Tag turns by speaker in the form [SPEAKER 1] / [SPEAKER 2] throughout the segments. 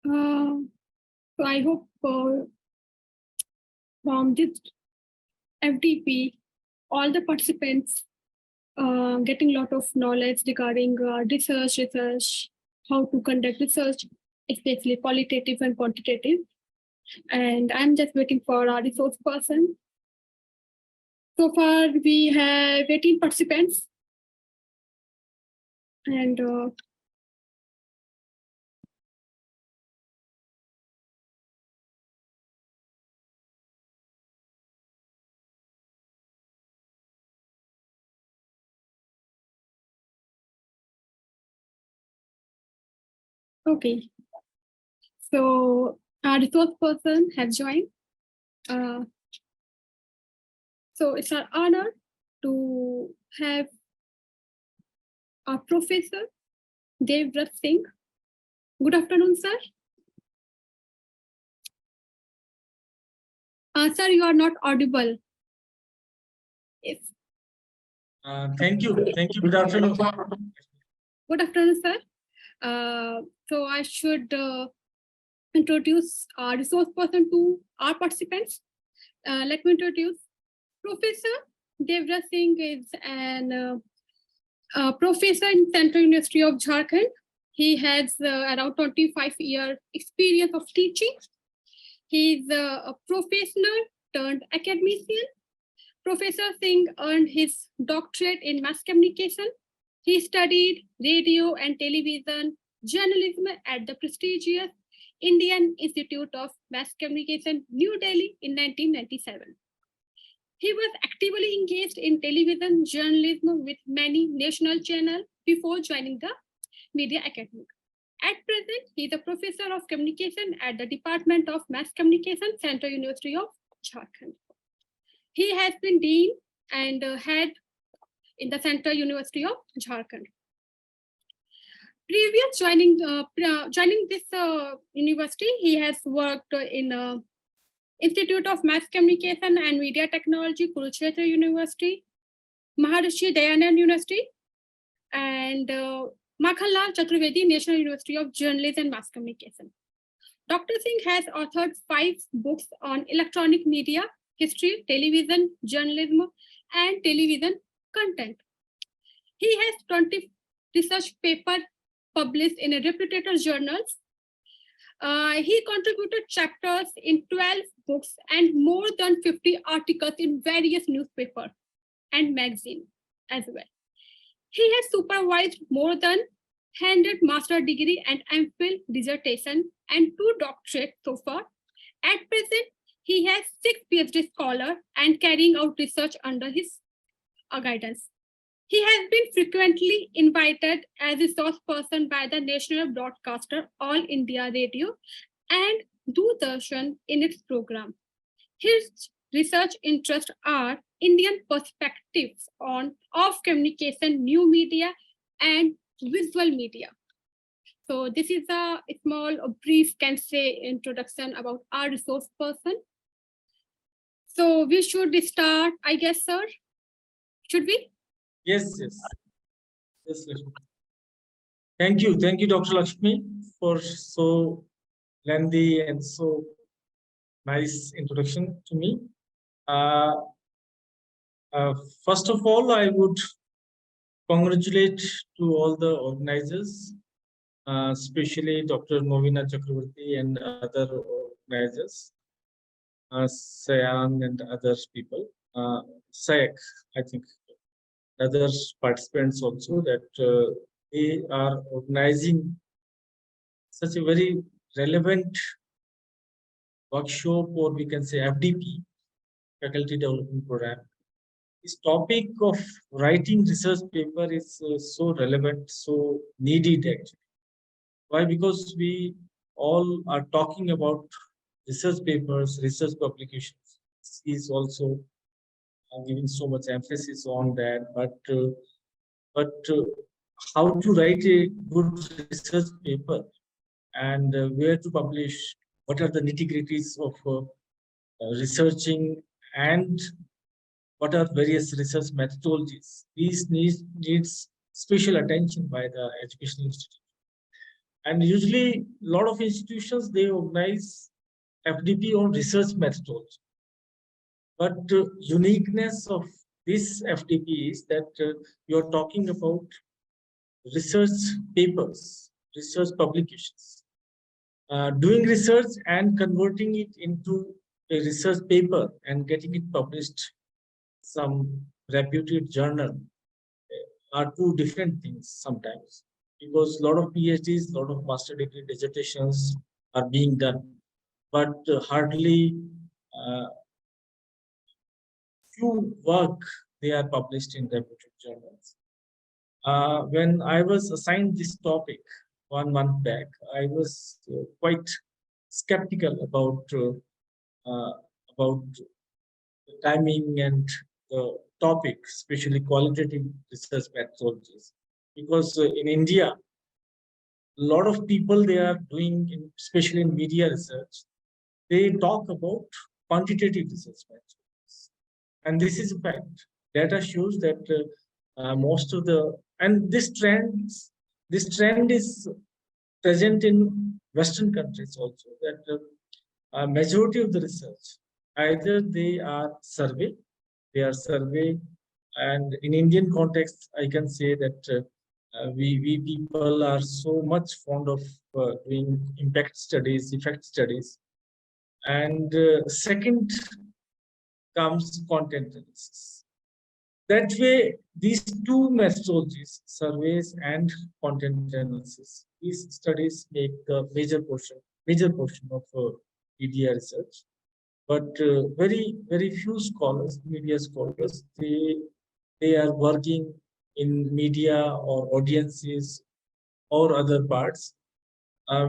[SPEAKER 1] So I hope from this FDP, all the participants getting a lot of knowledge regarding research, how to conduct research, especially qualitative and quantitative. And I'm just waiting for our resource person. So far, we have 18 participants. And okay. So our resource person has joined. So it's our honor to have our Professor Vrat Singh. Good afternoon, sir. Sir, you are not audible. If
[SPEAKER 2] Thank you. Good afternoon.
[SPEAKER 1] Good afternoon, sir. So I should introduce our resource person to our participants. Let me introduce Professor Vrat Singh is an professor in Central University of Jharkhand. He has around 25-year experience of teaching. He's a professional turned academician. Professor Singh earned his doctorate in mass communication. He studied radio and television journalism at the prestigious Indian Institute of Mass Communication, New Delhi in 1997. He was actively engaged in television journalism with many national channels before joining the Media Academy. At present, he is a professor of communication at the Department of Mass Communication, Central University of Jharkhand. He has been dean and head in the Central University of Jharkhand. Previous joining this university, he has worked in Institute of Mass Communication and Media Technology, Kurukshetra University, Maharishi Dayanand University, and Makhanlal Chaturvedi National University of Journalism and Mass Communication. Dr. Singh has authored 5 books on electronic media, history, television, journalism, and television content. He has 20 research papers published in reputed journals. He contributed chapters in 12 books and more than 50 articles in various newspapers and magazines as well. He has supervised more than 100 master's degree and MPhil dissertation and 2 doctorates so far. At present, he has 6 PhD scholars and carrying out research under his guidance. He has been frequently invited as a resource person by the national broadcaster All India Radio and Doordarshan in its program. His research interests are Indian perspectives of communication, new media, and visual media. So this is a small, brief, can say, introduction about our resource person. So we should start, I guess, sir. Should we?
[SPEAKER 2] Yes. Thank you, Dr. Lakshmi, for so lengthy and so nice introduction to me. First of all, I would congratulate to all the organizers, especially Dr. Movina Chakravarti and other organizers, Sayang and other people, Sayak, I think, other participants also, that they are organizing such a very relevant workshop, or we can say FDP, Faculty Development Program. This topic of writing research paper is so relevant, so needed actually. Why? Because we all are talking about research papers, research publications. This is also giving so much emphasis on that, but how to write a good research paper and where to publish, what are the nitty-gritties of researching, and what are various research methodologies. These needs special attention by the educational institute. And usually, a lot of institutions, they organize FDP on research methodology. But uniqueness of this FDP is that you're talking about research papers, research publications. Doing research and converting it into a research paper and getting it published some reputed journal are two different things sometimes, because a lot of PhDs, a lot of master degree dissertations are being done, but hardly few work they are published in reputed journals. When I was assigned this topic 1 month back, I was quite skeptical about the timing and the topic, especially qualitative research methodologies, because in India, a lot of people they are doing, especially in media research, they talk about quantitative research methods, and this is a fact. Data shows that most of the and this trend is present in Western countries also. That majority of the research, either they are survey, and in Indian context, I can say that we people are so much fond of doing impact studies, effect studies, and second comes content analysis. That way, these two methodologies, surveys and content analysis, these studies make the major portion of media research. But very few scholars, media scholars, they are working in media or audiences or other parts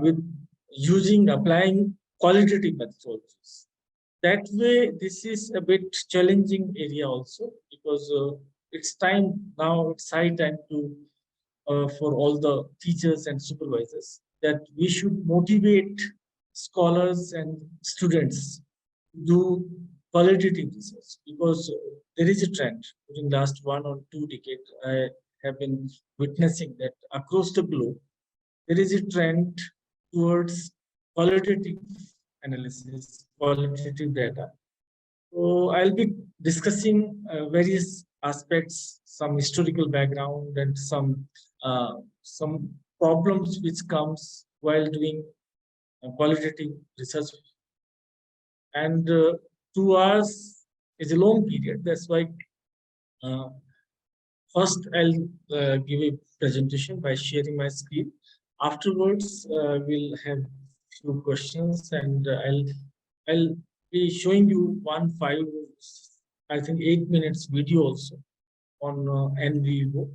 [SPEAKER 2] with applying qualitative methodologies. That way, this is a bit challenging area also, because it's high time to for all the teachers and supervisors that we should motivate scholars and students to do qualitative research, because there is a trend during last 1 or 2 decades. I have been witnessing that across the globe there is a trend towards qualitative analysis, qualitative data. So I'll be discussing various aspects, some historical background, and some problems which comes while doing qualitative research. And 2 hours is a long period. That's why uh, first I'll give a presentation by sharing my screen. Afterwards, we'll have few questions, and I'll be showing you I think 8 minutes video also on NVO,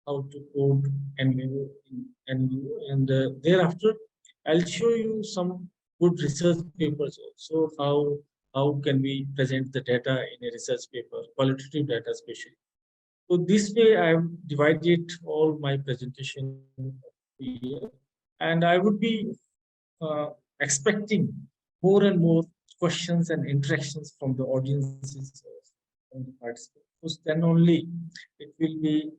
[SPEAKER 2] how to code NVO in NVO, and thereafter I'll show you some good research papers also, how can we present the data in a research paper, qualitative data especially. So this way I've divided all my presentation here, and I would be expecting more and more questions and interactions from the audiences, from the participants. Because then only it will be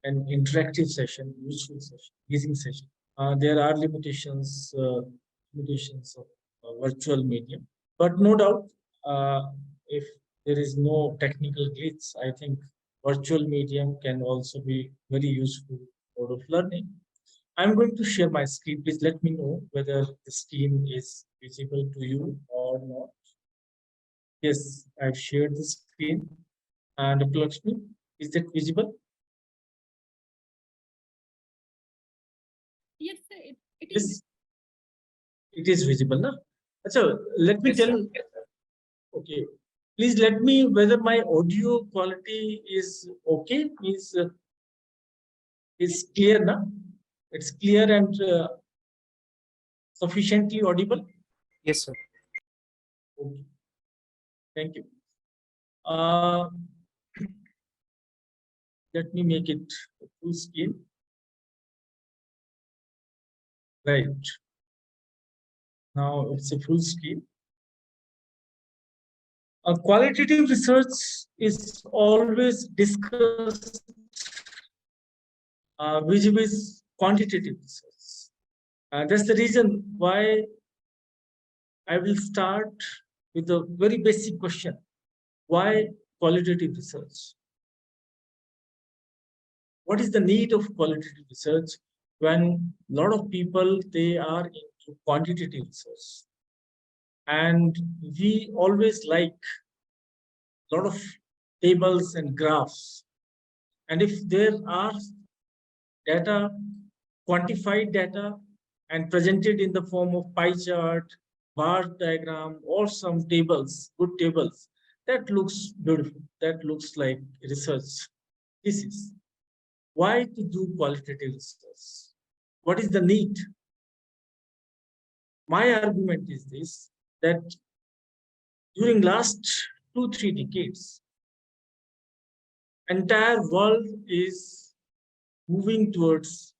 [SPEAKER 2] an interactive session, useful session, engaging session. There are limitations of virtual medium, but no doubt, if there is no technical glitch, I think virtual medium can also be very useful mode of learning. I'm going to share my screen. Please let me know whether the screen is visible to you or not. Yes, I've shared the screen. And Dr. Lakshmi, is that visible?
[SPEAKER 1] Yes, sir, it
[SPEAKER 2] Yes,
[SPEAKER 1] is.
[SPEAKER 2] it is visible, na? So let me
[SPEAKER 3] Yes,
[SPEAKER 2] tell.
[SPEAKER 3] sir.
[SPEAKER 2] Okay, please let me whether my audio quality is okay. Is clear, na? It's clear and sufficiently audible.
[SPEAKER 3] Yes, sir.
[SPEAKER 2] Okay. Thank you. Uh, let me make it full screen. Right. Now it's a full screen. Qualitative research is always discussed with quantitative research. That's the reason why I will start with a very basic question. Why qualitative research? What is the need of qualitative research when a lot of people, they are into quantitative research? And we always like a lot of tables and graphs. And if there are data, quantified data, and presented in the form of pie chart, bar diagram, or some tables, good tables, that looks beautiful. That looks like research thesis. Why to do qualitative research? What is the need? My argument is this, that during last 2-3 decades, entire world is moving towards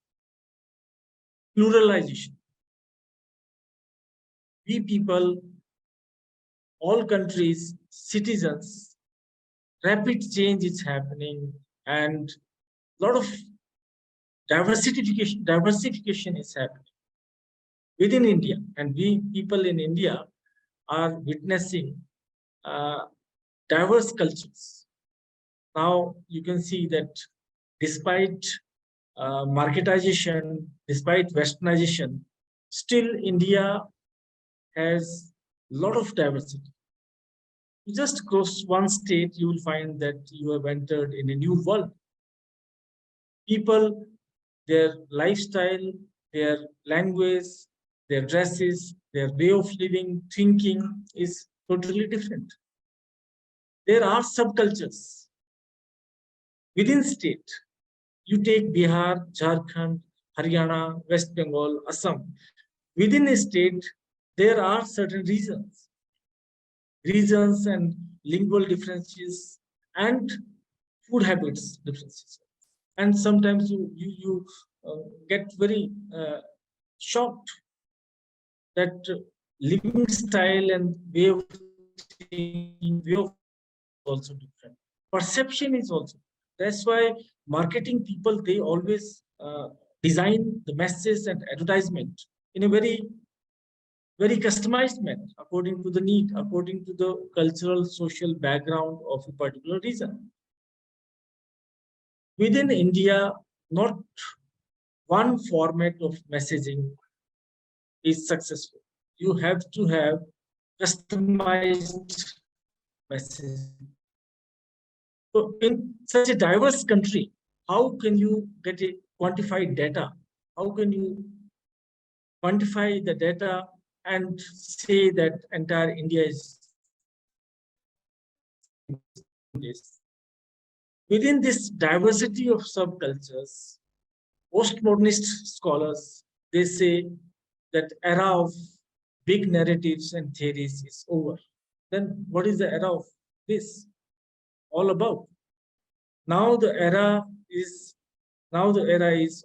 [SPEAKER 2] pluralization. We people, all countries, citizens, rapid change is happening, and a lot of diversification is happening within India, and we people in India are witnessing diverse cultures. Now you can see that despite marketization, despite westernization, still India has a lot of diversity. You just cross one state, you will find that you have entered in a new world. People, their lifestyle, their language, their dresses, their way of living, thinking is totally different. There are subcultures within state. You take Bihar, Jharkhand, Haryana, West Bengal, Assam. Within a state, there are certain reasons and lingual differences and food habits differences. And sometimes you get very shocked that living style and way of thinking, way of also different. Perception is also. That's why marketing people, they always design the message and advertisement in a very customized manner, according to the need, according to the cultural, social background of a particular region. Within India, not one format of messaging is successful. You have to have customized messaging. So in such a diverse country, how can you get a quantified data? How can you quantify the data and say that entire India is this? Within this diversity of subcultures, postmodernist scholars, they say that era of big narratives and theories is over. Then what is the era of this all about? Now the era is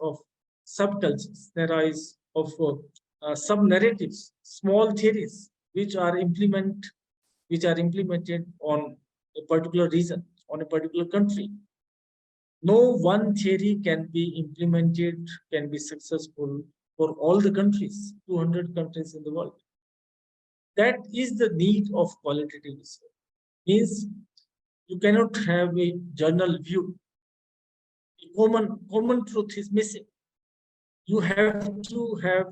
[SPEAKER 2] of subcultures. The era is of sub narratives, small theories which are implemented on a particular region, on a particular country. No one theory can be implemented, can be successful for all the countries, 200 countries in the world. That is the need of qualitative research. Means you cannot have a journal view. A common truth is missing. You have to have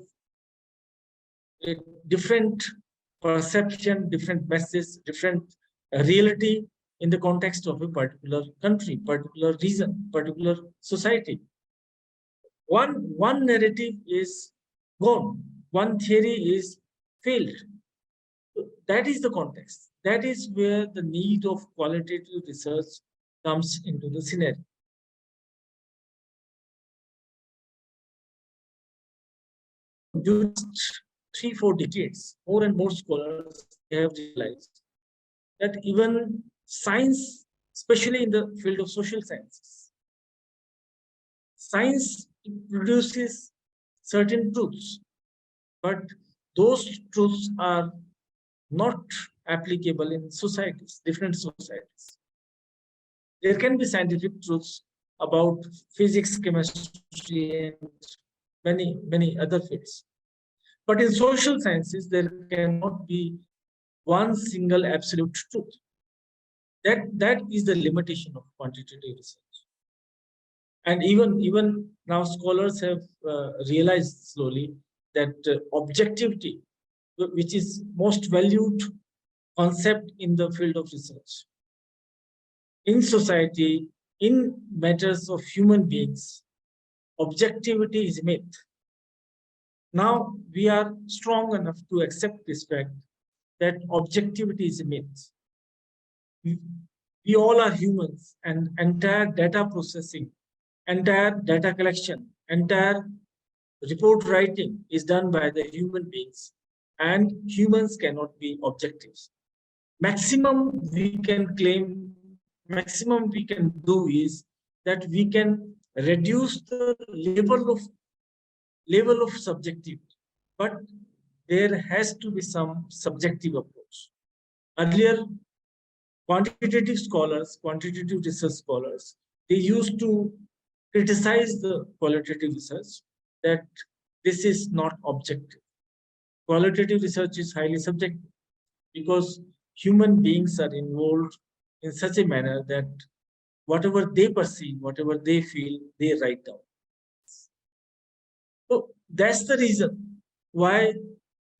[SPEAKER 2] a different perception, different message, different reality in the context of a particular country, particular region, particular society. One narrative is gone, one theory is failed. That is the context. That is where the need of qualitative research comes into the scenario. During 3-4 decades, more and more scholars have realized that even science, especially in the field of social sciences, science produces certain truths, but those truths are not applicable in societies, different societies. There can be scientific truths about physics, chemistry, and many other fields. But in social sciences, there cannot be one single absolute truth. That is the limitation of quantitative research. And even now, scholars have realized slowly that objectivity, which is most valued concept in the field of research, in society, in matters of human beings, objectivity is myth. Now we are strong enough to accept this fact that objectivity is a myth. We all are humans, and entire data processing, entire data collection, entire report writing is done by the human beings, and humans cannot be objectives. Maximum we can claim, maximum we can do is that we can reduce the level of subjectivity, but there has to be some subjective approach. Earlier, quantitative scholars, quantitative research scholars, they used to criticize the qualitative research that this is not objective. Qualitative research is highly subjective because human beings are involved in such a manner that whatever they perceive, whatever they feel, they write down. So that's the reason why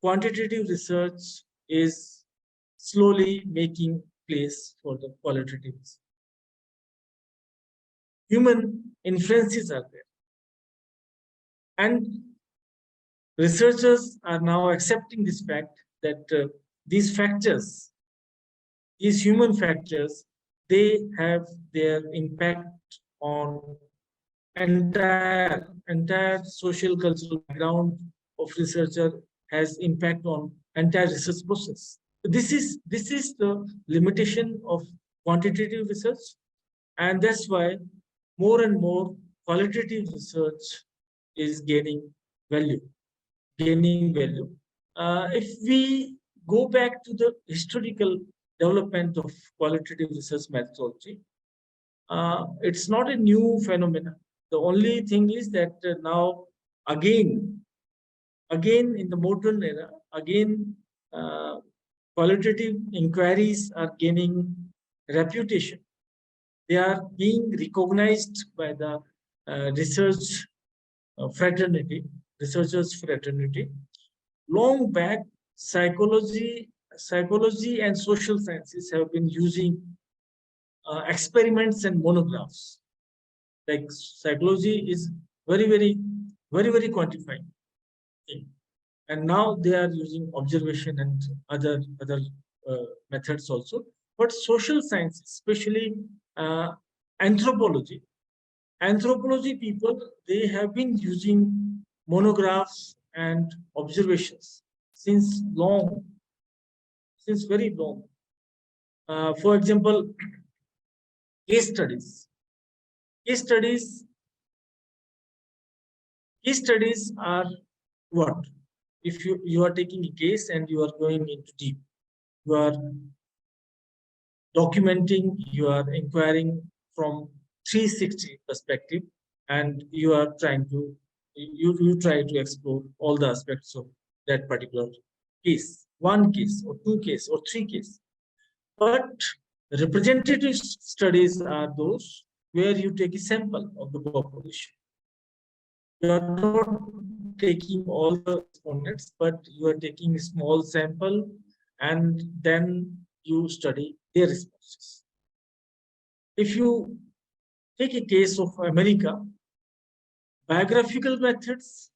[SPEAKER 2] quantitative research is slowly making place for the qualitative. Human inferences are there. And researchers are now accepting this fact that these factors, these human factors, they have their impact on entire social cultural background of researcher, has impact on entire research process. This is the limitation of quantitative research, and that's why more and more qualitative research is gaining value. If we go back to the historical development of qualitative research methodology, it's not a new phenomenon. The only thing is that now again in the modern era, again qualitative inquiries are gaining reputation. They are being recognized by the research fraternity, researchers fraternity. Long back, psychology and social sciences have been using experiments and monographs. Like psychology is very quantifying thing. And now they are using observation and other methods also. But social science, especially anthropology people, they have been using monographs and observations since very long. For example, case studies. Case studies are what? If you are taking a case and you are going into deep, you are documenting, you are inquiring from 360 perspective, and you are trying to you try to explore all the aspects of that particular case, one case or two case or three case. But representative studies are those where you take a sample of the population. You are not taking all the respondents, but you are taking a small sample and then you study their responses. If you take a case of America, biographical methods,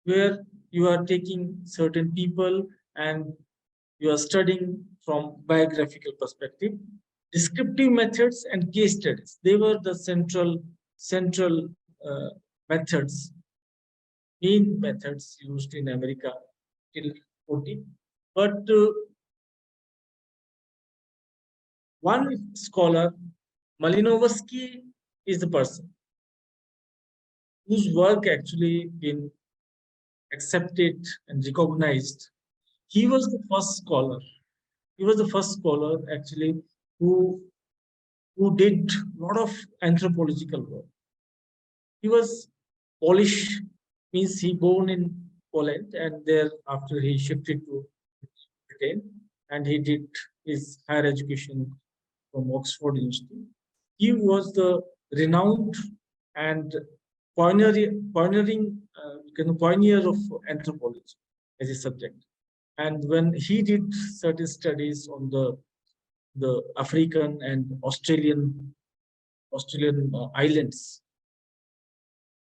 [SPEAKER 2] where you are taking certain people and you are studying from biographical perspective. Descriptive methods and case studies, they were the central methods, main methods used in America till 14. But one scholar, Malinowski, is the person whose work actually been accepted and recognized. He was the first scholar. He was the first scholar actually who did a lot of anthropological work. He was Polish, means he born in Poland, and there after he shifted to Britain, and he did his higher education from Oxford University. He was the renowned and pioneer of anthropology as a subject. And when he did certain studies on the African and Australian islands,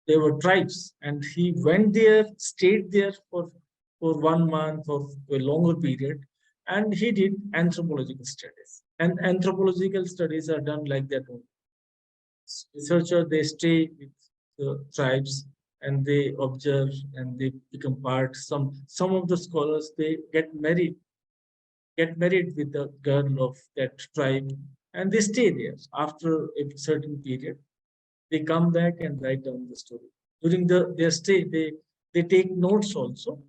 [SPEAKER 2] there were tribes, and he went there, stayed there for 1 month or a longer period, and he did anthropological studies. And anthropological studies are done like that. Researchers, they stay with the tribes and they observe and they become part. Some of the scholars, they get married with the girl of that tribe, and they stay there. After a certain period, they come back and write down the story. During their stay, they take notes also,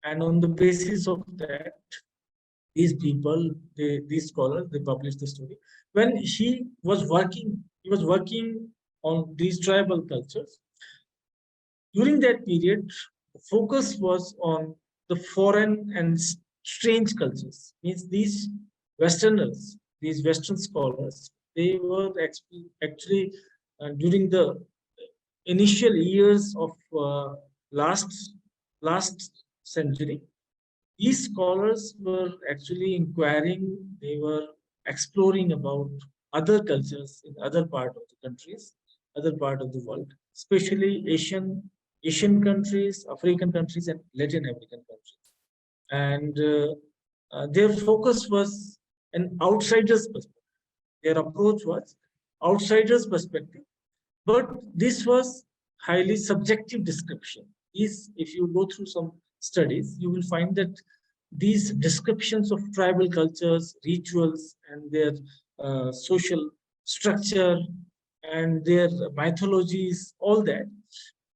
[SPEAKER 2] and on the basis of that, these people, these scholars, they publish the story. When he was working on these tribal cultures. During that period, the focus was on the foreign and strange cultures. Means these Westerners, these Western scholars, they were actually during the initial years of last century, these scholars were actually inquiring, they were exploring about other cultures in other part of the countries, other part of the world, especially Asian countries, African countries, and Latin American countries. And their focus was an outsider's perspective. Their approach was outsider's perspective, but this was highly subjective description. If you go through some studies, you will find that these descriptions of tribal cultures, rituals, and their social structure and their mythologies, all that,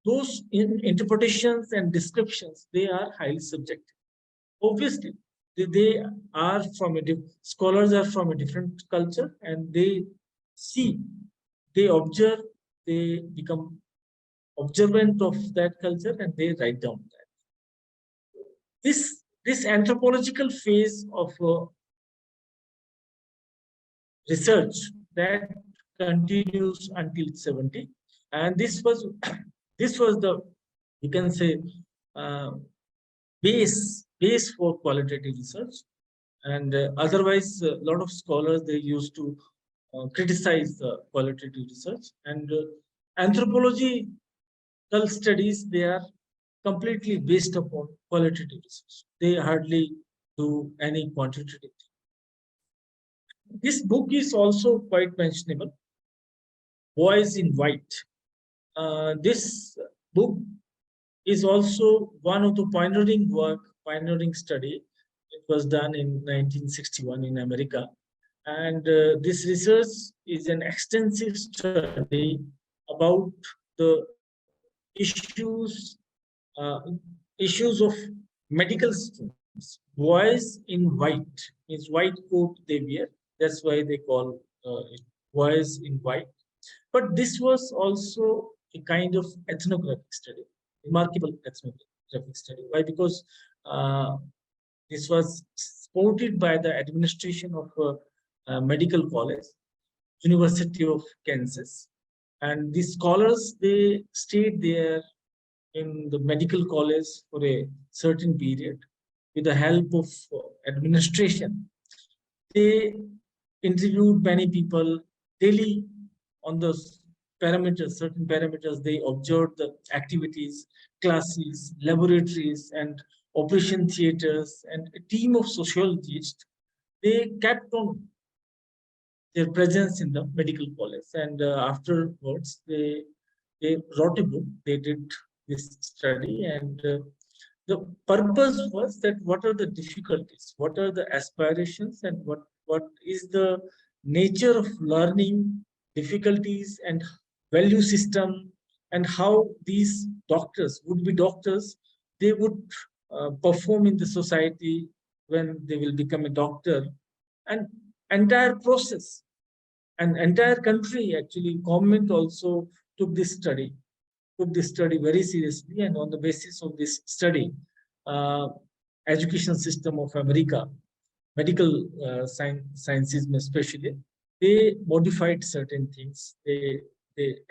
[SPEAKER 2] those interpretations and descriptions, they are highly subjective. Obviously, they are from scholars are from a different culture, and they see, they observe, they become observant of that culture, and they write down that. This anthropological phase of research that continues until 70, and this was the, you can say, base for qualitative research. And otherwise, a lot of scholars, they used to criticize the qualitative research. And anthropological studies, they are completely based upon qualitative research. They hardly do any quantitative. This book is also quite mentionable, Boys in White. This book is also one of the pioneering study. It was done in 1961 in America. And this research is an extensive study about the issues of medical students. Boys in white, means white coat they wear. That's why they call it Boys in White. But this was also a kind of ethnographic study, remarkable ethnographic study. Why? Because this was supported by the administration of a medical college, University of Kansas. And these scholars, they stayed there in the medical college for a certain period with the help of administration. They interviewed many people daily on those parameters, certain parameters. They observed the activities, classes, laboratories, and operation theaters, and a team of sociologists. They kept on their presence in the medical college, and afterwards they wrote a book. They did this study, and the purpose was that what are the difficulties, what are the aspirations, and what is the nature of learning, difficulties, and value system, and how these doctors, would be doctors, they would perform in the society when they will become a doctor. And entire process, an entire country, actually government also took this study took this study very seriously, and on the basis of this study, education system of America, medical sciences especially, they modified certain things. They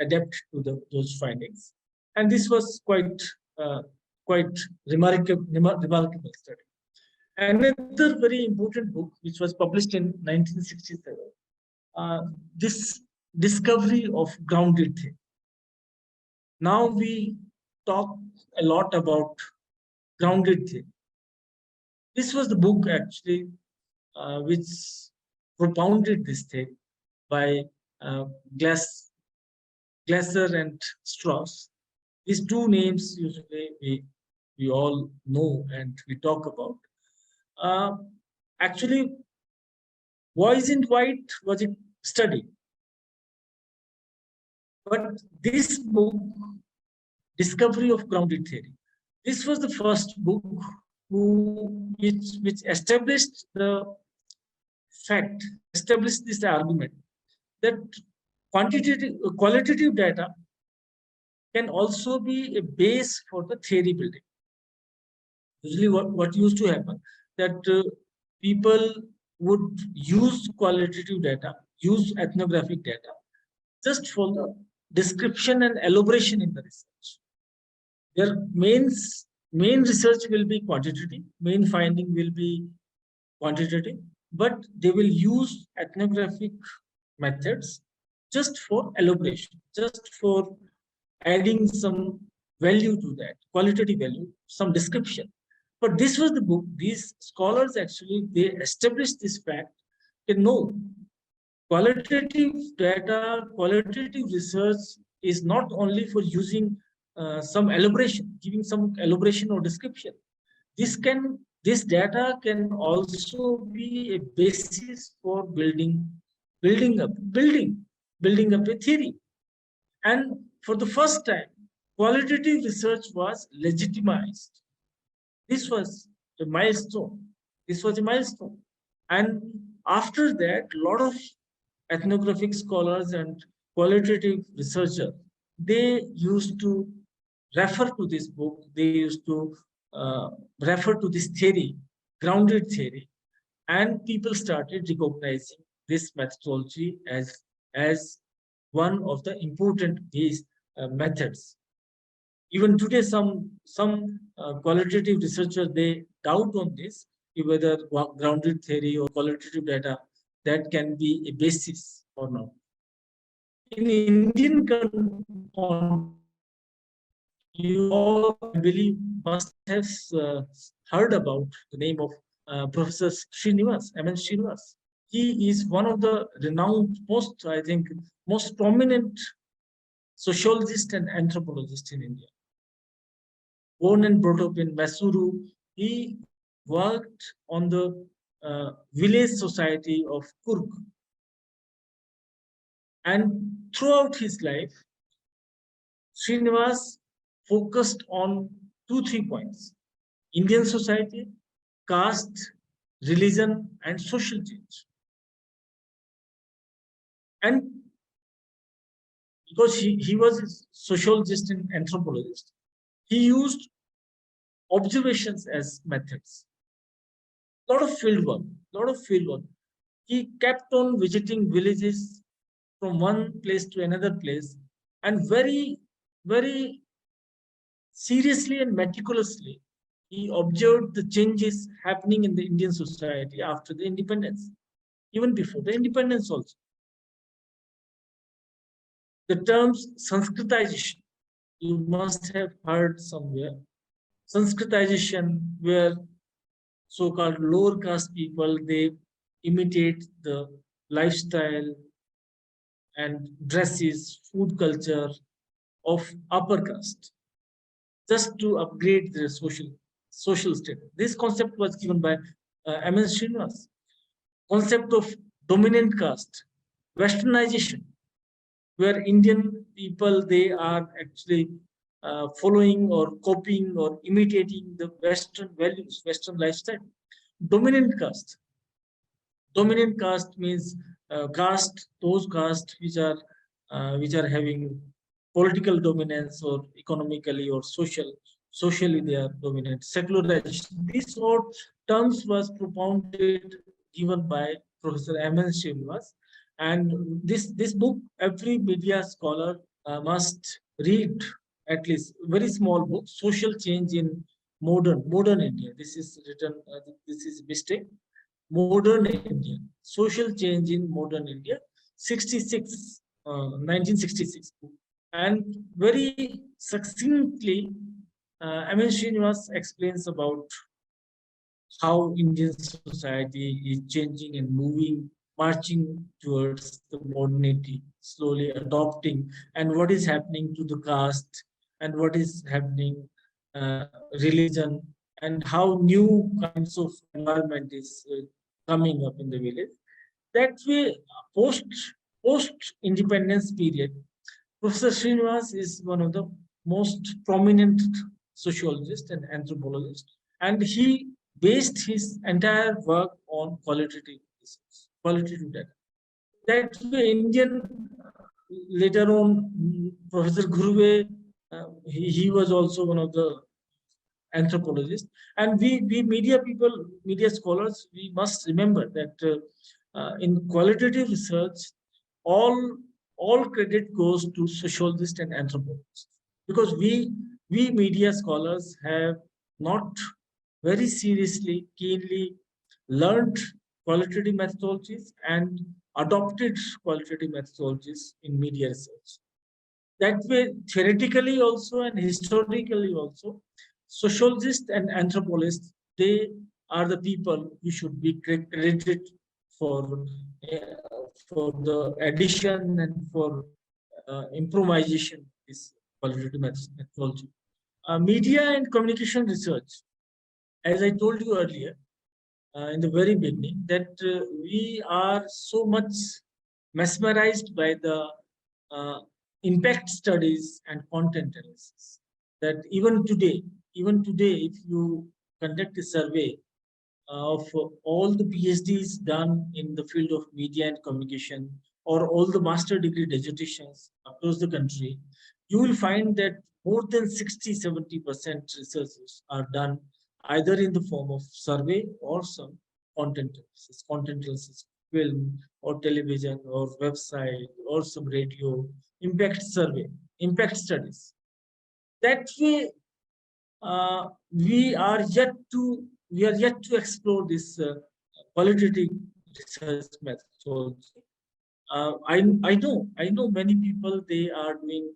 [SPEAKER 2] adapt to those findings, and this was quite remarkable study. Another very important book, which was published in 1967, this discovery of grounded theory. Now we talk a lot about grounded theory. This was the book actually which propounded this theory by Glasser and Strauss. These two names usually we all know and we talk about. Actually, Boys in White was a study, but this book, Discovery of Grounded Theory, this was the first book which established the fact, established this argument that qualitative data can also be a base for the theory building. Usually what used to happen, that people would use qualitative data, use ethnographic data, just for the description and elaboration in the research. Their main research will be quantitative, main finding will be quantitative, but they will use ethnographic methods just for elaboration, just for adding some value to that, qualitative value, some description. But this was the book, these scholars actually, they established this fact that no, qualitative data, qualitative research is not only for using some elaboration, giving some elaboration or description. This data can also be a basis for building up a theory. And for the first time, qualitative research was legitimized. This was a milestone. And after that, a lot of ethnographic scholars and qualitative researchers, they used to refer to this book. They used to refer to this theory, grounded theory, and people started recognizing this methodology as one of the important methods. Even today, some qualitative researchers, they doubt on this, whether grounded theory or qualitative data that can be a basis or not. In Indian context, you all, I believe, must have heard about the name of Professor Srinivas, M.N. Srinivas. He is one of the renowned, most prominent sociologist and anthropologist in India. Born and brought up in Mysuru, he worked on the village society of Kurg. And throughout his life, Srinivas focused on 2-3 points: Indian society, caste, religion, and social change. And because he was a sociologist and anthropologist, he used observations as methods. A lot of field work. He kept on visiting villages from one place to another place, and very, very seriously and meticulously, he observed the changes happening in the Indian society after the independence, even before the independence also. The terms Sanskritization, you must have heard somewhere. Sanskritization, where so-called lower caste people, they imitate the lifestyle and dresses, food culture of upper caste, just to upgrade their social status. This concept was given by M.N. Srinivas. Concept of dominant caste, westernization, where Indian people, they are actually following or copying or imitating the Western values, Western lifestyle. Dominant caste. Dominant caste means those castes which are having political dominance or economically or socially they are dominant. Secularization. These all terms was propounded, given by Professor M.N. Srinivas. And this book, every media scholar must read, at least very small book, Social Change in Modern India. This is written, this is mistake. Modern India, Social Change in Modern India, 1966. And very succinctly, M.N. Srinivas explains about how Indian society is changing and moving, marching towards the modernity, slowly adopting, and what is happening to the caste, and what is happening, religion, and how new kinds of environment is coming up in the village. That way, post post independence period, Professor Srinivas is one of the most prominent sociologists and anthropologists, and he based his entire work on qualitative research, qualitative data. That way, Indian, later on, Professor Guruve, he was also one of the anthropologists. And we media people, media scholars, we must remember that in qualitative research, all all credit goes to sociologists and anthropologists, because we media scholars have not very seriously, keenly learned qualitative methodologies and adopted qualitative methodologies in media research. That way, theoretically also and historically also, sociologists and anthropologists, they are the people who should be credited for for the addition and for improvisation is qualitative methodology. Media and communication research, as I told you earlier in the very beginning, that we are so much mesmerized by the uh, impact studies and content analysis that even today, if you conduct a survey of all the PhDs done in the field of media and communication, or all the master degree dissertations across the country, you will find that more than 60-70% researches are done either in the form of survey or some content analysis, film or television or website or some radio, impact survey, impact studies. That way, uh, we are yet to explore this qualitative research methodology. I know many people, they are doing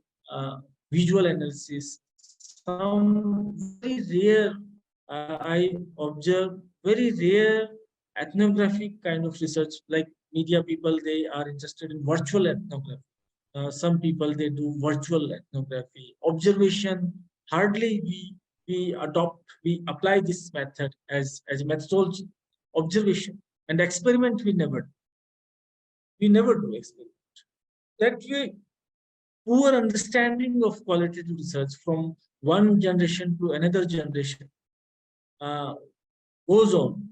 [SPEAKER 2] visual analysis. Some very rare, I observe very rare ethnographic kind of research, like media people, they are interested in virtual ethnography. Some people, they do virtual ethnography. Observation, hardly we apply this method as a methodology. Observation and experiment, we never do experiment. That way, poor understanding of qualitative research from one generation to another generation uh, goes on,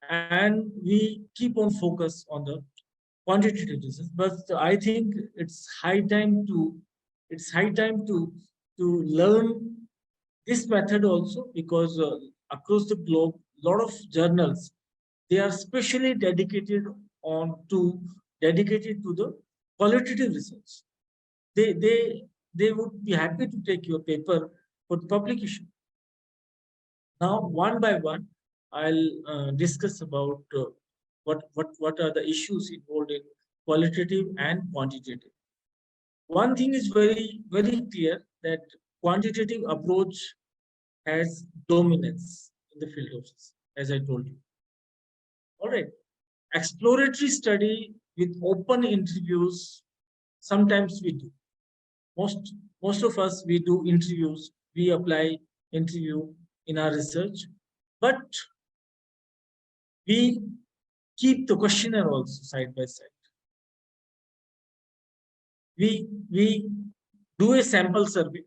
[SPEAKER 2] and we keep on focus on the quantitative research. But I think it's high time to learn this method also, because across the globe, a lot of journals, they are specially dedicated to the qualitative research. They would be happy to take your paper for publication. Now, one by one, I'll discuss about what are the issues involved in qualitative and quantitative. One thing is very clear, that quantitative approach has dominance in the field of research, as I told you. All right. Exploratory study with open interviews, sometimes we do. Most of us, we do interviews, we apply interview in our research, but we keep the questionnaire also side by side. We do a sample survey,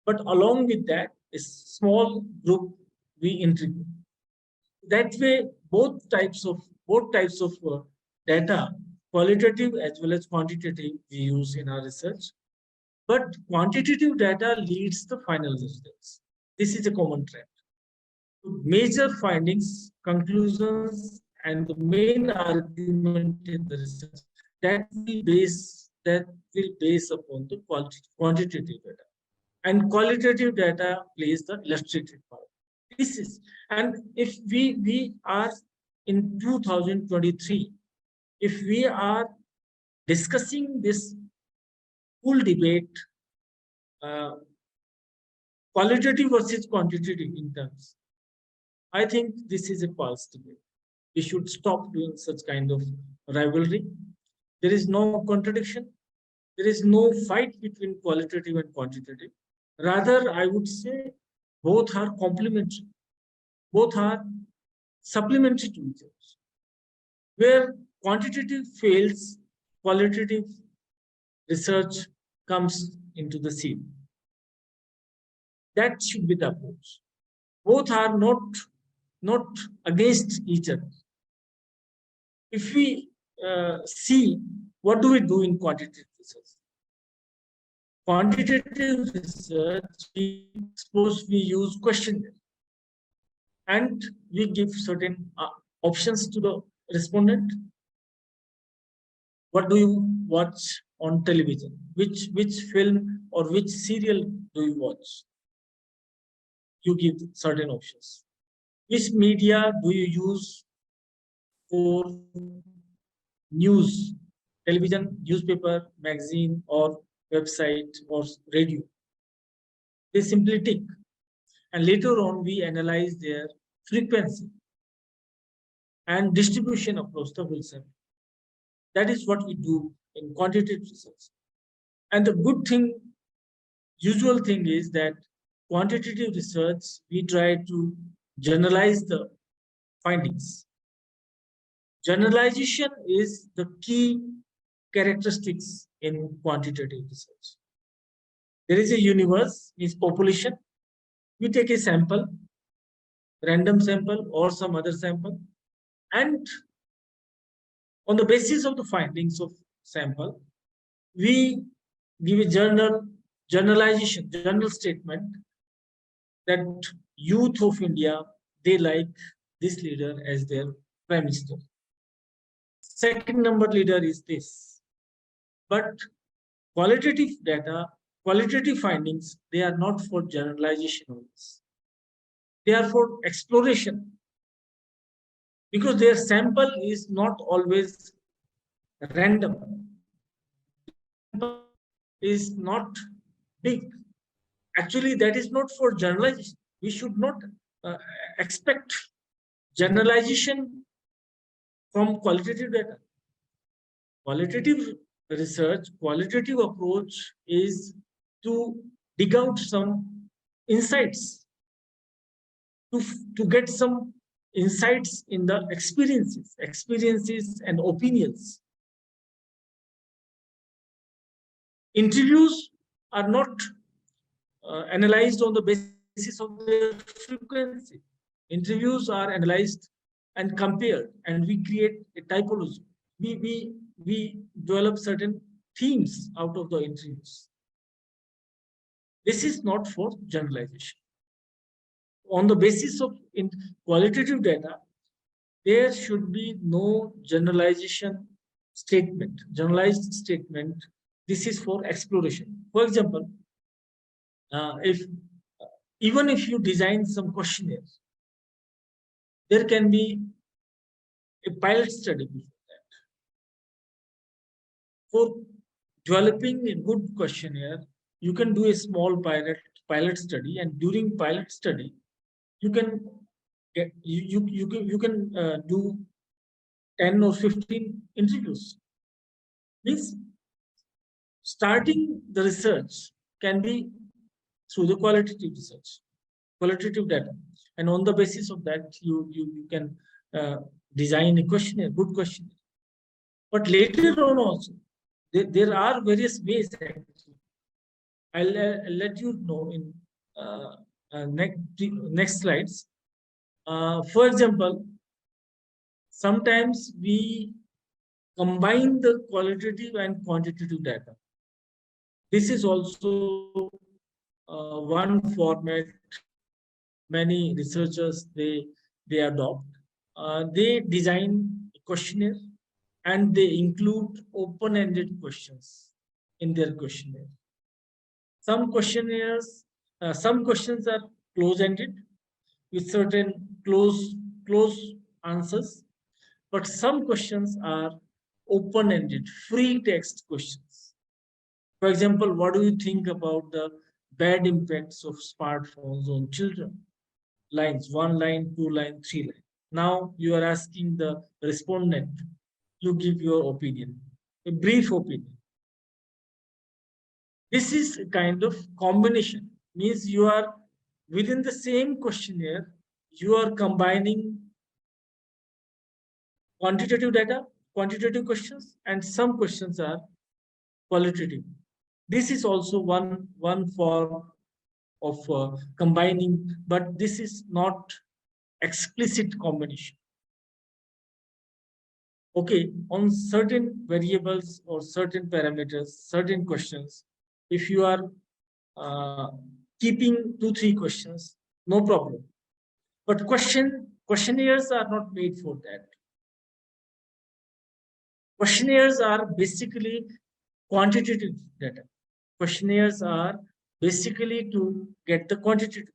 [SPEAKER 2] but along with that, a small group we interview. That way, both types of data, qualitative as well as quantitative, we use in our research. but quantitative data leads the final results. This is a common trend. Major findings, conclusions, and the main argument in the research that will base upon the quantitative data, and qualitative data plays the illustrative part. This is, and if we are in 2023, if we are discussing this full debate, qualitative versus quantitative in terms, I think this is a false debate. We should stop doing such kind of rivalry. There is no contradiction. There is no fight between qualitative and quantitative. Rather, I would say both are complementary. Both are supplementary to each other. Where quantitative fails, qualitative research comes into the scene. That should be the approach. Both are not against each other. If we see, what do we do in quantitative research? Quantitative research, suppose we use questionnaire and we give certain options to the respondent. What do you watch on television? Which film or which serial do you watch? You give certain options. Which media do you use for news? Television, newspaper, magazine, or website, or radio? They simply tick. And later on, we analyze their frequency and distribution across the whole sample. That is what we do in quantitative research. And the good thing, usual thing is that quantitative research, we try to generalize the findings. Generalization is the key characteristics in quantitative research. There is a universe, is population. We take a sample, random sample or some other sample, and on the basis of the findings of sample, we give a generalization, general statement that youth of India, they like this leader as their prime minister. Second number leader is this. But qualitative data, qualitative findings, they are not for generalization only. They are for exploration. Because their sample is not always random. Is not big. Actually, that is not for generalization. We should not expect generalization from qualitative data. Qualitative research, qualitative approach is to dig out some insights, to get some insights in the experiences and opinions. Interviews are not analyzed on the basis of their frequency. Interviews are analyzed and compared, and we create a typology. We develop certain themes out of the interviews. This is not for generalization. On the basis of qualitative data, there should be no generalization statement, generalized statement. This is for exploration. For example, even if you design some questionnaires, there can be a pilot study before that. For developing a good questionnaire, you can do a small pilot study, and during pilot study, you can get you can do 10 or 15 interviews. Means starting the research can be through the qualitative research, qualitative data, and on the basis of that, you can design a questionnaire, good questionnaire. But later on also, there are various ways. Actually, I'll let you know in next slides. For example, sometimes we combine the qualitative and quantitative data. This is also one format many researchers they adopt. They design a questionnaire and they include open-ended questions in their questionnaire. Some questionnaires, some questions are close-ended with certain close answers, but some questions are open-ended, free text questions. For example, what do you think about the bad impacts of smartphones on children? Lines, 1 line, 2 line, 3 line. Now you are asking the respondent, you give your opinion, a brief opinion. This is a kind of combination, means you are within the same questionnaire, you are combining quantitative data, quantitative questions, and some questions are qualitative. This is also one form of combining, but this is not explicit combination. Okay, on certain variables or certain parameters, certain questions, if you are keeping 2-3 questions, no problem. But questionnaires are not made for that. Questionnaires are basically quantitative data. Questionnaires are basically to get the quantitative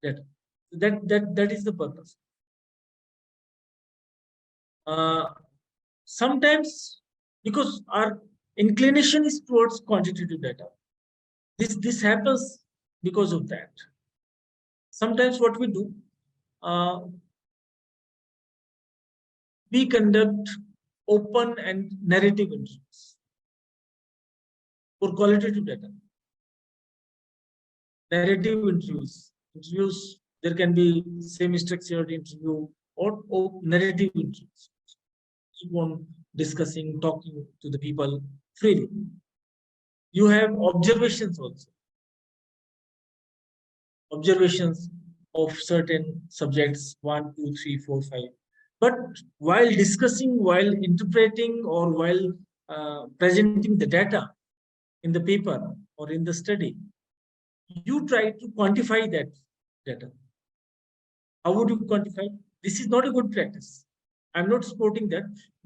[SPEAKER 2] data. That is the purpose. Sometimes, because our inclination is towards quantitative data, this happens because of that. Sometimes what we do, we conduct open and narrative interviews for qualitative data. Narrative interviews, there can be semi-structured interview or narrative interviews. Keep on discussing, talking to the people freely. You have observations also. Observations of certain subjects, 1, 2, 3, 4, 5. But while discussing, while interpreting, or while presenting the data in the paper or in the study, you try to quantify that data. How would you quantify? This is not a good practice. I'm not supporting that.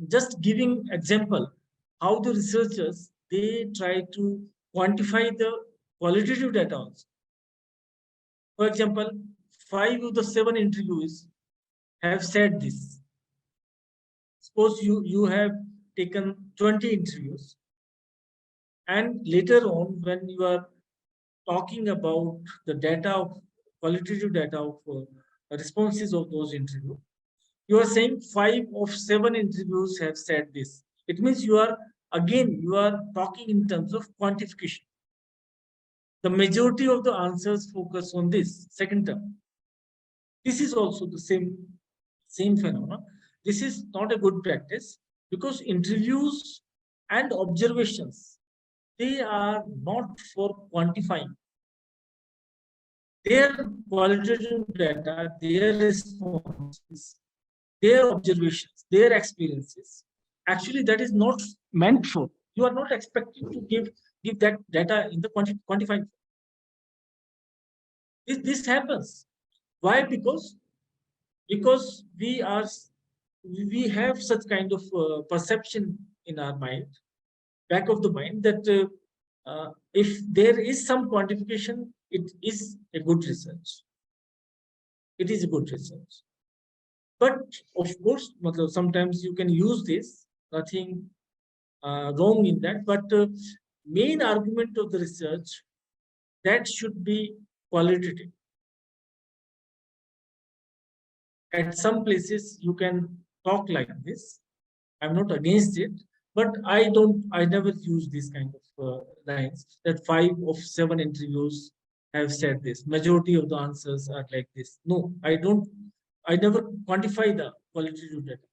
[SPEAKER 2] Just giving example how the researchers they try to quantify the qualitative data also. For example, 5 of the 7 interviews have said this. Suppose you have taken 20 interviews, and later on, when you are talking about the data of qualitative data of responses of those interviews, you are saying 5 of 7 interviews have said this. It means you are talking in terms of quantification. The majority of the answers focus on this second term. This is also the same phenomenon. This is not a good practice, because interviews and observations, they are not for quantifying. Their qualitative data, their responses, their observations, their experiences, actually that is not meant for. You are not expecting to give that data in the quantified. This happens. Why? Because we have such kind of perception in our mind, back of the mind, that if there is some quantification, it is a good research. It is a good research. But of course, sometimes you can use this, nothing wrong in that. But main argument of the research, that should be qualitative. At some places you can talk like this. I'm not against it, but I never use this kind of lines that 5 of 7 interviews have said this. Majority of the answers are like this. No, I never quantify the qualitative data.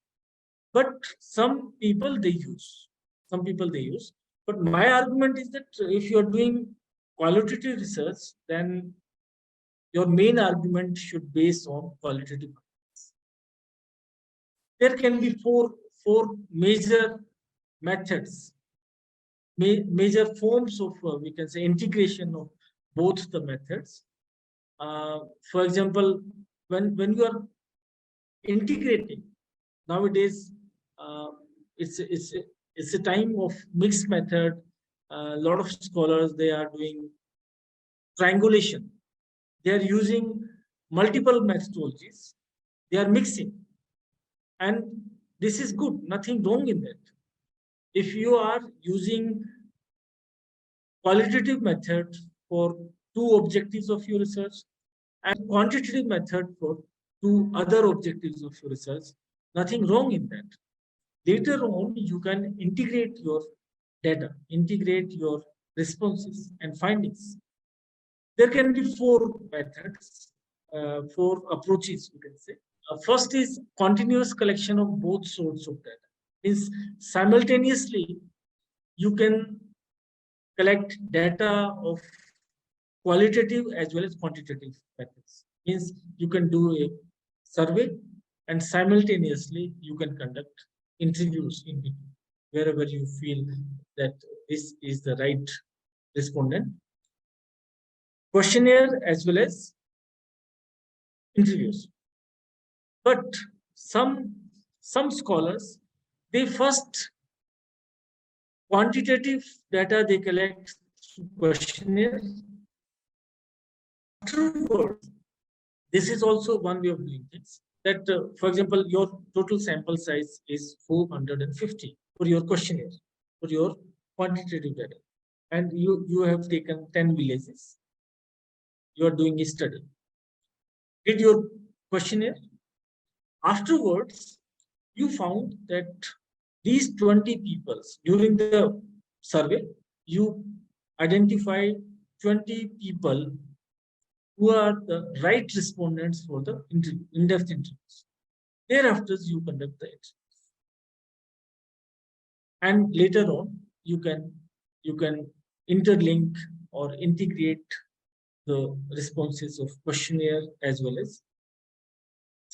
[SPEAKER 2] But some people they use. But my argument is that if you're doing qualitative research, then your main argument should base on qualitative. There can be four major methods major forms of, we can say, integration of both the methods. For example, when you are integrating nowadays, it's a time of mixed method. A lot of scholars, they are doing triangulation. They are using multiple methodologies. They are mixing, and this is good. Nothing wrong in that. If you are using qualitative method for two objectives of your research and quantitative method for two other objectives of your research, nothing wrong in that. Later on, you can integrate your data, integrate your responses and findings. There can be four methods, four approaches, you can say. First is continuous collection of both sorts of data. Means simultaneously, you can collect data of qualitative as well as quantitative methods. Means you can do a survey and simultaneously you can conduct interviews in between, wherever you feel that this is the right respondent. Questionnaire as well as interviews. But some scholars, they first quantitative data they collect through questionnaire. Afterwards, this is also one way of doing things. That, for example, your total sample size is 450 for your questionnaire, for your quantitative data, and you have taken 10 villages. You are doing a study. Did your questionnaire. Afterwards, you found that these 20 people, during the survey, you identify 20 people who are the right respondents for the in-depth interviews. Thereafter, you conduct the interviews. And later on, you can interlink or integrate the responses of questionnaire as well as.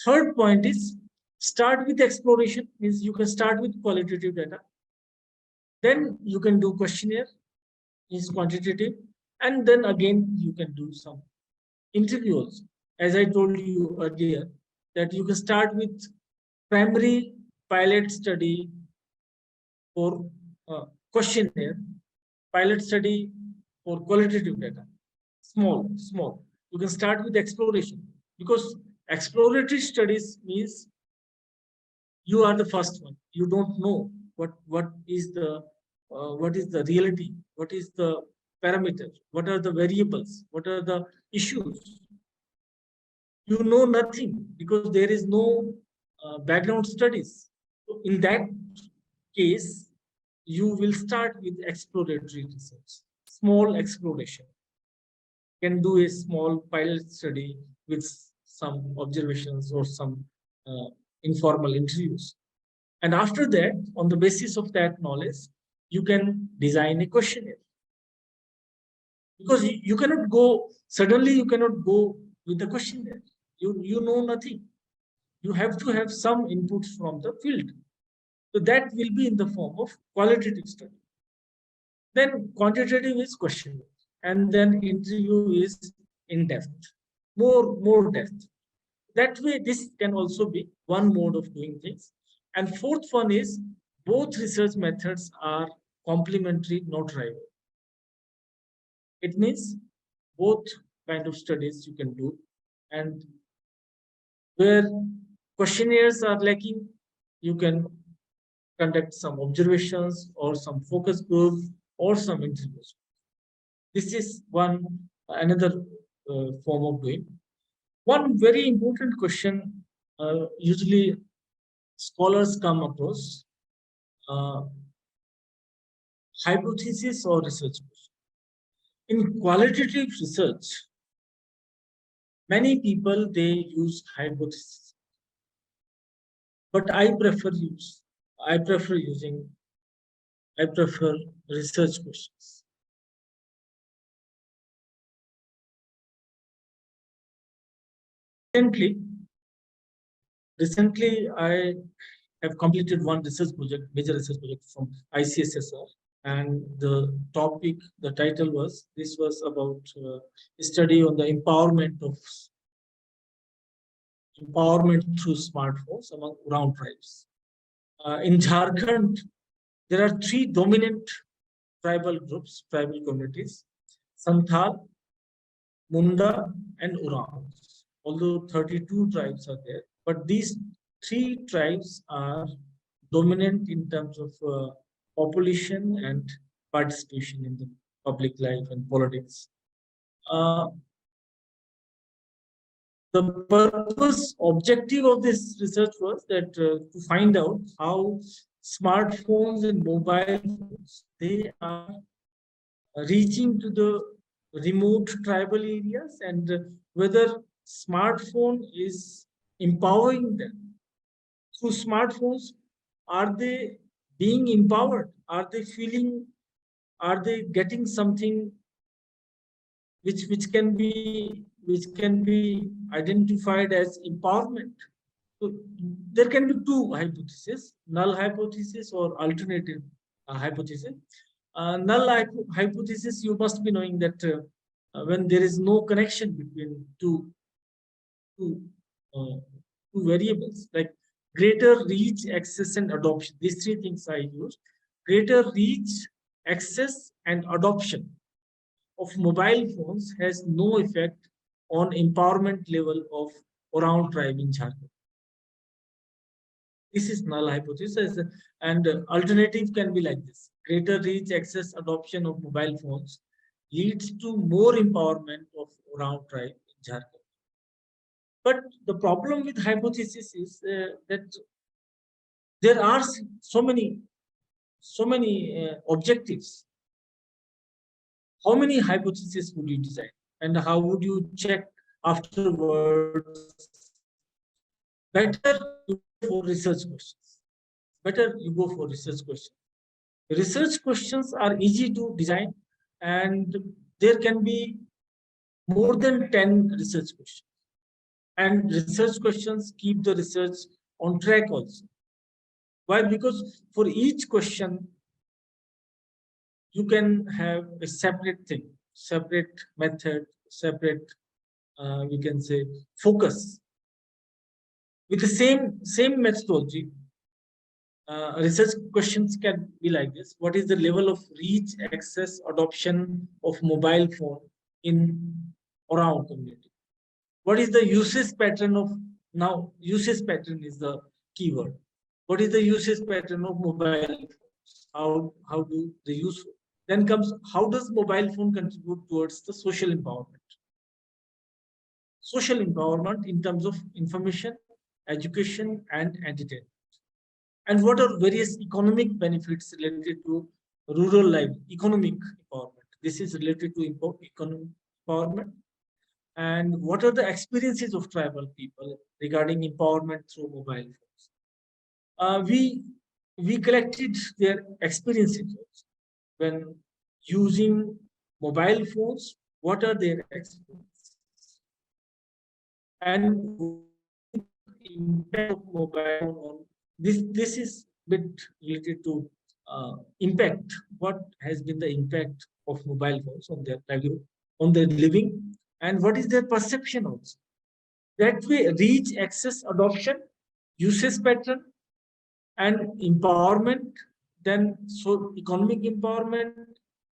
[SPEAKER 2] Third point is start with exploration, means you can start with qualitative data. Then you can do questionnaire, is quantitative, and then again you can do some interviews. As I told you earlier, that you can start with primary pilot study for questionnaire, pilot study for qualitative data. Small. You can start with exploration, because exploratory studies means you are the first one. You don't know what is the reality, what is the parameter, what are the variables, what are the issues. You know nothing, because there is no background studies. So in that case, you will start with exploratory research, small exploration. You can do a small pilot study with some observations or some informal interviews. And after that, on the basis of that knowledge, you can design a questionnaire. Because you cannot go, suddenly you cannot go with the questionnaire. You know nothing. You have to have some inputs from the field. So that will be in the form of qualitative study. Then quantitative is questionnaire. And then interview is in depth, more depth. That way, this can also be one mode of doing things. And fourth one is both research methods are complementary, not rival. It means both kind of studies you can do, and where questionnaires are lacking, you can conduct some observations or some focus group or some interviews. This is another form of doing. One very important question usually scholars come across, hypothesis or research question. In qualitative research, many people, they use hypothesis, but I prefer research questions. Recently, I have completed one major research project from ICSSR. And the topic, the title was, this was about a study on the empowerment through smartphones among Uran tribes. In Jharkhand, there are three dominant tribal groups, tribal communities: Santhal, Munda, and Uran. Although 32 tribes are there, but these three tribes are dominant in terms of population and participation in the public life and politics. Uh, the purpose, objective of this research was that to find out how smartphones and mobile phones, they are reaching to the remote tribal areas, and whether smartphone is empowering them. Through smartphones, are they being empowered? Are they feeling, are they getting something which can be identified as empowerment? So there can be two hypotheses: null hypothesis or alternative hypothesis. Null hypothesis, you must be knowing that when there is no connection between two, uh, two variables, like greater reach, access, and adoption. These three things I used: greater reach, access, and adoption of mobile phones has no effect on empowerment level of Oraon tribe in Jharkhand. This is null hypothesis, and alternative can be like this: greater reach, access, adoption of mobile phones leads to more empowerment of Oraon tribe in Jharkhand. But the problem with hypothesis is that there are so many objectives. How many hypotheses would you design, and how would you check afterwards? Better you go for research questions. Better you go for research questions. Research questions are easy to design, and there can be more than 10 research questions. And research questions keep the research on track also. Why? Because for each question, you can have a separate thing, separate method, separate, we can say, focus. With the same methodology, research questions can be like this: what is the level of reach, access, adoption of mobile phone in Oraon community? What is the usage pattern of, now usage pattern is the keyword. What is the usage pattern of mobile phones? How do they use? Then comes, how does mobile phone contribute towards the social empowerment? Social empowerment in terms of information, education, and entertainment. And what are various economic benefits related to rural life, economic empowerment? This is related to economic empowerment. And what are the experiences of tribal people regarding empowerment through mobile phones? We collected their experiences when using mobile phones. What are their experiences? And impact of mobile phone on this is bit related to impact. What has been the impact of mobile phones on their livelihood, on their living, and what is their perception also? That way, reach, access, adoption, usage pattern, and empowerment. Then, so economic empowerment,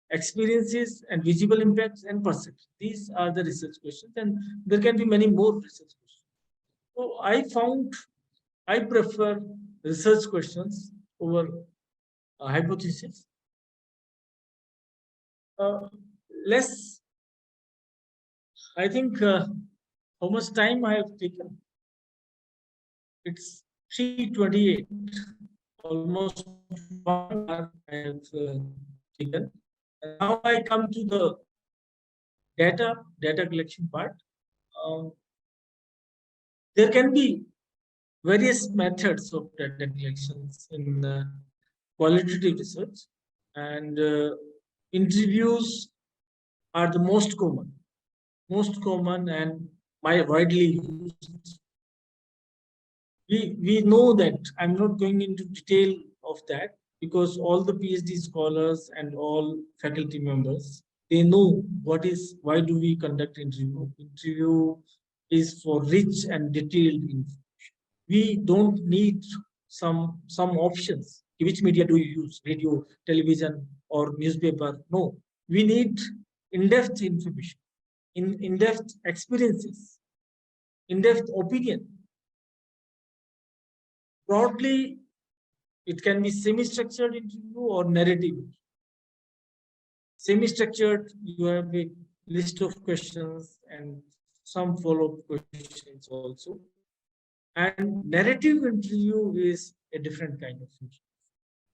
[SPEAKER 2] experiences, and visible impacts and perception. These are the research questions, and there can be many more research questions. So I prefer research questions over hypothesis. Less, I think, how much time I have taken? It's 3:28, almost 1 hour I have taken. And now I come to the data collection part. There can be various methods of data collections in qualitative research, and interviews are the most common and widely used. We know that. I'm not going into detail of that, because all the PhD scholars and all faculty members, they know why do we conduct interview. Interview is for rich and detailed information. We don't need some options. Which media do you use? Radio, television, or newspaper? No, we need in-depth information, in-depth experiences, in-depth opinion. Broadly, it can be semi-structured interview or narrative. Semi-structured, you have a list of questions and some follow-up questions also. And narrative interview is a different kind of interview.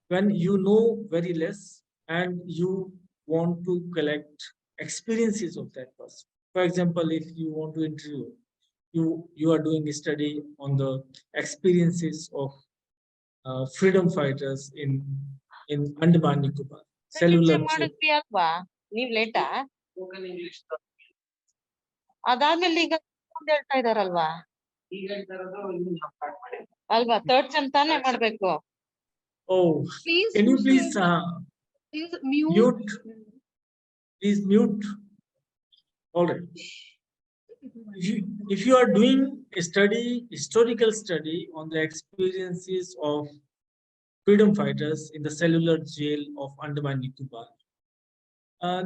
[SPEAKER 2] When you know very less and you want to collect experiences of that person. For example, if you want to interview, you are doing a study on the experiences of freedom fighters in Andaman Nicobar. Cellular
[SPEAKER 3] ಮಾಡಿದ್ವಿ ಅಲ್ವಾ ನೀವ್ ಲೇಟಾ ಅದಾದ್ಮೇಲೆ ಈಗ ಹೇಳ್ತಾ ಇದಾರಲ್ವಾ ಅಲ್ವಾ third sem ತಾನೇ ಮಾಡ್ಬೇಕು.
[SPEAKER 2] Oh, can you please mute? Please mute. All right. If you are doing a study, historical study on the experiences of freedom fighters in the cellular jail of Andaman Nicobar,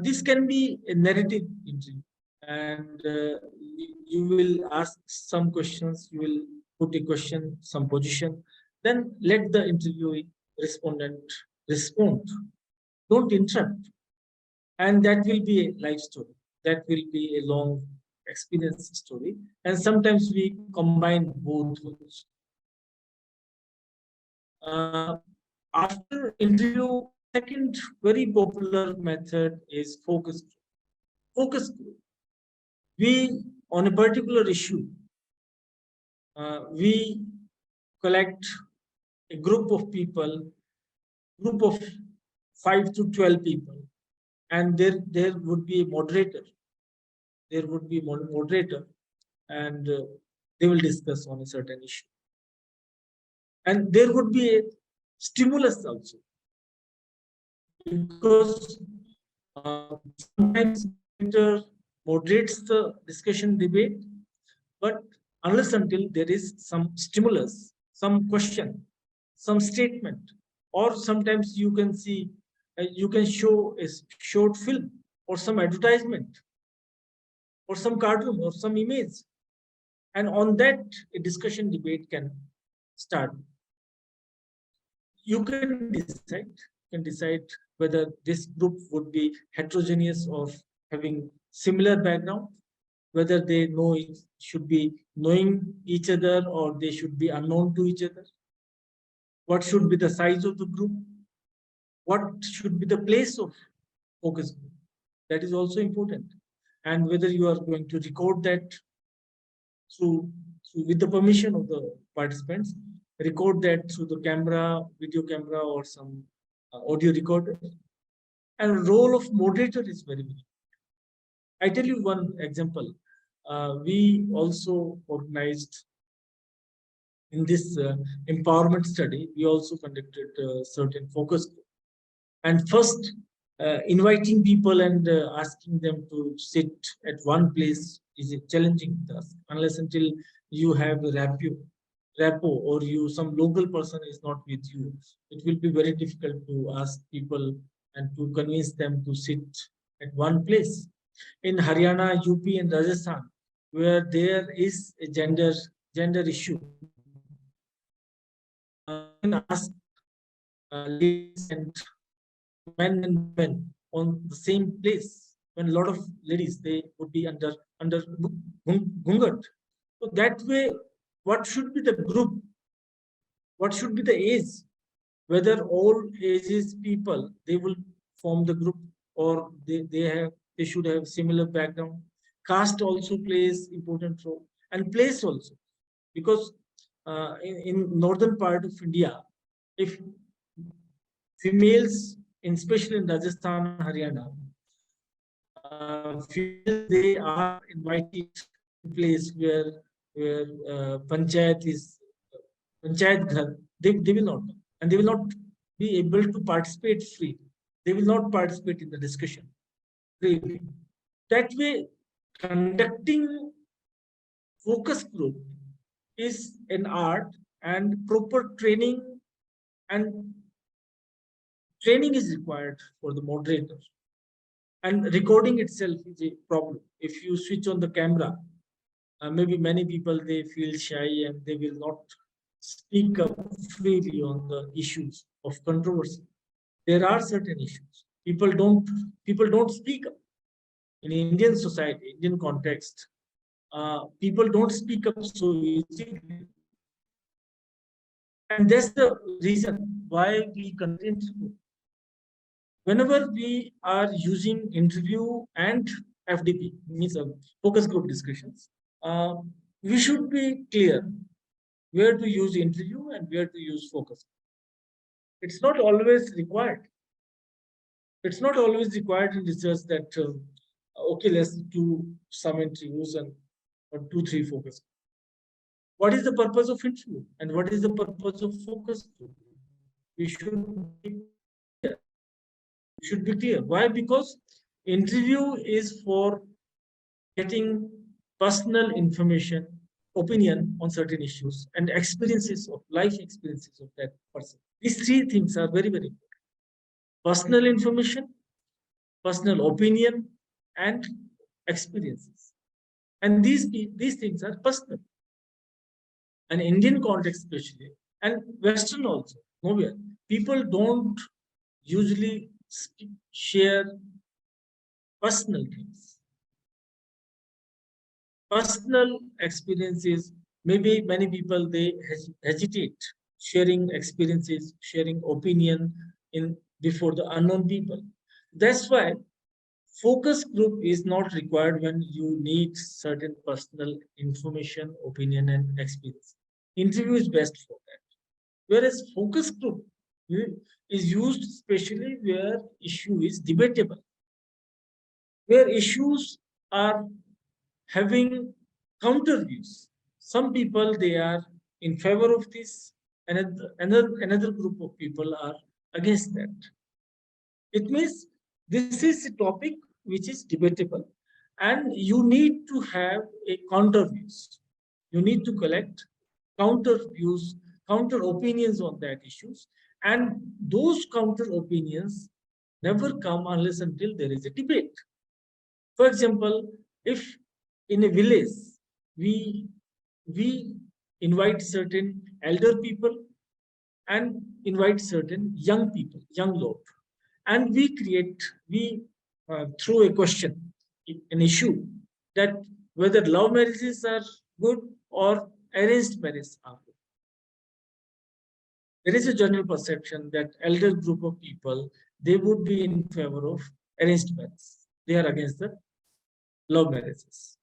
[SPEAKER 2] this can be a narrative interview, and you will ask some questions, you will put a question, some position, then let the interviewee respondent respond. Don't interrupt. And that will be a life story. That will be a long experience story. And sometimes we combine both. After interview, second very popular method is focus group. Focus group. We, on a particular issue, we collect a group of people, group of 5 to 12 people, and there would be a moderator. There would be moderator, and they will discuss on a certain issue. And there would be a stimulus also, because sometimes moderator moderates the discussion debate, but unless until there is some stimulus, some question, some statement, or sometimes you can see, you can show a short film or some advertisement or some cartoon or some image, and on that a discussion debate can start. You can decide whether this group would be heterogeneous or having similar background, whether they should be knowing each other or they should be unknown to each other. What should be the size of the group? What should be the place of focus group? That is also important. And whether you are going to record that through with the permission of the participants, record that through the camera, video camera, or some audio recorder. And role of moderator is very important. I tell you one example. We also organized in this empowerment study, we also conducted certain focus group. And first, inviting people and asking them to sit at one place is a challenging task, unless until you have a rapport or some local person is not with you. It will be very difficult to ask people and to convince them to sit at one place. In Haryana, UP, and Rajasthan, where there is a gender issue, can ask ladies and men on the same place. When a lot of ladies, they would be under gungat. So that way, what should be the group? What should be the age? Whether all ages people they will form the group, or they should have similar background. Caste also plays important role, and place also, because in northern part of India, if females, especially in Rajasthan, Haryana, they are invited to a place where panchayat ghar, they will not, and they will not be able to participate freely. They will not participate in the discussion freely. That way, conducting focus group is an art, and proper training and training is required for the moderator. And recording itself is a problem. If you switch on the camera, maybe many people, they feel shy and they will not speak up freely on the issues of controversy. There are certain issues people don't speak up. In Indian society, Indian context, people don't speak up so easily. And that's the reason why we continue. Whenever we are using interview and FDP, means focus group discussions, we should be clear where to use interview and where to use focus. It's not always required. It's not always required in research that, okay, let's do some interviews and or 2-3 focus. What is the purpose of interview and what is the purpose of focus group? We should be clear. Why? Because interview is for getting personal information, opinion on certain issues, and experiences of life experiences of that person. These 3 things are very, very important. Personal information, personal opinion, and experiences. And these things are personal. An Indian context especially, and Western also, nowhere. People don't usually share personal things. Personal experiences, maybe many people, they hesitate sharing experiences, sharing opinion in before the unknown people. That's why focus group is not required when you need certain personal information, opinion, and experience. Interview is best for that. Whereas focus group is used especially where issue is debatable, where issues are having counter views. Some people, they are in favor of this, and another group of people are against that. It means this is a topic which is debatable, and you need to have a counter views. You need to collect counter views, counter opinions on that issues, and those counter opinions never come unless until there is a debate. For example, if in a village we invite certain elder people and invite certain young people, young lot, and we throw a question, an issue, that whether love marriages are good or arranged marriages are good. There is a general perception that elder group of people, they would be in favor of arranged marriages. They are against the love marriages.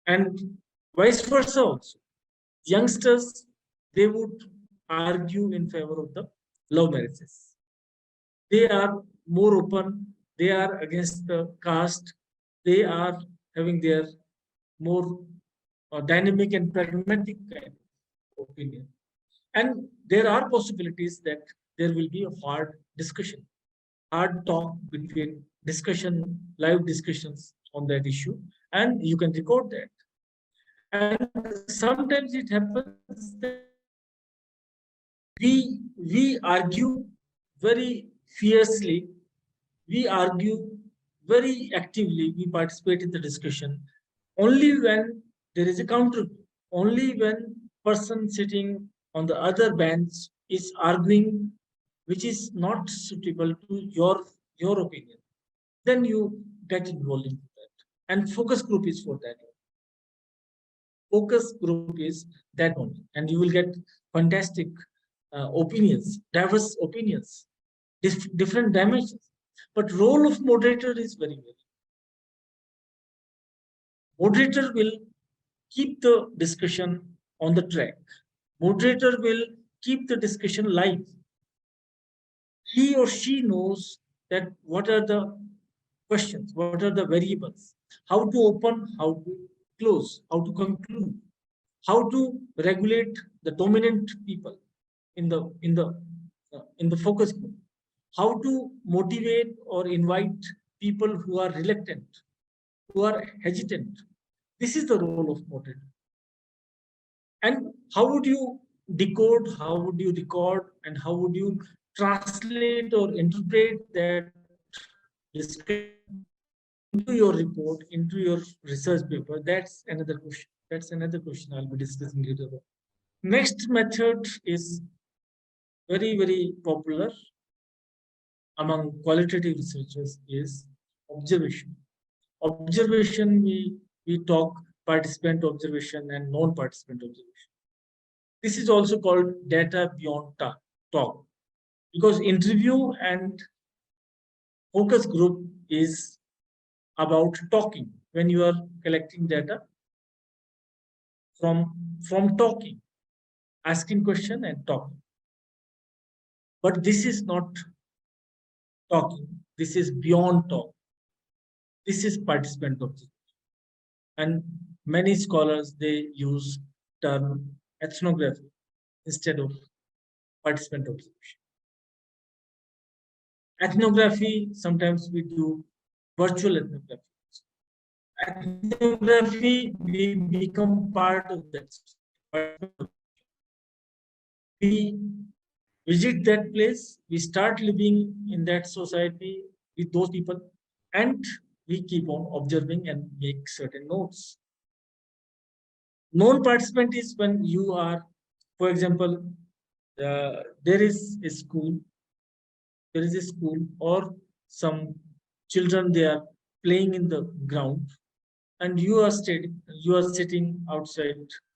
[SPEAKER 2] And vice versa also. Youngsters, they would argue in favor of the love marriages. They are more open. They are against the caste. They are having their more dynamic and pragmatic kind of opinion. And there are possibilities that there will be a hard discussion, hard talk between discussion, live discussions on that issue, and you can record that. And sometimes it happens that we argue very fiercely, we argue very actively, we participate in the discussion only when there is a counter, only when person sitting on the other bench is arguing which is not suitable to your opinion. Then you get involved in that. And focus group is for that. Focus group is that only, and you will get fantastic opinions, diverse opinions, different dimensions. But role of moderator is very, very. Moderator will keep the discussion on the track. Moderator will keep the discussion live. He or she knows that what are the questions, what are the variables, how to open, how to close, how to conclude, how to regulate the dominant people in the in the focus group, how to motivate or invite people who are reluctant, who are hesitant. This is the role of moderator. And how would you decode, how would you record, and how would you translate or interpret that discussion into your report, into your research paper? That's another question. That's another question I'll be discussing later on. Next method is very, very popular among qualitative researchers is observation. Observation, we talk participant observation and non-participant observation. This is also called data beyond talk, because interview and focus group is about talking. When you are collecting data from talking, asking question and talking. But this is not talking. This is beyond talk. This is participant observation. And many scholars, they use term ethnography instead of participant observation. Ethnography, sometimes we do virtual ethnography. Ethnography, we become part of that. We visit that place, we start living in that society with those people, and we keep on observing and make certain notes. Non-participant is when you are, for example, there is a school, or some children, they are playing in the ground, and you are sitting outside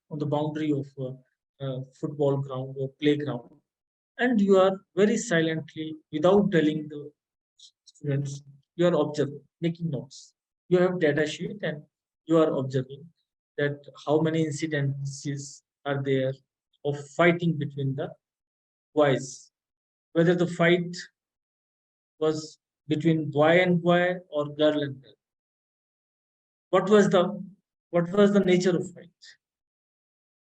[SPEAKER 2] on the boundary of a football ground or playground, and you are very silently, without telling the students, you are observing, making notes. You have data sheet and you are observing that how many incidences are there of fighting between the boys, whether the fight was between boy and boy or girl and girl. What was the nature of fight?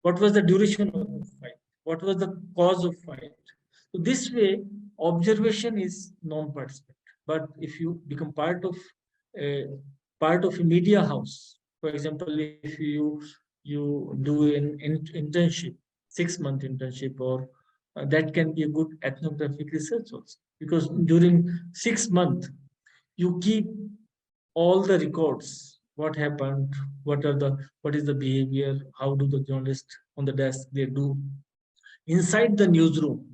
[SPEAKER 2] What was the duration of the fight? What was the cause of fight? So this way, observation is non-participant. But if you become part of a media house, for example, if you do an internship, 6-month internship, or that can be a good ethnographic research also, because during 6 months you keep all the records, what happened, what is the behavior, how do the journalists on the desk they do inside the newsroom.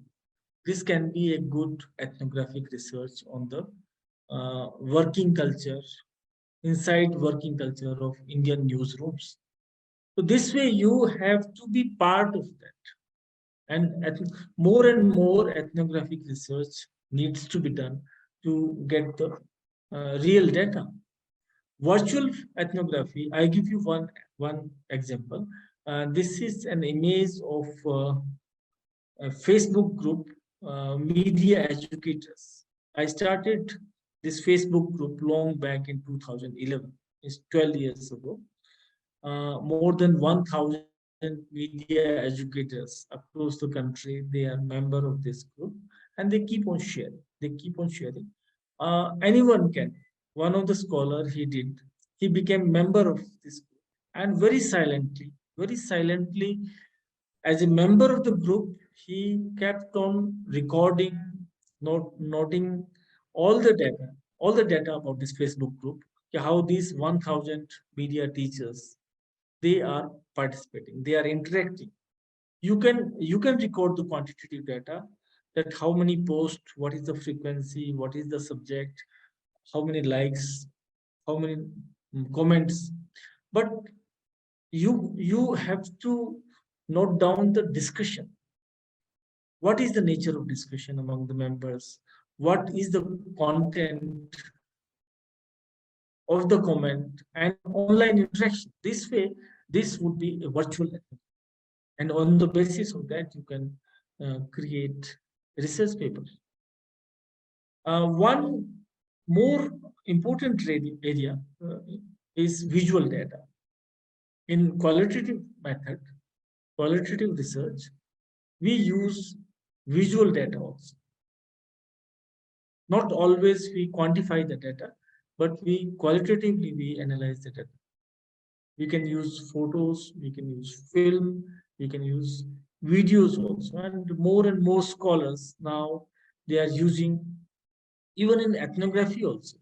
[SPEAKER 2] This can be a good ethnographic research on the working culture, inside working culture of Indian newsrooms. So this way you have to be part of that. And more and more ethnographic research needs to be done to get the real data. Virtual ethnography, I give you one example. This is an image of a Facebook group, Media Educators. I started this Facebook group long back in 2011. It's 12 years ago. More than 1,000 media educators across the country, they are member of this group, and they keep on sharing. Anyone can. One of the scholars, he became member of this group, and very silently, as a member of the group, he kept on recording, noting all the data about this Facebook group, how these 1,000 media teachers, they are participating, they are interacting. You can record the quantitative data, that how many posts, what is the frequency, what is the subject, how many likes, how many comments, but you have to note down the discussion. What is the nature of discussion among the members? What is the content of the comment and online interaction? This way, this would be a virtual ethic. And on the basis of that, you can create research papers. One more important area is visual data. In qualitative research, we use visual data also. Not always we quantify the data, but we qualitatively we analyze the data. We can use photos, we can use film, we can use videos also, and more scholars now they are using even in ethnography also,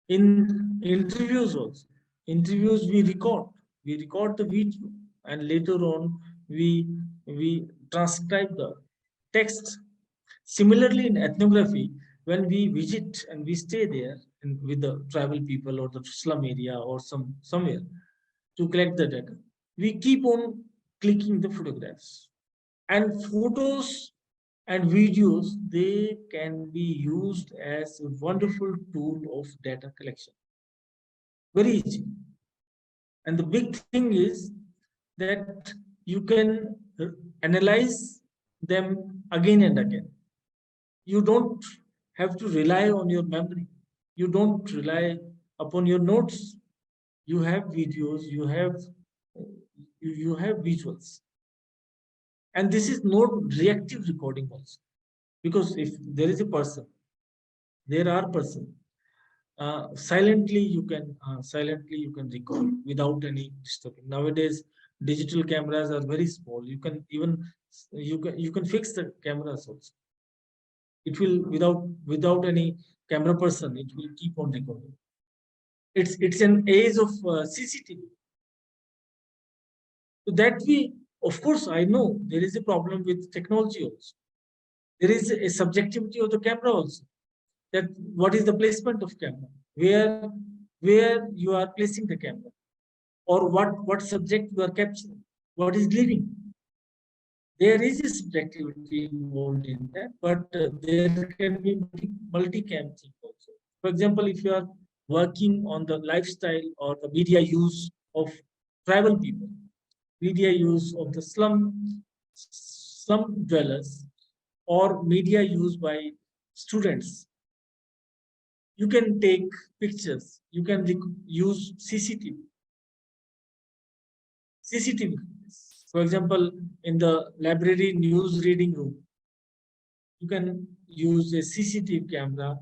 [SPEAKER 2] in interviews also. Interviews we record the video, and later on we transcribe the text. Similarly, in ethnography, when we visit and we stay there and with the tribal people or the slum area or somewhere to collect the data, we keep on clicking the photographs. And photos and videos, they can be used as a wonderful tool of data collection. Very easy. And the big thing is that you can analyze them again and again. You don't have to rely on your memory. You don't rely upon your notes. You have videos, you have visuals. And this is not reactive recording also. Because if there is a person, there are person, silently you can record without any disturbing. Nowadays, digital cameras are very small. You can even you can fix the cameras also. It will without any camera person, it will keep on recording. It's an age of CCTV. So that we, of course, I know there is a problem with technology also. There is a subjectivity of the camera also. That what is the placement of camera? Where you are placing the camera, or what subject you are capturing? What is living? There is a subjectivity involved in that, but there can be multi-cam thing also. For example, if you are working on the lifestyle or the media use of tribal people, media use of the slum dwellers, or media used by students, you can take pictures. You can use CCTV. For example, in the library news reading room, you can use a CCTV camera.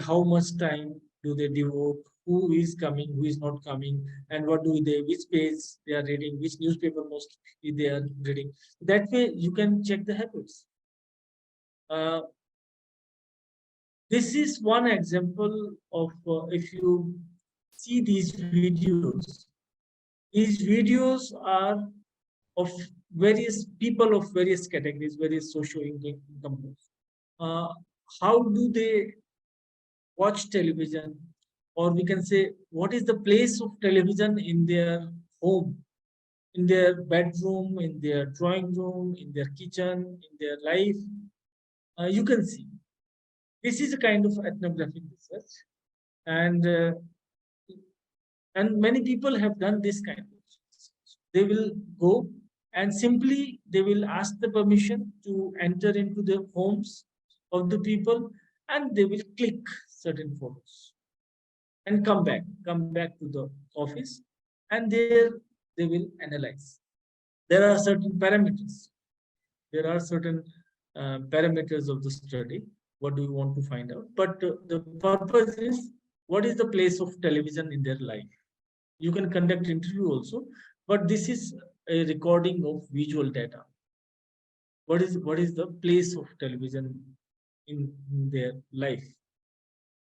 [SPEAKER 2] How much time do they devote? Who is coming? Who is not coming? And what do they? Which page they are reading? Which newspaper mostly they are reading? That way, you can check the habits. This is one example of if you see these videos are of various people of various categories, various socio-income groups. How do they watch television? Or we can say, what is the place of television in their home, in their bedroom, in their drawing room, in their kitchen, in their life? You can see. This is a kind of ethnographic research. And many people have done this kind of research. They will go and simply they will ask the permission to enter into the homes of the people, and they will click certain photos and come back to the office, and there they will analyze. There are certain parameters. There are certain parameters of the study. What do you want to find out? But the purpose is, what is the place of television in their life? You can conduct interview also, but this is a recording of visual data. What is the place of television in their life?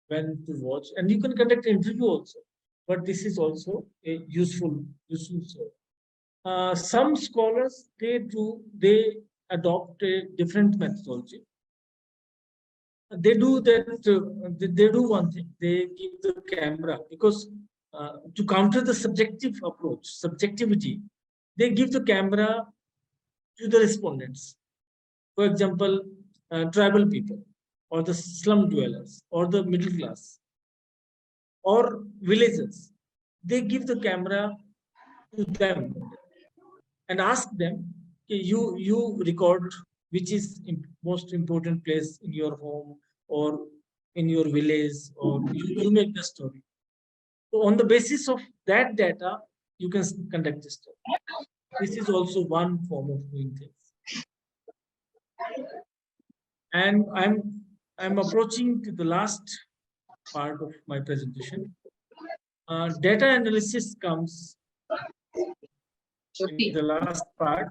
[SPEAKER 2] When to watch, and you can conduct interview also, but this is also a useful source. Some scholars they adopt a different methodology. They do that. They do one thing. They give the camera, because to counter the subjective approach, subjectivity, they give the camera to the respondents. For example, tribal people, or the slum dwellers, or the middle class, or villagers. They give the camera to them and ask them, okay, you record which is most important place in your home or in your village, or you make the story. So on the basis of that data, you can conduct the study. This is also one form of doing things. And I'm approaching to the last part of my presentation. Data analysis comes in the last part.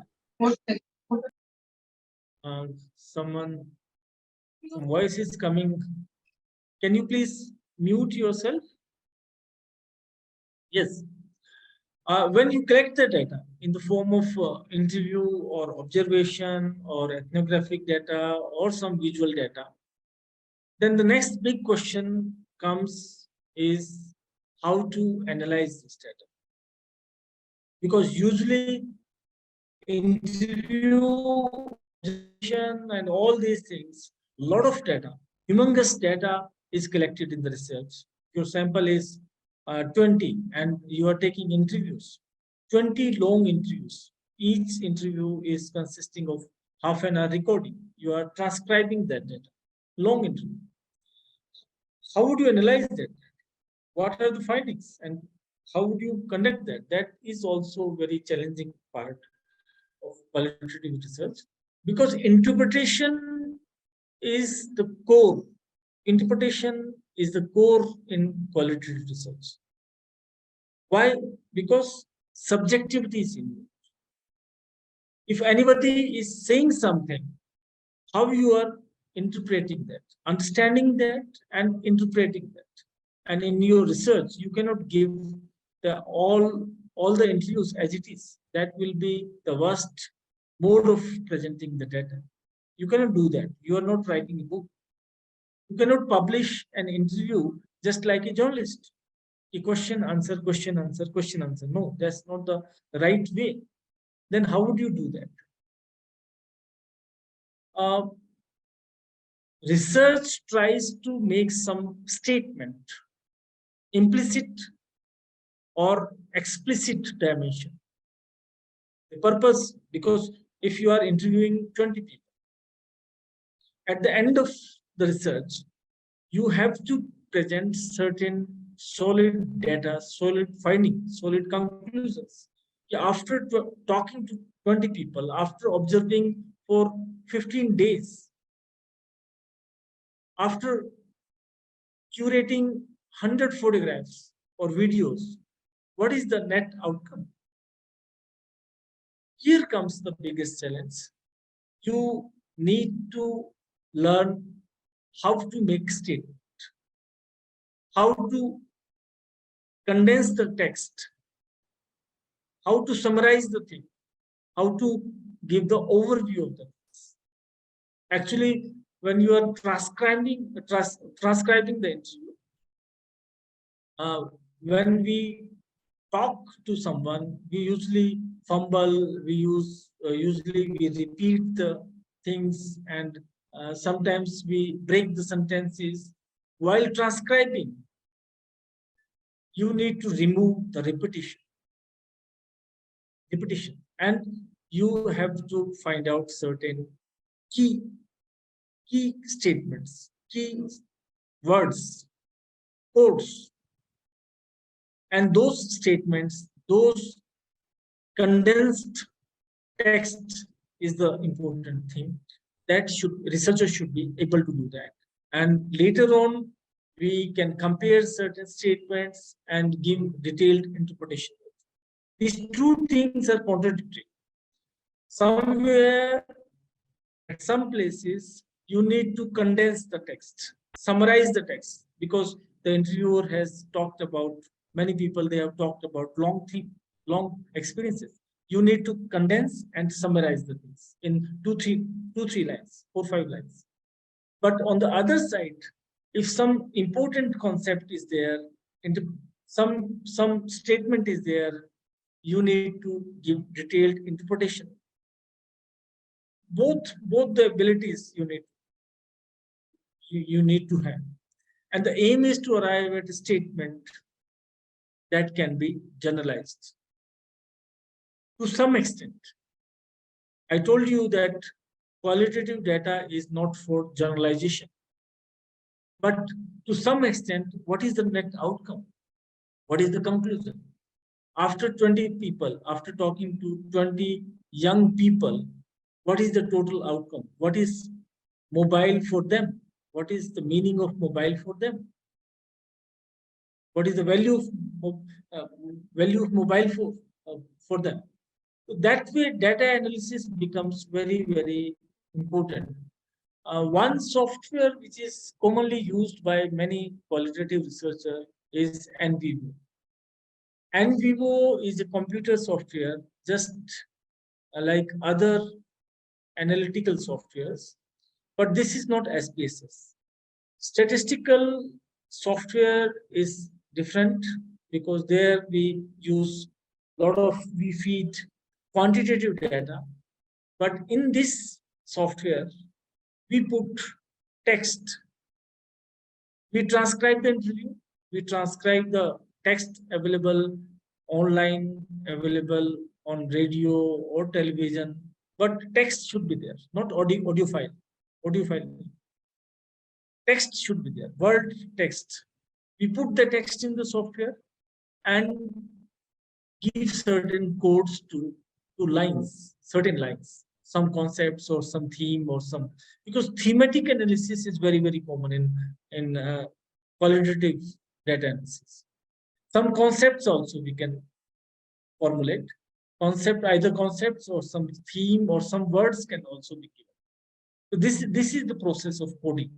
[SPEAKER 2] Some voice is coming. Can you please mute yourself? Yes. When you collect the data in the form of interview or observation or ethnographic data or some visual data, then the next big question comes is how to analyze this data. Because usually interview, observation, and all these things, a lot of data, humongous data is collected in the research. Your sample is 20 and you are taking interviews, 20 long interviews. Each interview is consisting of half an hour recording. You are transcribing that data, long interview. How would you analyze that? What are the findings and how would you conduct that? That is also a very challenging part of qualitative research, because interpretation is the core. Interpretation is the core in qualitative research. Why? Because subjectivity is involved. If anybody is saying something, how you are interpreting that, understanding that and interpreting that. And in your research, you cannot give the all the interviews as it is. That will be the worst mode of presenting the data. You cannot do that. You are not writing a book. You cannot publish an interview just like a journalist. A question, answer, question, answer, question, answer. No, that's not the right way. Then how would you do that? Research tries to make some statement, implicit or explicit dimension. The purpose, because if you are interviewing 20 people, at the end of the research, you have to present certain solid data, solid findings, solid conclusions. After talking to 20 people, after observing for 15 days, after curating 100 photographs or videos, what is the net outcome? Here comes the biggest challenge. You need to learn how to make statement, how to condense the text, how to summarize the thing, how to give the overview of the things. Actually, when you are transcribing the interview, when we talk to someone, we usually fumble, usually we repeat the things, and sometimes we break the sentences. While transcribing, you need to remove the repetition, and you have to find out certain key statements, key words, codes. And those statements, those condensed text is the important thing. That researchers should be able to do that. And later on, we can compare certain statements and give detailed interpretation. These two things are contradictory. Somewhere, at some places, you need to condense the text, summarize the text, because the interviewer has talked about, many people, they have talked about long experiences. You need to condense and summarize the things in two, three lines, 4, 5 lines. But on the other side, if some important concept is there, some statement is there, you need to give detailed interpretation. Both the abilities you need to have. And the aim is to arrive at a statement that can be generalized. To some extent, I told you that qualitative data is not for generalization. But to some extent, what is the net outcome? What is the conclusion? After 20 people, after talking to 20 young people, what is the total outcome? What is mobile for them? what is the meaning of mobile for them? What is the value of mobile for them? So that way, data analysis becomes very, very important. One software which is commonly used by many qualitative researchers is NVivo. NVivo is a computer software, just like other analytical softwares, but this is not SPSS. Statistical software is different because there we use we feed quantitative data, but in this software we put text. We transcribe the interview, we transcribe the text available online, available on radio or television, but text should be there, not audio file. Audio file. Text should be there, word text. We put the text in the software and give certain codes to lines, certain lines, some concepts or some theme or some, because thematic analysis is very, very common in qualitative data analysis. Some concepts also we can formulate. Either concepts or some theme or some words can also be given. So this is the process of coding.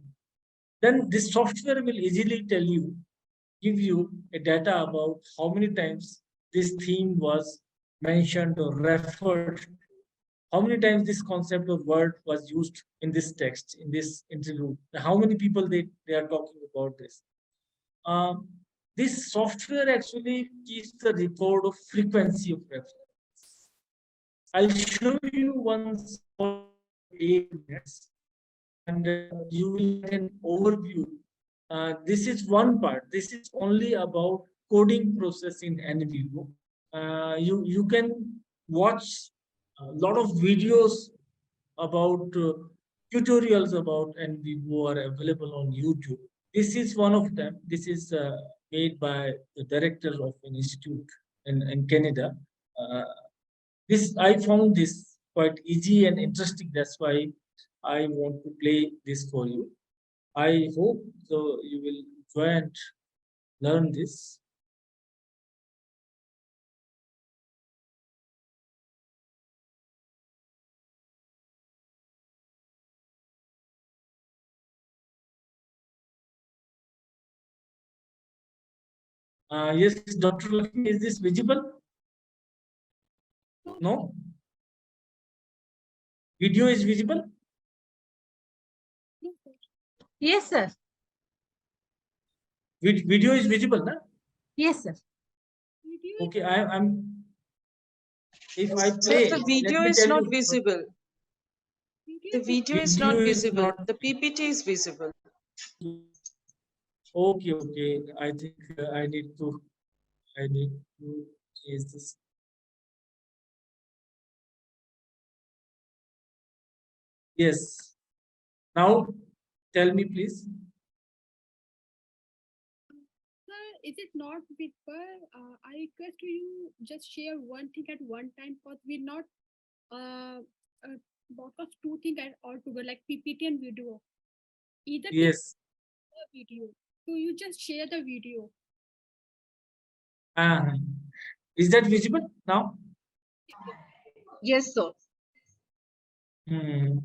[SPEAKER 2] Then this software will easily give you a data about how many times this theme was mentioned or referred, how many times this concept or word was used in this text, in this interview, how many people they are talking about this. This software actually keeps the record of frequency of reference. I'll show you once for 8 minutes, and you will get an overview. This is one part. This is only about coding process in NVivo. You can watch a lot of videos about tutorials about NVivo are available on YouTube. This is one of them. This is made by the director of an institute in Canada. I found this quite easy and interesting. That's why I want to play this for you. I hope so you will try and learn this. Yes, Dr. Lakshmi, is this visible? No? Video is visible?
[SPEAKER 4] Yes, sir.
[SPEAKER 2] Video is visible, na?
[SPEAKER 4] Yes, sir.
[SPEAKER 2] Okay, I'm. If I
[SPEAKER 5] Sir,
[SPEAKER 2] play,
[SPEAKER 5] the video is not visible. The video is not visible. The PPT is visible.
[SPEAKER 2] Okay. I think I need to is this. Yes. Now, tell me, please.
[SPEAKER 1] Sir, is it not visible? I request you just share one thing at one time, because we're not broadcast two things all together, like PPT and video. Either
[SPEAKER 2] Yes.
[SPEAKER 1] video. So you just share the video.
[SPEAKER 2] Is that visible now?
[SPEAKER 4] Yes, sir.
[SPEAKER 2] And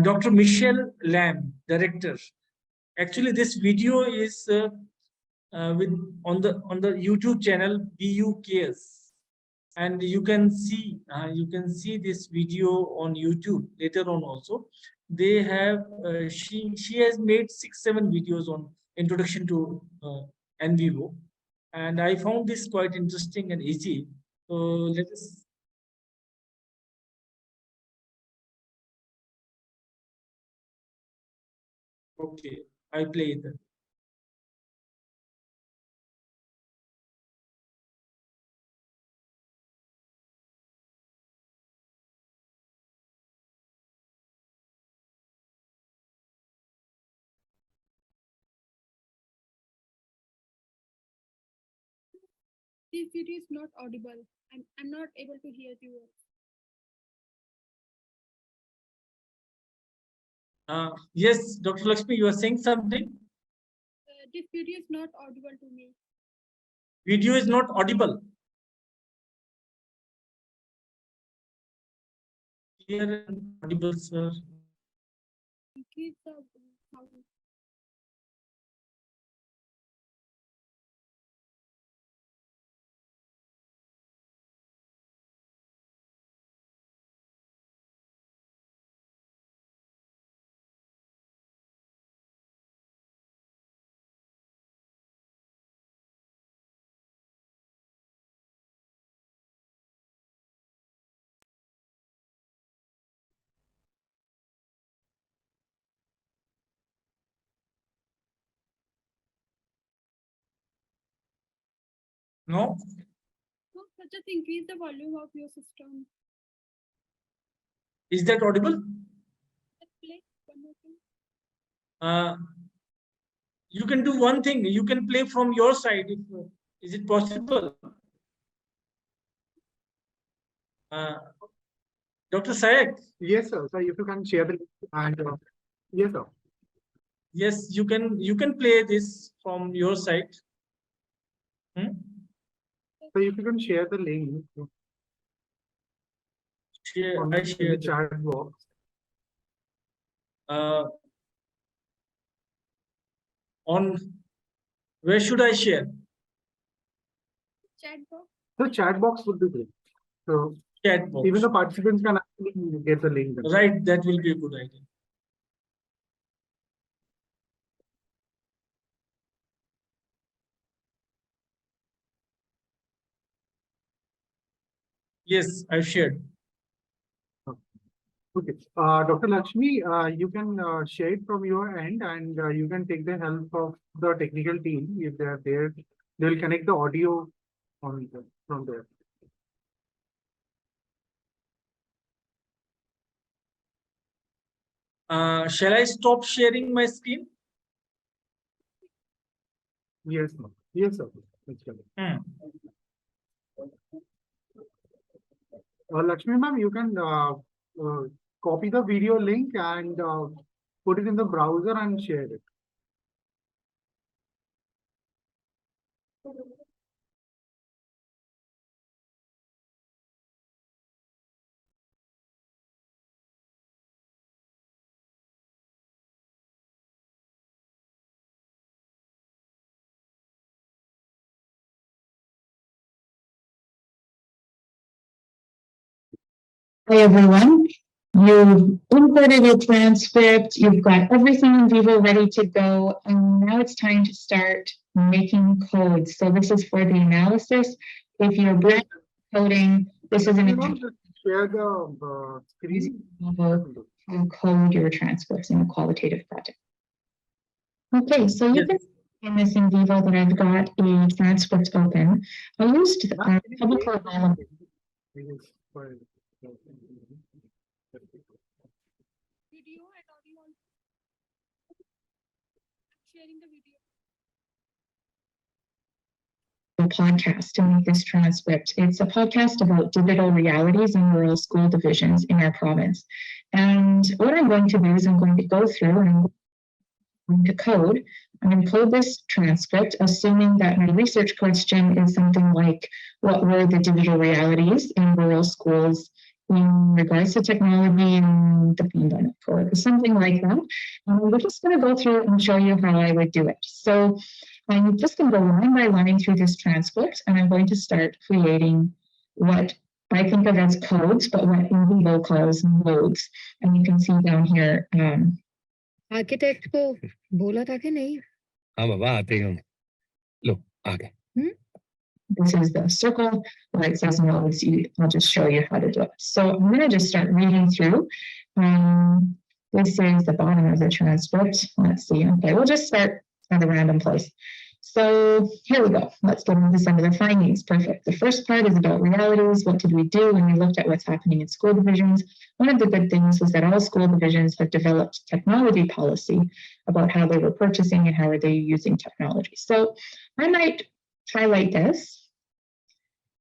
[SPEAKER 2] Dr. Michelle Lamb, director. Actually, this video is on the YouTube channel BUKS, and you can see this video on YouTube later on also. They have she has made 6-7 videos on introduction to NVivo, and I found this quite interesting and easy. So let us. Okay, I play it.
[SPEAKER 1] This video is not audible. I'm not able to hear you.
[SPEAKER 2] Yes, Dr. Lakshmi, you are saying something?
[SPEAKER 1] This video is not audible to me.
[SPEAKER 2] Video is not audible. Clear and audible, sir.
[SPEAKER 1] Increase the sound.
[SPEAKER 2] No?
[SPEAKER 1] So just increase the volume of your system.
[SPEAKER 2] Is that audible?
[SPEAKER 1] Just play one more thing.
[SPEAKER 2] You can do one thing. You can play from your side. Is it possible? Dr. Sayek?
[SPEAKER 6] Yes, sir. So if you can share the and yes, sir.
[SPEAKER 2] Yes, you can play this from your side.
[SPEAKER 6] So if you can share the link
[SPEAKER 2] Share,
[SPEAKER 6] on
[SPEAKER 2] I
[SPEAKER 6] in
[SPEAKER 2] share.
[SPEAKER 6] the chat box.
[SPEAKER 2] On where should I share?
[SPEAKER 1] Chat box.
[SPEAKER 6] The chat box would be great. So
[SPEAKER 2] Chat box.
[SPEAKER 6] even the participants can actually get the link.
[SPEAKER 2] Right, that will be a good idea. Yes, I shared.
[SPEAKER 6] Okay. Dr. Lakshmi, you can share it from your end and you can take the help of the technical team. If they are there, they'll connect the audio from there.
[SPEAKER 2] Shall I stop sharing my screen?
[SPEAKER 6] Yes, ma'am. Yes, sir. Lakshmi ma'am, you can copy the video link and put it in the browser and share it.
[SPEAKER 7] Hey everyone, you've imported your transcript, you've got everything in Vivo ready to go, and now it's time to start making codes. So this is for the analysis. If you're brand new coding, this is an
[SPEAKER 6] You know, just share the screen.
[SPEAKER 7] to code your transcripts in a qualitative project. Okay, so you can see in this in Vivo that I've got a transcript open. I used publicly available.
[SPEAKER 1] Video and audio. Sharing the video.
[SPEAKER 7] Podcast to make this transcript. It's a podcast about digital realities in rural school divisions in our province. And what I'm going to do is I'm going to go through and I'm going to code. I'm going to code this transcript, assuming that my research question is something like, what were the digital realities in rural schools in regards to technology and the pandemic, or something like that. And we're just going to go through and show you how I would do it. So I'm just going to go line by line through this transcript, and I'm going to start creating what I think of as codes, but what in Vivo calls nodes. And you can see down here.
[SPEAKER 8] Architect को बोला था कि नहीं?
[SPEAKER 9] हाँ बाबा आते ही हम लो आगे.
[SPEAKER 7] This is the circle where it says nodes. I'll just show you how to do it. So I'm going to just start reading through. This is the bottom of the transcript. Let's see. Okay, we'll just start at a random place. So here we go. Let's get into some of the findings. Perfect. The first part is about realities. What did we do when we looked at what's happening in school divisions? One of the good things was that all school divisions have developed technology policy about how they were purchasing and how are they using technology. So I might highlight this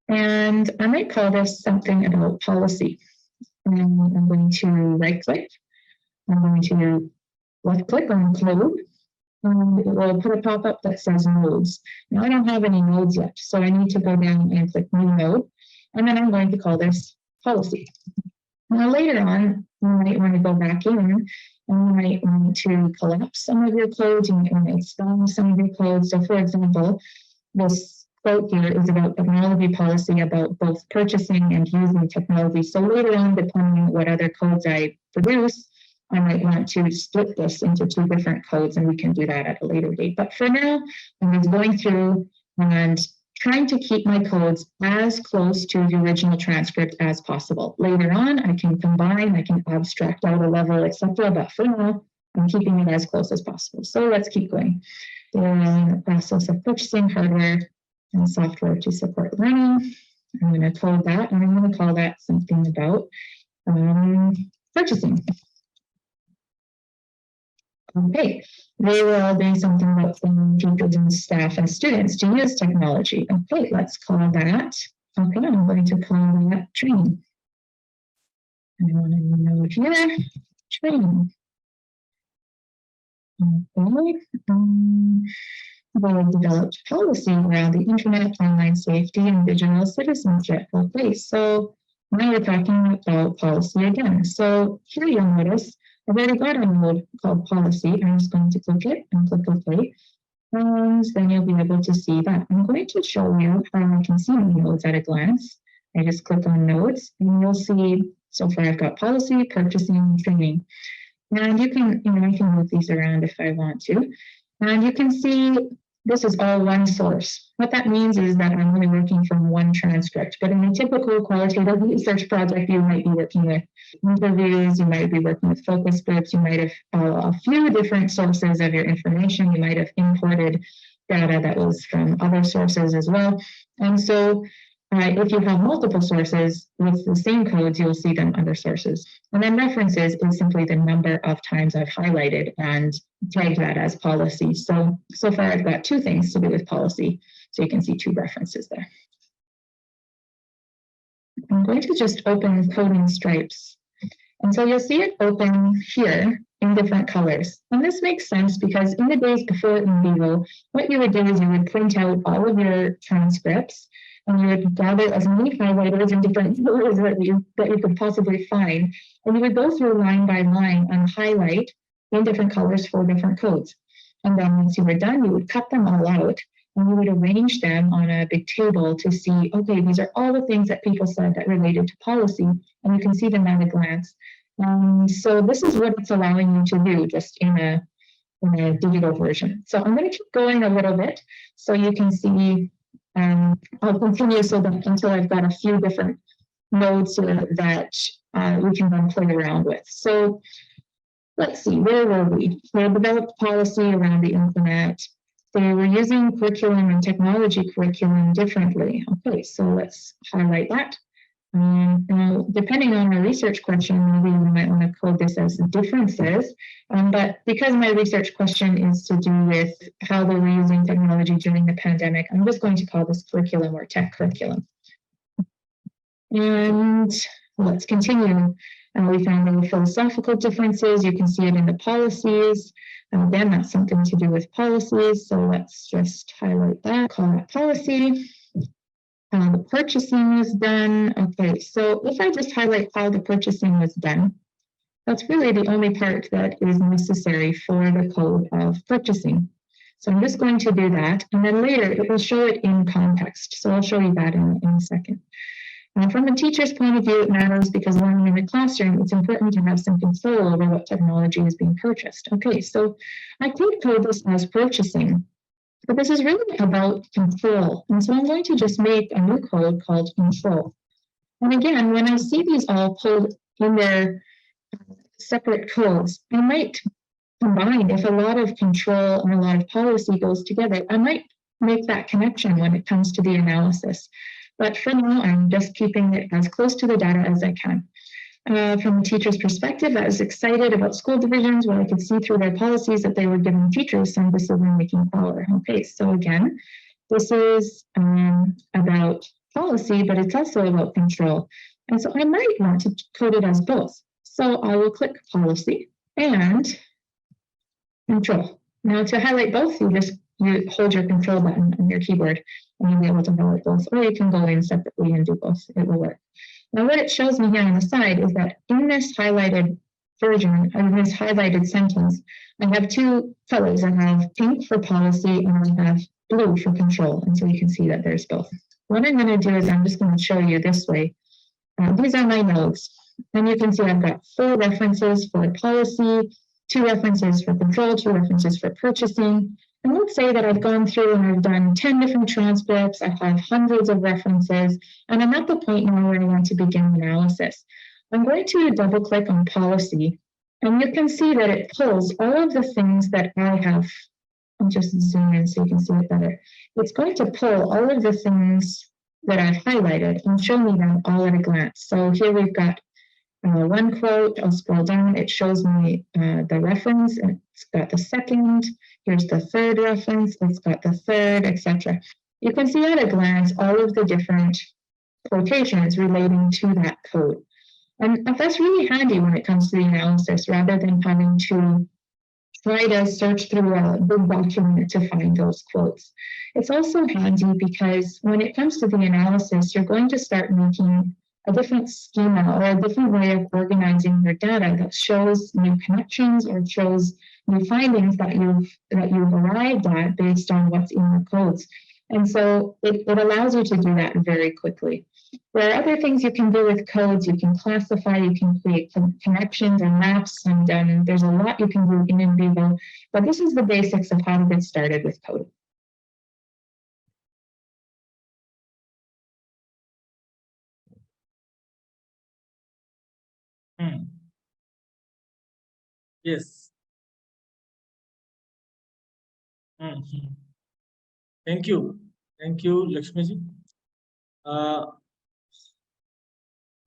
[SPEAKER 7] and I might call this something about policy. And I'm going to right click. I'm going to left click on code, and it will put a pop-up that says nodes. Now I don't have any nodes yet, so I need to go down and click new node, and then I'm going to call this policy. Now later on, you might want to go back in and you might want to collapse some of your codes, you might want to expand some of your codes. So for example, this quote here is about technology policy, about both purchasing and using technology. So later on, depending on what other codes I produce, I might want to split this into two different codes, and we can do that at a later date. But for now, I'm just going through and trying to keep my codes as close to the original transcript as possible. Later on, I can combine, I can abstract out a level, etc. But for now, I'm keeping it as close as possible. So let's keep going. They're in the process of purchasing hardware and software to support learning. I'm going to code that, and I'm going to call that something about purchasing. Okay, they were all doing something about teachers and staff and students to use technology. Okay, let's call that. Okay, I'm going to call that training. I want to know here, training. Okay, they developed policy around the internet, online safety, and digital citizenship. Okay, so now we're talking about policy again. So here you'll notice I've already got a node called policy. I'm just going to click it and click OK. And then you'll be able to see that. I'm going to show you how I can see my nodes at a glance. I just click on nodes and you'll see, so far I've got policy, purchasing, training. And you can, I can move these around if I want to. And you can see this is all one source. What that means is that I'm only working from one transcript. But in a typical qualitative research project, you might be working with interviews, you might be working with focus groups, you might have a few different sources of your information, you might have imported data that was from other sources as well. And so if you have multiple sources with the same codes, you'll see them under sources. And then references is simply the number of times I've highlighted and tagged that as policy. So far I've got two things to do with policy. So you can see two references there. I'm going to just open coding stripes. And so you'll see it open here in different colors. And this makes sense because in the days before in vivo, what you would do is you would print out all of your transcripts and you would gather as many highlighters in different colors that you could possibly find. And you would go through line by line and highlight in different colors for different codes. And then once you were done, you would cut them all out and you would arrange them on a big table to see, okay, these are all the things that people said that related to policy, and you can see them at a glance. So this is what it's allowing you to do just in a digital version. So I'm going to keep going a little bit so you can see. I'll continue so that until I've got a few different nodes that we can then play around with. So let's see, where were we? They developed policy around the internet. They were using curriculum and technology curriculum differently. Okay, so let's highlight that. Now, depending on our research question, maybe we might want to code this as differences. But because my research question is to do with how they were using technology during the pandemic, I'm just going to call this curriculum or tech curriculum. And let's continue. We found there were philosophical differences. You can see it in the policies. Again, that's something to do with policies. So let's just highlight that, call that policy. The purchasing was done. Okay, so if I just highlight how the purchasing was done, that's really the only part that is necessary for the code of purchasing. So I'm just going to do that, and then later it will show it in context. So I'll show you that in a second. From a teacher's point of view, it matters because when in the classroom, it's important to have some control over what technology is being purchased. Okay, so I could code this as purchasing, but this is really about control. And so I'm going to just make a new code called control. And again, when I see these all pulled in their separate codes, I might combine, if a lot of control and a lot of policy goes together, I might make that connection when it comes to the analysis. But for now, I'm just keeping it as close to the data as I can. From a teacher's perspective, I was excited about school divisions where I could see through their policies that they were giving teachers some decision-making power. Okay, so again, this is about policy, but it's also about control. And so I might want to code it as both. So I will click policy and Control. Now to highlight both, you hold your control button on your keyboard and you'll be able to highlight both, or you can go in separately and do both. It will work. Now what it shows me here on the side is that in this highlighted version, of this highlighted sentence, I have two colors. I have pink for policy and I have blue for control. And so you can see that there's both. What I'm going to do is I'm just going to show you this way. These are my nodes. And you can see I've got 4 references for policy, 2 references for control, 2 references for purchasing. And let's say that I've gone through and I've done 10 different transcripts, I have hundreds of references, and I'm at the point now where I want to begin analysis. I'm going to double click on policy, and you can see that it pulls all of the things that I have. I'll just zoom in so you can see it better. It's going to pull all of the things that I've highlighted and show me them all at a glance. So here we've got one quote. I'll scroll down. It shows me the reference. It's got the second. Here's the third reference. It's got the third, etc. You can see at a glance all of the different quotations relating to that code. And that's really handy when it comes to the analysis, rather than having to try to search through a big document to find those quotes. It's also handy because when it comes to the analysis, you're going to start making a different schema or a different way of organizing your data that shows new connections or shows new findings that you've arrived at based on what's in the codes. And so it allows you to do that very quickly. There are other things you can do with codes. You can classify, you can create connections and maps, and there's a lot you can do in vivo. But this is the basics of how to get started with code.
[SPEAKER 2] Yes. Thank you, Lakshmiji.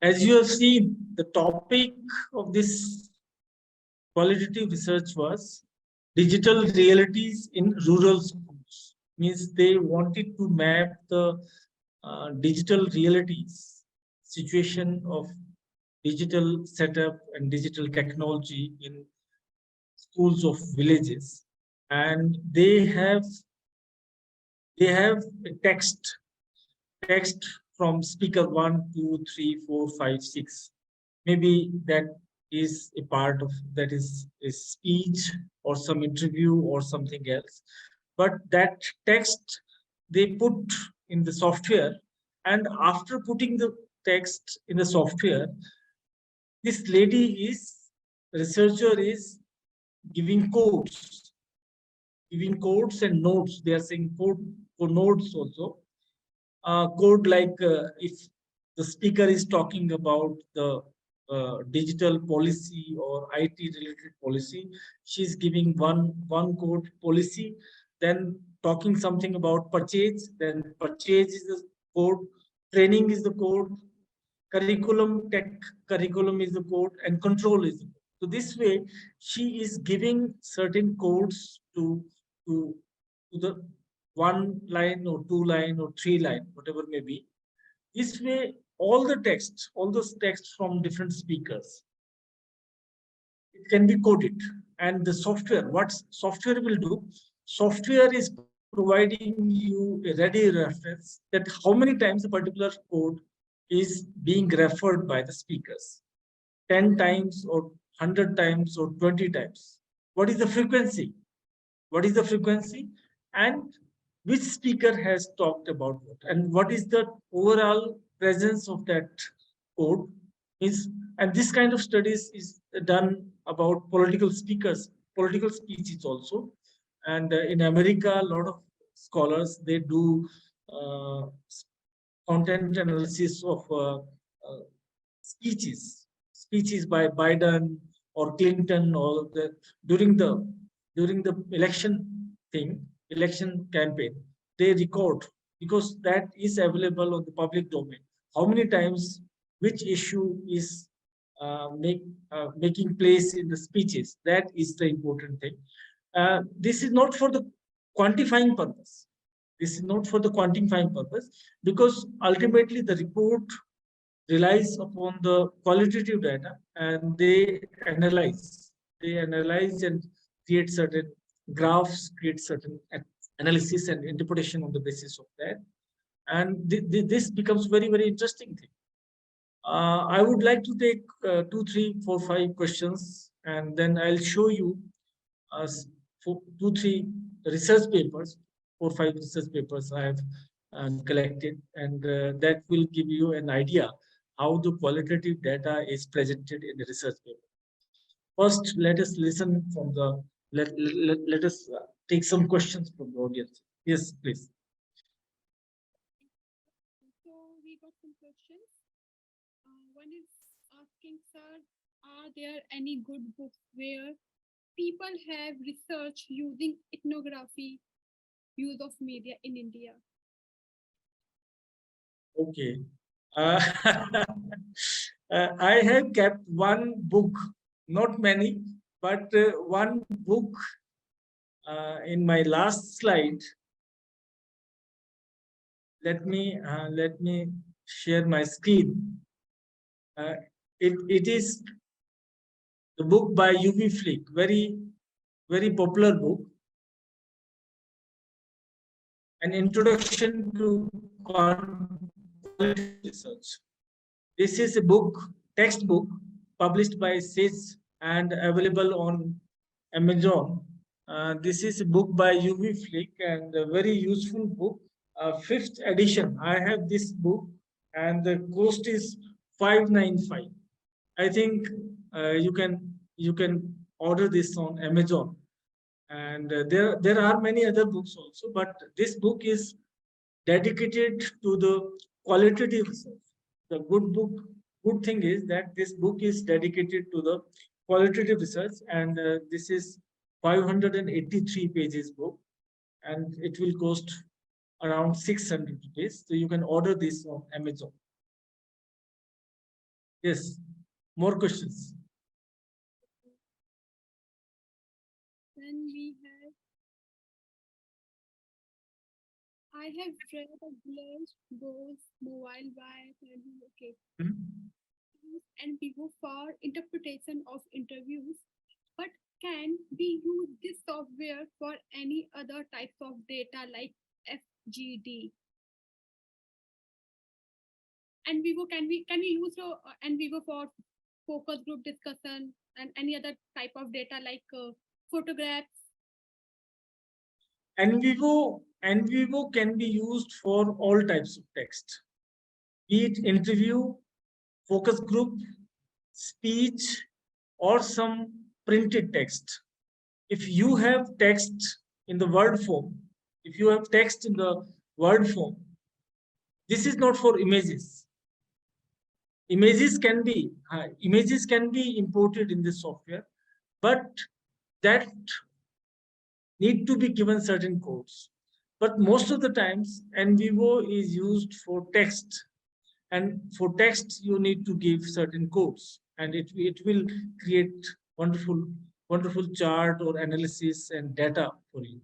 [SPEAKER 2] As you have seen, the topic of this qualitative research was digital realities in rural schools. Means they wanted to map the digital realities, situation of digital setup and digital technology in schools of villages. And they have a text from speaker 1, 2, 3, 4, 5, 6. Maybe that is a part of that is a speech or some interview or something else. But that text they put in the software, and after putting the text in the software, this researcher is giving codes and notes. They are saying code for notes also. Code like if the speaker is talking about the digital policy or IT related policy, she's giving one code policy, then talking something about purchase, then purchase is the code, training is the code, curriculum is the code, and control is the code. So this way, she is giving certain codes to the 1 line or 2 line or 3 line, whatever may be. This way, all those texts from different speakers, it can be coded. And the software, what software will do, software is providing you a ready reference that how many times a particular code is being referred by the speakers. 10 times or 100 times or 20 times. What is the frequency? And which speaker has talked about what, and what is the overall presence of that code is. And this kind of studies is done about political speeches also. And in America, a lot of scholars, they do content analysis of speeches by Biden or Clinton, or during the election campaign, they record, because that is available on the public domain. How many times which issue is making place in the speeches? That is the important thing. This is not for the quantifying purpose. Because ultimately the report relies upon the qualitative data, and they analyze and create certain graphs, create certain analysis and interpretation on the basis of that. And this becomes very, very interesting thing. I would like to take 2, 3, 4, 5 questions, and then I'll show you 2, 3 research papers, 4, 5 research papers I have collected, and that will give you an idea how the qualitative data is presented in the research paper. First, let us listen from the, let us take some questions from the audience. Yes, please.
[SPEAKER 1] So we got some questions. One is asking, sir, are there any good books where people have research using ethnography, use of media in India?
[SPEAKER 2] Okay. I have kept one book, not many, but one book in my last slide. Let me share my screen. It is the book by UV Flick, very popular book. An introduction to qualitative research. This is a book, textbook, published by SAGE and available on Amazon. This is a book by UV Flick and a very useful book. 5th edition. I have this book, and the cost is $595. I think you can order this on Amazon. And there are many other books also, but this book is dedicated to the qualitative research. The good thing is that this book is dedicated to the qualitative research, and this is 583 pages book, and it will cost around 600 rupees. So you can order this on Amazon. Yes, more questions.
[SPEAKER 1] Then we have, I have read a village goes mobile by okay. And people for interpretation of interviews, but can we use this software for any other types of data like FGD? And Vivo, can we use Vivo for focus group discussion and any other type of data like photographs?
[SPEAKER 2] NVivo can be used for all types of text, be it interview, focus group, speech, or some printed text. If you have text in the word form, this is not for images. Images can be imported in this software, but that need to be given certain codes. But most of the times, NVivo is used for text, and for text you need to give certain codes, and it will create wonderful chart or analysis and data for you.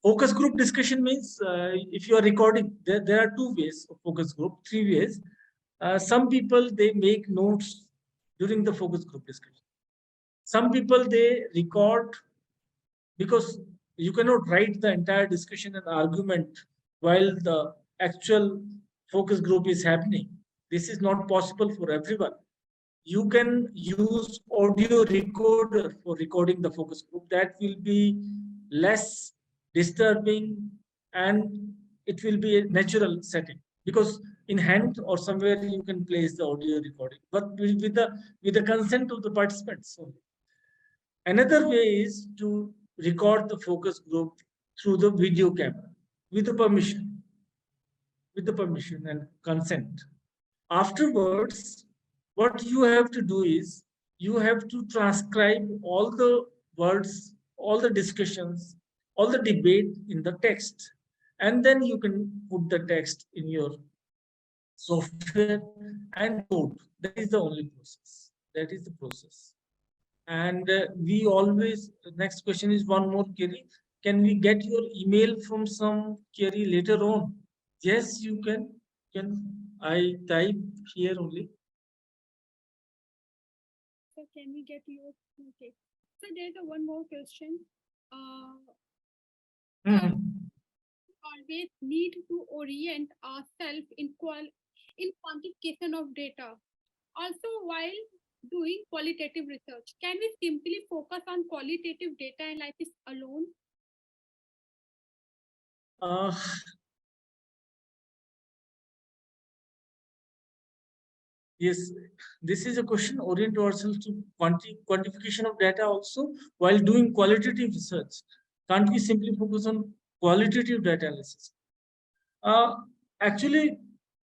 [SPEAKER 2] Focus group discussion means if you are recording, there are 2 ways of focus group, 3 ways. Some people, they make notes during the focus group discussion. Some people, they record, because you cannot write the entire discussion and argument while the actual focus group is happening. This is not possible for everyone. You can use audio recorder for recording the focus group. That will be less disturbing, and it will be a natural setting, because in hand or somewhere you can place the audio recording, but with the consent of the participants. Another way is to record the focus group through the video camera with the permission and consent. Afterwards, what you have to do is you have to transcribe all the words, all the discussions, all the debate in the text, and then you can put the text in your software and code. That is the only process. That is the process. And we always, the next question is one more query. Can we get your email from some query later on? Yes, you can. I type here only.
[SPEAKER 1] So can we get your, okay. So there's one more question.
[SPEAKER 2] Mhm.
[SPEAKER 1] Always need to orient ourselves in quantification of data. Also, while doing qualitative research, can we simply focus on qualitative data analysis alone?
[SPEAKER 2] Uh, yes, this is a question orient ourselves to quantification of data also while doing qualitative research. Can't we simply focus on qualitative data analysis? Actually,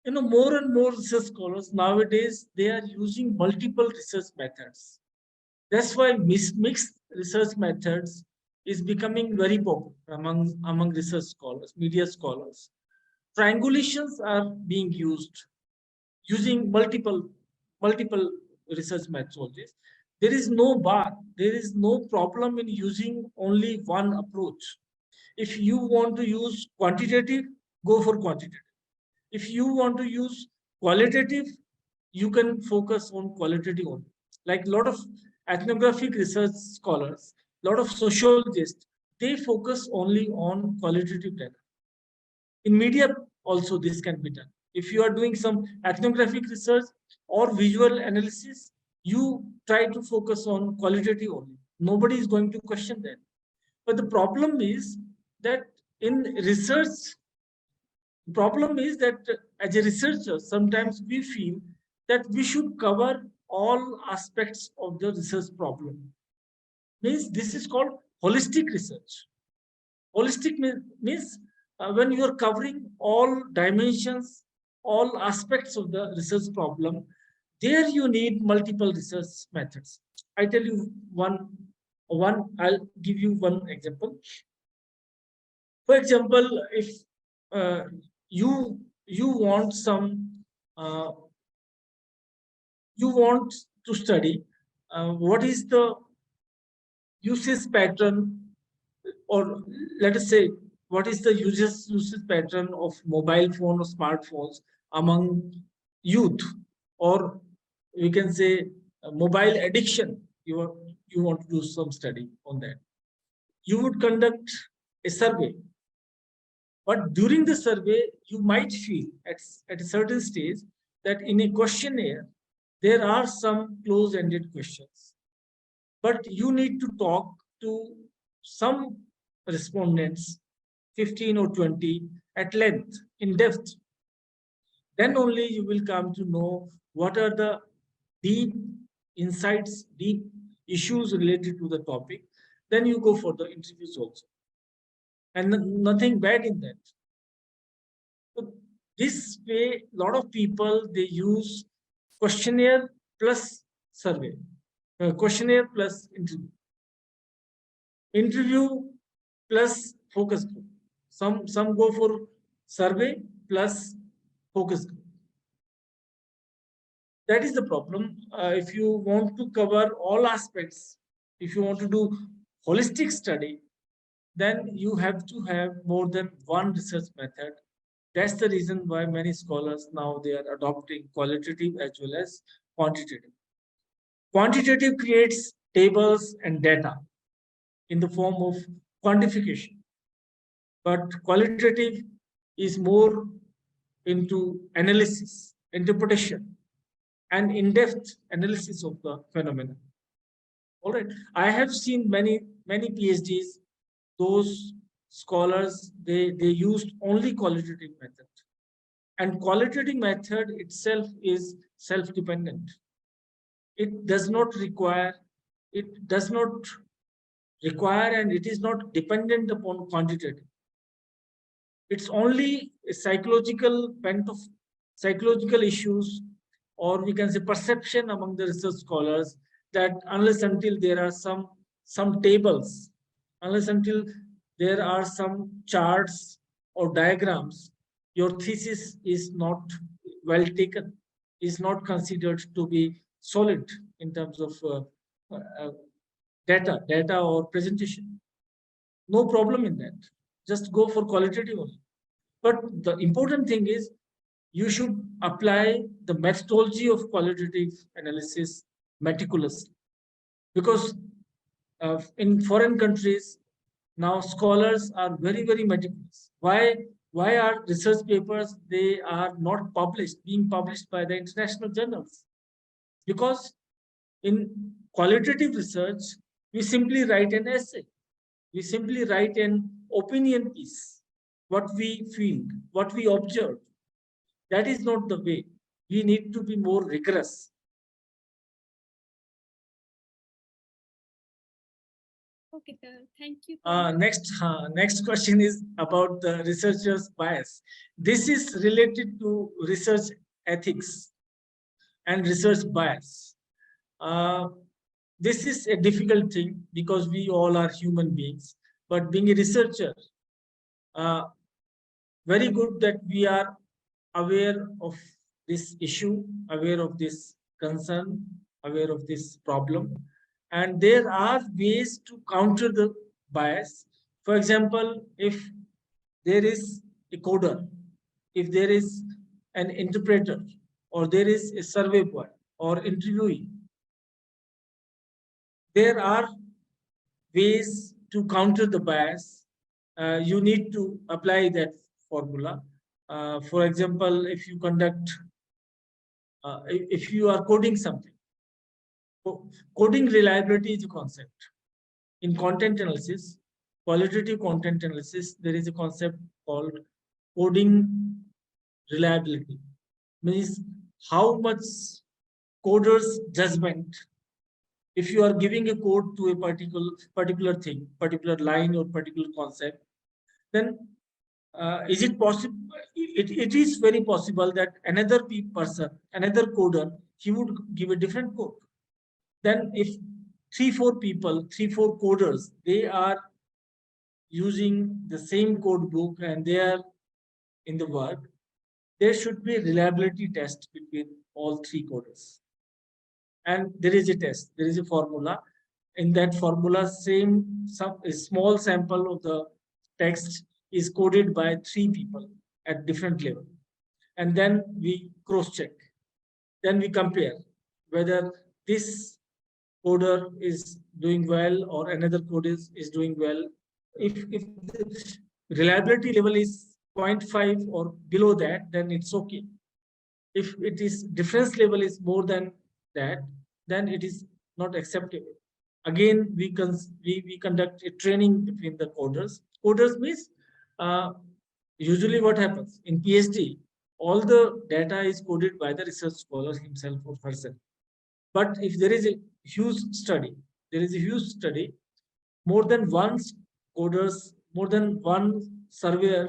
[SPEAKER 2] more and more research scholars nowadays, they are using multiple research methods. That's why mixed research methods is becoming very popular among research scholars, media scholars. Triangulations are being used using multiple research methodologies. There is no bar, there is no problem in using only one approach. If you want to use quantitative, go for quantitative. If you want to use qualitative, you can focus on qualitative only. Like a lot of ethnographic research scholars, a lot of sociologists, they focus only on qualitative data. In media also this can be done. If you are doing some ethnographic research or visual analysis, you try to focus on qualitative only. Nobody is going to question that. But the problem is that in research, problem is that as a researcher, sometimes we feel that we should cover all aspects of the research problem. Means this is called holistic research. Holistic means when you are covering all dimensions, all aspects of the research problem, there you need multiple research methods. I tell you one, I'll give you one example. For example, if uh, you want some you want to study what is the usage pattern, or let us say what is the usage pattern of mobile phone or smartphones among youth, or we can say mobile addiction. You want to do some study on that. You would conduct a survey. But during the survey, you might feel at a certain stage that in a questionnaire, there are some close-ended questions. But you need to talk to some respondents, 15 or 20, at length, in depth. Then only you will come to know what are the deep insights, deep issues related to the topic. Then you go for the interviews also. And nothing bad in that. So this way, a lot of people, they use questionnaire plus survey, questionnaire plus interview, interview plus focus group. Some go for survey plus focus group. That is the problem. If you want to cover all aspects, if you want to do holistic study, then you have to have more than one research method. That's the reason why many scholars now they are adopting qualitative as well as quantitative. Quantitative creates tables and data in the form of quantification, but qualitative is more into analysis, interpretation, and in-depth analysis of the phenomenon. All right, I have seen many PhDs, those scholars, they used only qualitative method, and qualitative method itself is self-dependent. It does not require and it is not dependent upon quantitative. It's only a psychological bent of psychological issues, or we can say perception among the research scholars, that unless until there are some tables, unless until there are some charts or diagrams, your thesis is not well taken, is not considered to be solid in terms of data or presentation. No problem in that. Just go for qualitative only. But the important thing is you should apply the methodology of qualitative analysis meticulously, because in foreign countries, now scholars are very, very meticulous. Why are research papers, they are not being published by the international journals? Because in qualitative research, we simply write an essay. We simply write an opinion piece, what we feel, what we observe. That is not the way. We need to be more rigorous.
[SPEAKER 1] Okay, sir. Thank you.
[SPEAKER 2] Next question is about the researcher's bias. This is related to research ethics and research bias. This is a difficult thing because we all are human beings. But being a researcher, very good that we are aware of this issue, aware of this concern, aware of this problem. And there are ways to counter the bias. For example, if there is a coder, if there is an interpreter, or there is a survey boy or interviewee, there are ways to counter the bias. You need to apply that formula. For example, if you conduct, if you are coding something, coding reliability is a concept. In content analysis, qualitative content analysis, there is a concept called coding reliability. Means how much coder's judgment, if you are giving a code to a particular thing, particular line or particular concept, then is it possible? It is very possible that another person, another coder, he would give a different code. Then if 3-4 people, 3-4 coders, they are using the same code book and they are in the work, there should be a reliability test between all 3 coders. And there is a test, there is a formula. In that formula, a small sample of the text is coded by 3 people at different level. And then we cross-check. Then we compare whether this coder is doing well or another coder is doing well. If the reliability level is 0.5 or below that, then it's okay. If it is difference level is more than that, then it is not acceptable. Again, we conduct a training between the coders. Coders means usually what happens in PhD, all the data is coded by the research scholar himself or herself. But if there is a huge study, more than one coders, more than one surveyor,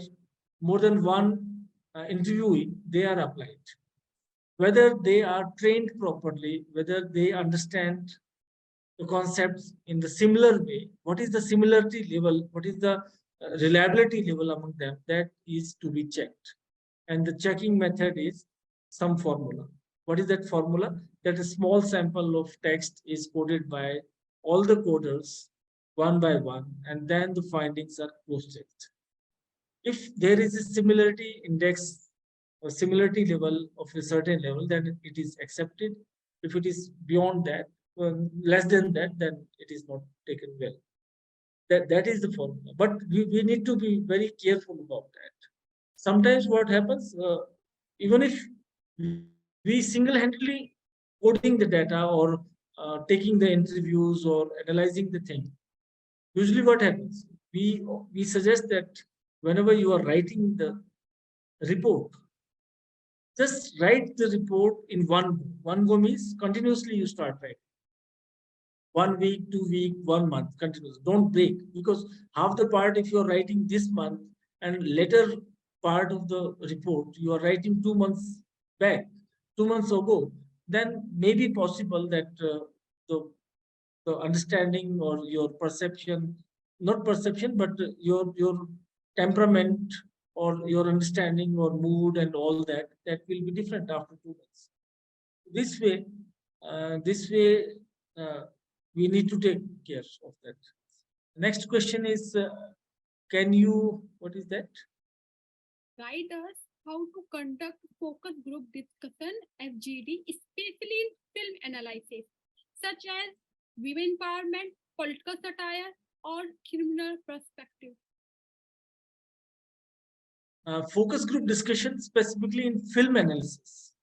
[SPEAKER 2] more than one interviewee, they are applied. Whether they are trained properly, whether they understand the concepts in the similar way, what is the similarity level, what is the reliability level among them, that is to be checked. And the checking method is some formula. What is that formula? That a small sample of text is coded by all the coders one by one, and then the findings are cross-checked. If there is a similarity index or similarity level of a certain level, then it is accepted. If it is beyond that, less than that, then it is not taken well. That is the formula. But we need to be very careful about that. Sometimes what happens, even if we single-handedly coding the data or taking the interviews or analyzing the thing, usually what happens, we suggest that whenever you are writing the report, just write the report in one go. One go means continuously you start writing. 1 week, 2 week, 1 month, continuous. Don't break, because half the part if you're writing this month and later part of the report you are writing 2 months back, 2 months ago, then maybe possible that the understanding or your perception, not perception, but your temperament or your understanding or mood and all that will be different after 2 months. This way, we need to take care of that. Next question is, can you, what is that?
[SPEAKER 1] Guide us how to conduct focus group discussion, FGD, especially in film analysis, such as women empowerment, political satire, or criminal perspective?
[SPEAKER 2] Focus group discussion specifically in film analysis,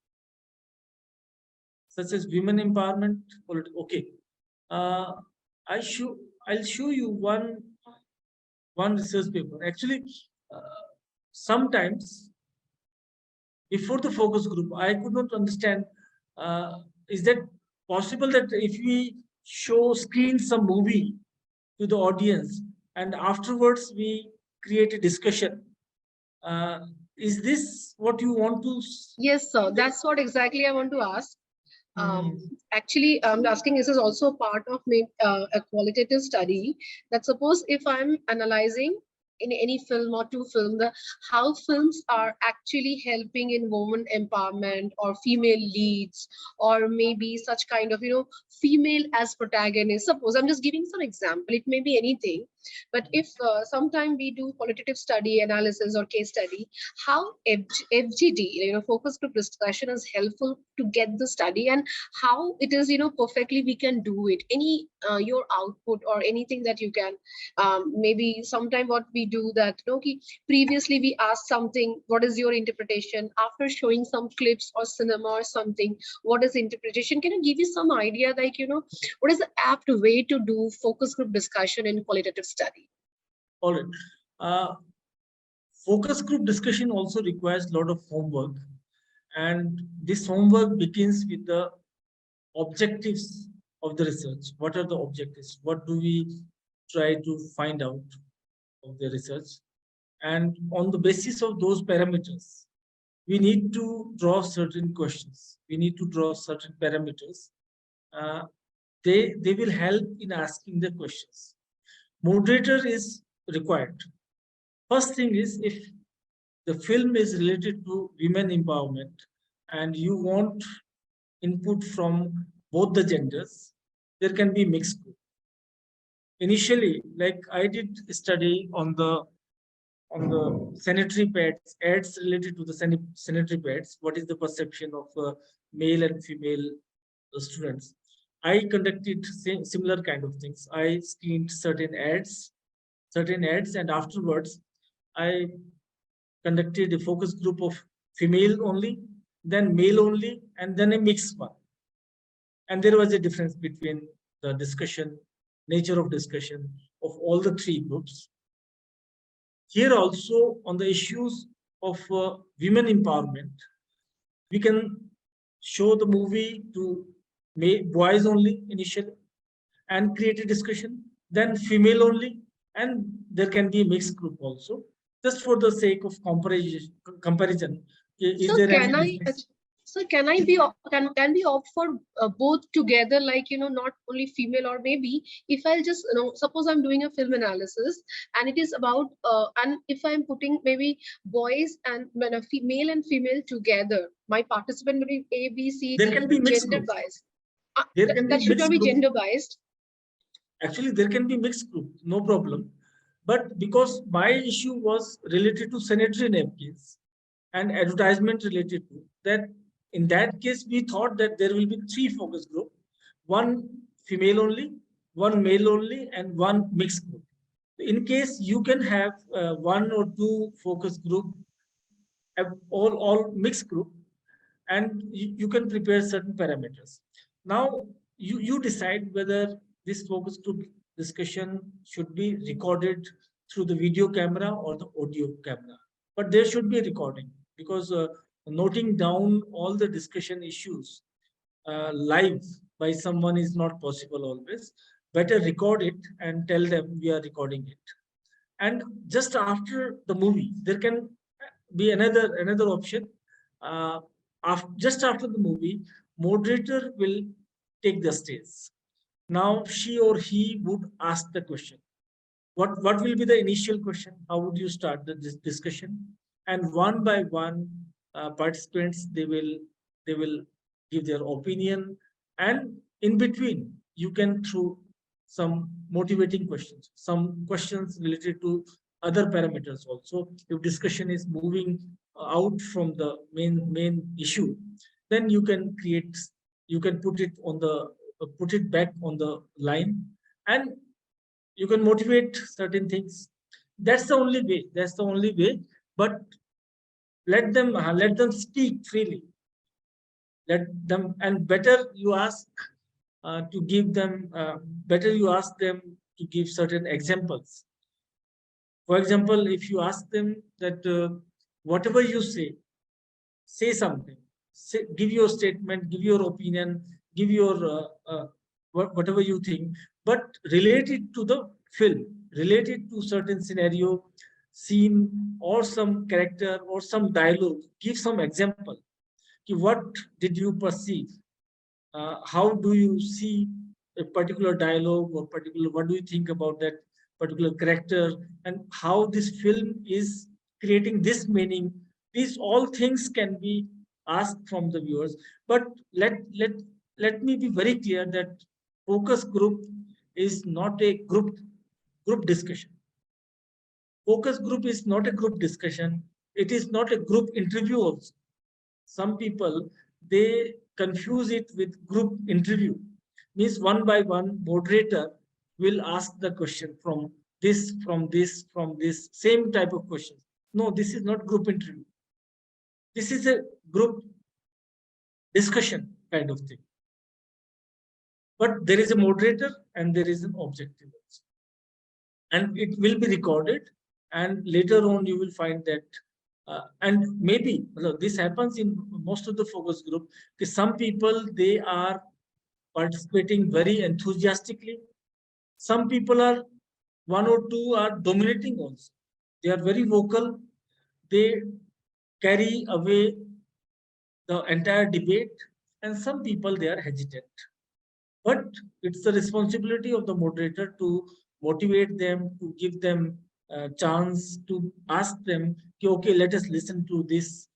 [SPEAKER 2] such as women empowerment. Okay, I'll show you one research paper. Actually, sometimes before the focus group, I could not understand. Is that possible that if we screen some movie to the audience and afterwards we create a discussion? Is this what you want to?
[SPEAKER 10] Yes, sir. That's what exactly I want to ask. Actually, I'm asking, this is also part of a qualitative study, that suppose if I'm analyzing in any film or two film, how films are actually helping in women empowerment or female leads, or maybe such kind of, female as protagonist. Suppose I'm just giving some example, it may be anything. But if sometime we do qualitative study analysis or case study, how FGD, focus group discussion, is helpful to get the study, and how it is, perfectly we can do it. Any your output or anything that you can, maybe sometime what we do that, previously we asked something, what is your interpretation? After showing some clips or cinema or something, what is interpretation? Can you give you some idea, like, what is the apt way to do focus group discussion in qualitative study?
[SPEAKER 2] All right. Focus group discussion also requires a lot of homework, and this homework begins with the objectives of the research. What are the objectives? What do we try to find out of the research? And on the basis of those parameters, we need to draw certain questions. We need to draw certain parameters. They will help in asking the questions. Moderator is required. First thing is, if the film is related to women empowerment and you want input from both the genders, there can be mixed group. Initially, like I did a study on the sanitary pads, ads related to the sanitary pads. What is the perception of male and female students? I conducted similar kind of things. I screened certain ads, and afterwards I conducted a focus group of female only, then male only, and then a mixed one. And there was a difference between the discussion, nature of discussion of all the three groups. Here also, on the issues of women empowerment, we can show the movie to boys only initially and create a discussion, then female only, and there can be a mixed group also, just for the sake of comparison. Is there any difference?
[SPEAKER 10] So can we opt for both together, like, not only female, or maybe if I'll just, suppose I'm doing a film analysis and it is about, and if I'm putting maybe boys and male and female together, my participant will be A, B, C,
[SPEAKER 2] there
[SPEAKER 10] D,
[SPEAKER 2] can be mixed
[SPEAKER 10] gender
[SPEAKER 2] groups.
[SPEAKER 10] biased.
[SPEAKER 2] There can
[SPEAKER 10] that
[SPEAKER 2] be
[SPEAKER 10] should not be
[SPEAKER 2] group.
[SPEAKER 10] gender biased.
[SPEAKER 2] Actually, there can be mixed group, no problem. But because my issue was related to sanitary napkins and advertisement related to that, in that case, we thought that there will be three focus group, one female only, one male only, and one mixed group. In case you can have one or two focus group, all mixed group, and you can prepare certain parameters. Now, you decide whether this focus group discussion should be recorded through the video camera or the audio camera. But there should be a recording, because noting down all the discussion issues live by someone is not possible always. Better record it and tell them we are recording it. And just after the movie, there can be another option. Just after the movie, moderator will take the stage. Now she or he would ask the question. What will be the initial question? How would you start the discussion? And one by one, participants, they will give their opinion, and in between you can throw some motivating questions, some questions related to other parameters also. If discussion is moving out from the main issue, then you can put it back on the line, and You can motivate certain things. That's the only way. That's the only way. But let them speak freely. Let them, and better you ask to give them. Better you ask them to give certain examples. For example, if you ask them that whatever you say something, give your statement, give your opinion, give your whatever you think, but relate it to the film, relate it to certain scenario, scene, or some character, or some dialogue. Give some example. What did you perceive? How do you see a particular dialogue, or particular, what do you think about that particular character, and how this film is creating this meaning? These all things can be asked from the viewers. But let me be very clear that focus group is not a group discussion. Focus group is not a group discussion. It is not a group interview also. Some people, they confuse it with group interview. Means one by one, moderator will ask the question from this, same type of questions. No, this is not group interview. This is a group discussion kind of thing. But there is a moderator and there is an objective also. And it will be recorded, and later on you will find that and maybe this happens in most of the focus group, because some people, they are participating very enthusiastically. Some people are, one or two are dominating also. They are very vocal. They carry away the entire debate, and some people, they are hesitant. But it's the responsibility of the moderator to motivate them, to give them a chance, to ask them, okay, let us listen to this.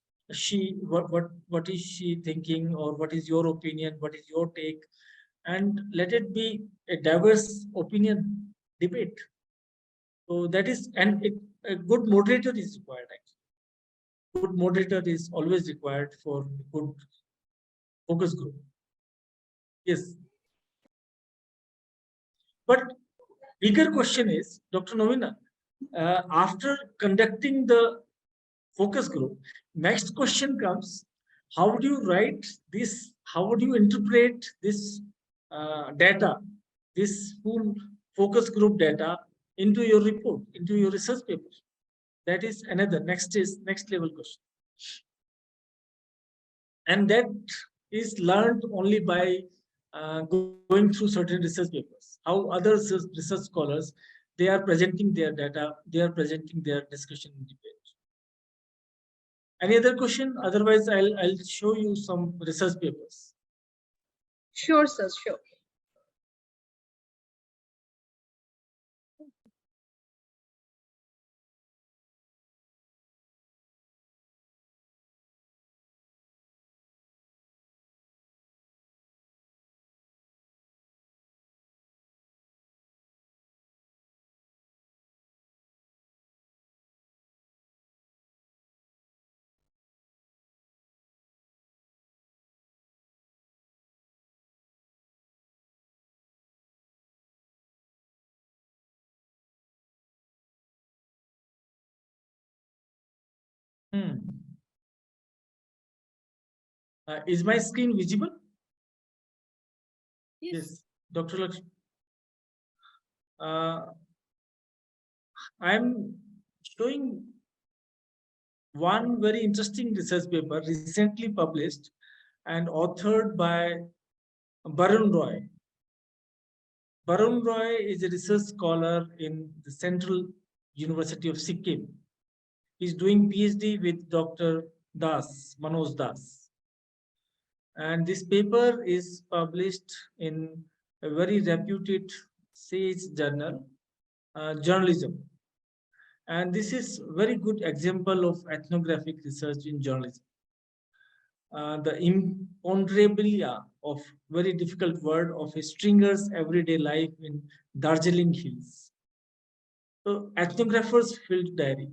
[SPEAKER 2] What is she thinking, or what is your opinion, what is your take, and let it be a diverse opinion debate. So that is, and a good moderator is required. Actually, good moderator is always required for a good focus group. Yes. But bigger question is, Dr. Novina, after conducting the focus group, next question comes, how would you write this? How would you interpret this data, this full focus group data, into your report, into your research paper? That is another next level question. And that is learned only by going through certain research papers. How other research scholars, they are presenting their data, they are presenting their discussion in debate. Any other question? Otherwise, I'll show you some research papers.
[SPEAKER 10] Sure, sir, sure.
[SPEAKER 2] Is my screen visible?
[SPEAKER 1] Yes.
[SPEAKER 2] Dr. Lakshmi. I'm showing one very interesting research paper recently published and authored by Barun Roy. Barun Roy is a research scholar in the Central University of Sikkim. He's doing PhD with Dr. Das, Manoj Das. And this paper is published in a very reputed sage journal, Journalism. And this is a very good example of ethnographic research in journalism. The imponderabilia of very difficult word of a stringer's everyday life in Darjeeling Hills. So ethnographers' field diary.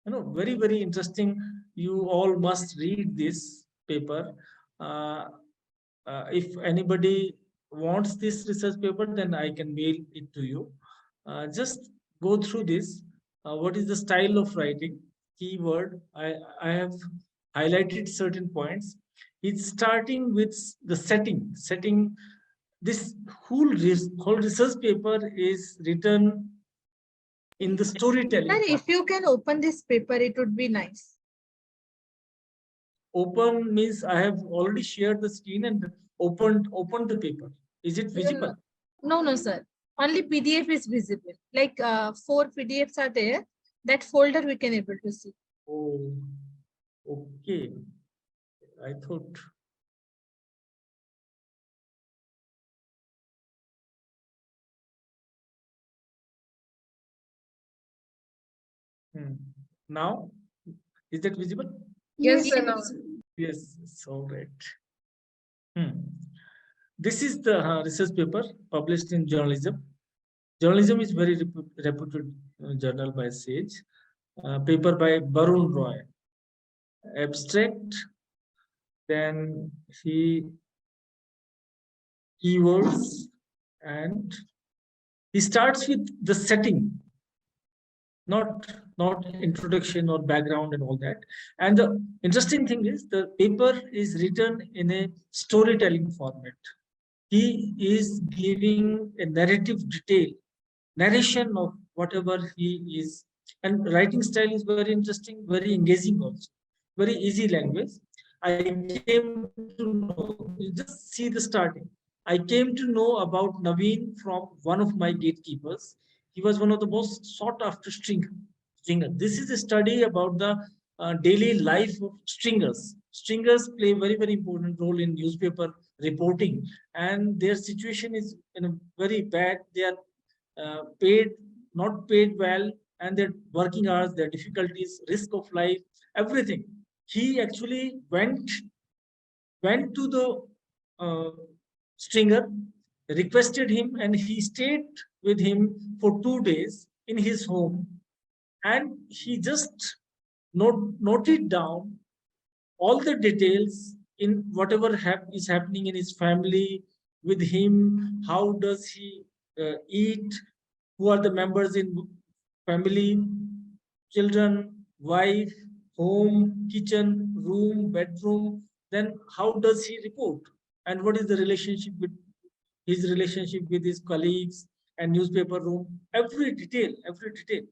[SPEAKER 2] Very, very interesting. You all must read this paper. If anybody wants this research paper, then I can mail it to you. Just go through this. What is the style of writing? Keyword. I have highlighted certain points. It's starting with the setting. Setting. This whole research paper is written in the storytelling.
[SPEAKER 4] Sir,
[SPEAKER 2] part.
[SPEAKER 4] if you can open this paper, it would be nice.
[SPEAKER 2] Open means I have already shared the screen and opened the paper. Is it visible?
[SPEAKER 4] No, sir. Only PDF is visible. Like 4 PDFs are there. That folder we can able to see.
[SPEAKER 2] Oh, okay. I thought. Now, is that visible?
[SPEAKER 10] Yes, sir. Now.
[SPEAKER 2] Yes, so right. This is the research paper published in journalism. Journalism is very reputed journal by Sage. Paper by Barun Roy. Abstract. Then keywords, and he starts with the setting, not introduction or background and all that. And the interesting thing is the paper is written in a storytelling format. He is giving a narrative detail, narration of whatever he is, and writing style is very interesting, very engaging also, very easy language. I came to know, just see the starting. I came to know about Naveen from one of my gatekeepers. He was one of the most sought after stringer. This is a study about the daily life of stringers. Stringers play a very, very important role in newspaper reporting, and their situation is very bad. They are not paid well, and their working hours, their difficulties, risk of life, everything. He actually went to the stringer, requested him, and he stayed with him for 2 days in his home, and he just noted down all the details in whatever is happening in his family with him. How does he eat? Who are the members in family? Children, wife, home, kitchen, room, bedroom. Then how does he report? And what is the relationship with his colleagues and newspaper room? Every detail, every detail.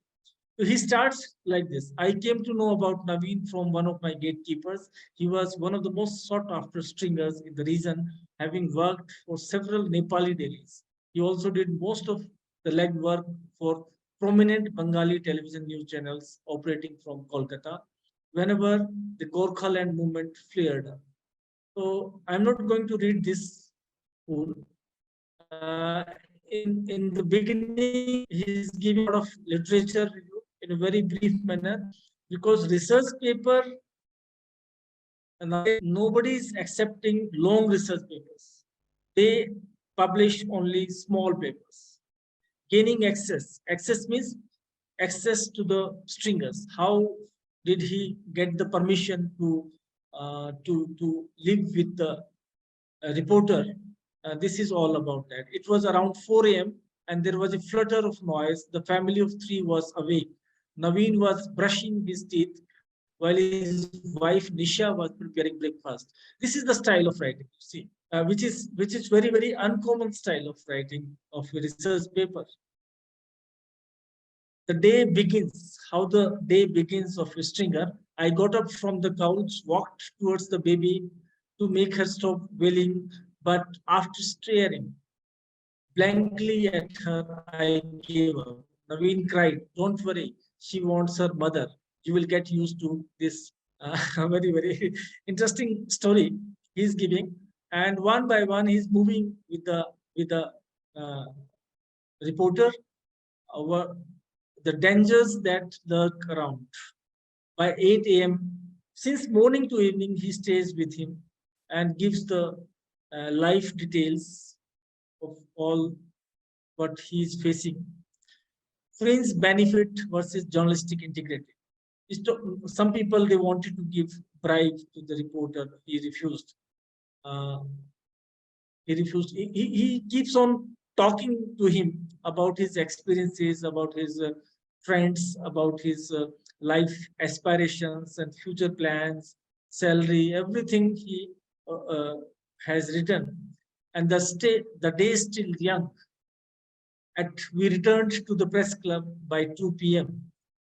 [SPEAKER 2] So he starts like this. I came to know about Naveen from one of my gatekeepers. He was one of the most sought after stringers in the region, having worked for several Nepali dailies. He also did most of the legwork for prominent Bengali television news channels operating from Kolkata whenever the Gorkhaland movement flared up. So I'm not going to read this whole. In the beginning, he's giving a lot of literature review in a very brief manner, because research paper, nobody is accepting long research papers. They publish only small papers. Gaining access. Access means access to the stringers. How did he get the permission to live with the reporter? This is all about that. It was around 4 a.m. and there was a flutter of noise. The family of 3 was awake. Naveen was brushing his teeth while his wife Nisha was preparing breakfast. This is the style of writing, you see, which is very, very uncommon style of writing of a research paper. The day begins, how the day begins of a stringer. I got up from the couch, walked towards the baby to make her stop wailing, but after staring blankly at her, I gave up. Naveen cried, "Don't worry, she wants her mother. You will get used to this." Very, very interesting story he's giving. And one by one, he's moving with the reporter over the dangers that lurk around. By 8 a.m., since morning to evening, he stays with him and gives the life details of all what he is facing. Fringe benefit versus journalistic integrity. Some people, they wanted to give bribe to the reporter. He refused. He keeps on talking to him about his experiences, about his friends, about his life aspirations and future plans, salary, everything he has written. And the day is still young. We returned to the press club by 2 p.m.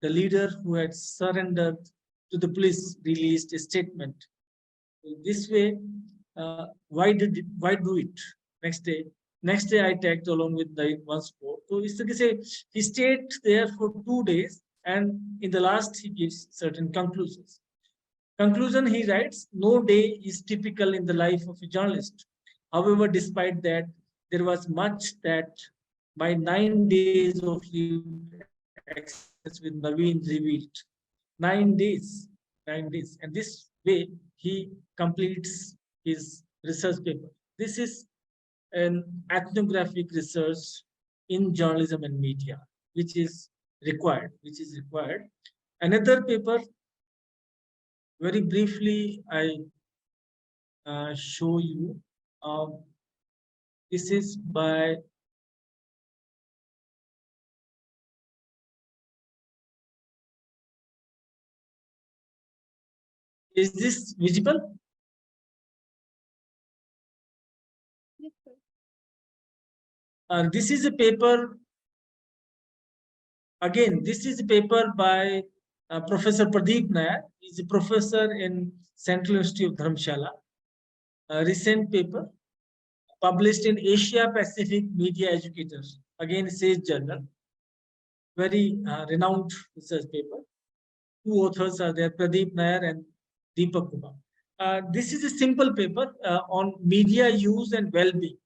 [SPEAKER 2] The leader who had surrendered to the police released a statement. This way, why do it? Next day I tagged along with the one sport. So he stayed there for 2 days, and in the last he gives certain conclusions. Conclusion, he writes, no day is typical in the life of a journalist. However, despite that, there was much that by 9 days of access with Naveen revealed. 9 days. And this way he completes his research paper. This is an ethnographic research in journalism and media, which is required. Another paper, very briefly, I show you. This is by Is this visible?
[SPEAKER 1] Yes, sir.
[SPEAKER 2] This is a paper. Again, this is a paper by Professor Pradeep Nair. He's a professor in Central University of Dharamshala. A recent paper published in Asia Pacific Media Educators. Again, Sage Journal. Very renowned research paper. Two authors are there, Pradeep Nair and Deepak Kumar. This is a simple paper on media use and well-being,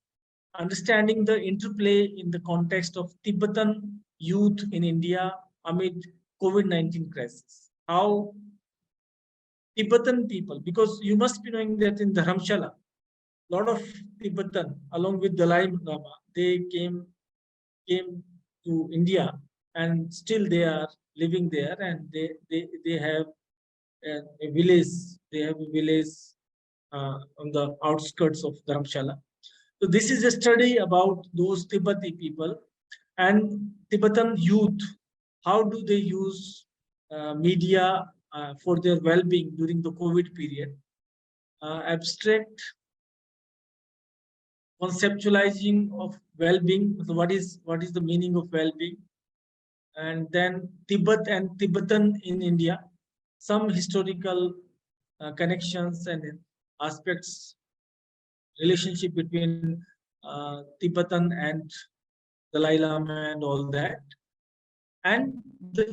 [SPEAKER 2] understanding the interplay in the context of Tibetan youth in India amid COVID-19 crisis. How Tibetan people, because you must be knowing that in Dharamshala, a lot of Tibetan, along with Dalai Lama, they came to India, and still they are living there, and they have a village. They have a village on the outskirts of Dharamshala. So this is a study about those Tibetan people and Tibetan youth. How do they use media for their well-being during the COVID period? Abstract conceptualizing of well-being. So what is the meaning of well-being? And then Tibet and Tibetan in India. Some historical connections and aspects, relationship between Tibetan and Dalai Lama and all that. And the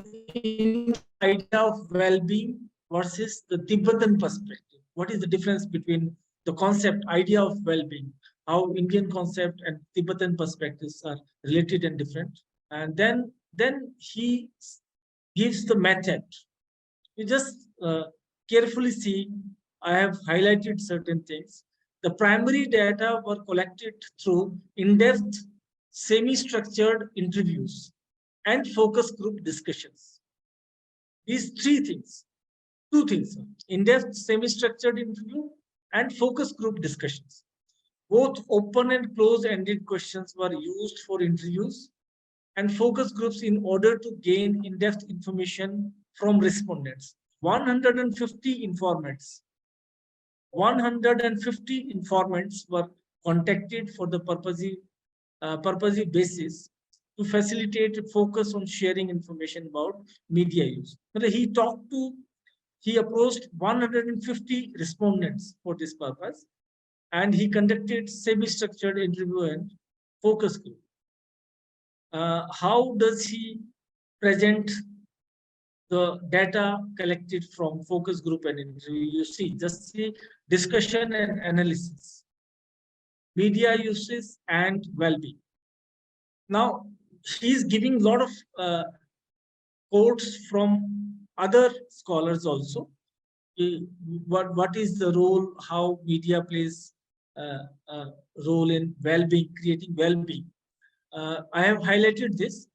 [SPEAKER 2] idea of well-being versus the Tibetan perspective. What is the difference between the concept, idea of well-being, how Indian concept and Tibetan perspectives are related and different. And then he gives the method. You just carefully see, I have highlighted certain things. The primary data were collected through in-depth, semi-structured interviews and focus group discussions. These two things, in-depth, semi-structured interview and focus group discussions. Both open and close-ended questions were used for interviews and focus groups in order to gain in-depth information from respondents. 150 informants were contacted for the purposive basis to facilitate a focus on sharing information about media use. He approached 150 respondents for this purpose, and he conducted semi-structured interview and focus group. How does he present the data collected from focus group and interview? You see, just see discussion and analysis, media uses and well-being. Now, he's giving a lot of quotes from other scholars also. What is the role, how media plays a role in well-being, creating well-being. I have highlighted this.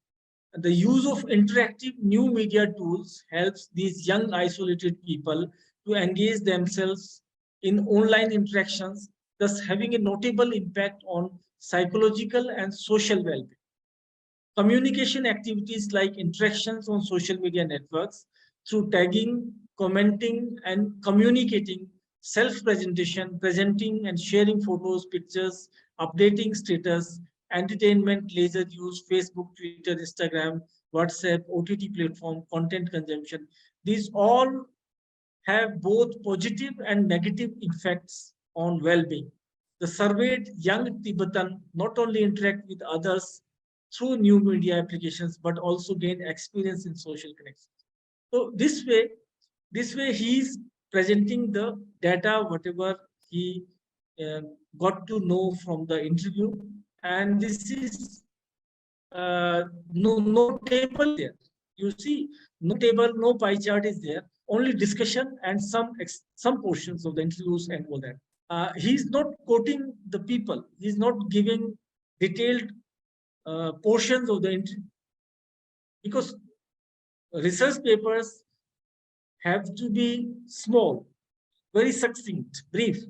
[SPEAKER 2] The use of interactive new media tools helps these young isolated people to engage themselves in online interactions, thus having a notable impact on psychological and social well-being. Communication activities like interactions on social media networks through tagging, commenting, and communicating, self-presentation, presenting and sharing photos, pictures, updating status, entertainment, leisure use, Facebook, Twitter, Instagram, WhatsApp, OTT platform, content consumption. These all have both positive and negative effects on well-being. The surveyed young Tibetan not only interact with others through new media applications, but also gain experience in social connections. So this way he is presenting the data, whatever he got to know from the interview, and this is no table there. You see, no table, no pie chart is there. Only discussion and some portions of the interviews and all that. He's not quoting the people. He's not giving detailed portions of the interview, because research papers have to be small, very succinct, brief.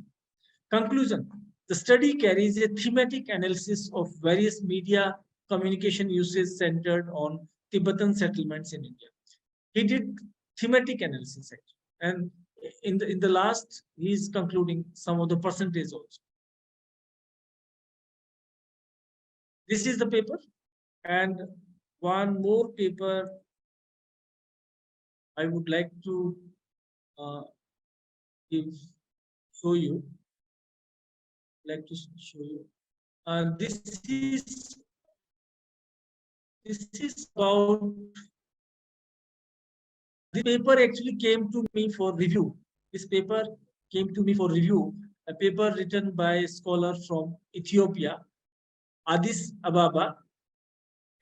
[SPEAKER 2] Conclusion: the study carries a thematic analysis of various media communication uses centered on Tibetan settlements in India. He did thematic analysis actually, and in the last, he is concluding some of the percentage also. This is the paper, and one more paper I would like to show you. This is about. The paper actually came to me for review. This paper came to me for review. A paper written by a scholar from Ethiopia, Addis Ababa.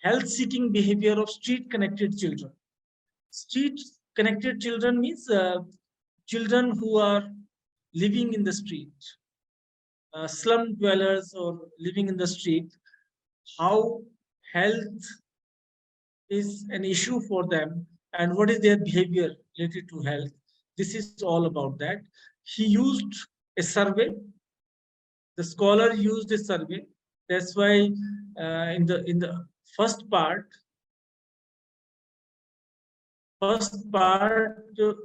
[SPEAKER 2] Health-seeking behavior of street-connected children. Street-connected children means children who are living in the street, slum dwellers or living in the street. How health is an issue for them, and what is their behavior related to health. This is all about that. He used a survey. The scholar used a survey. That's why in the first part,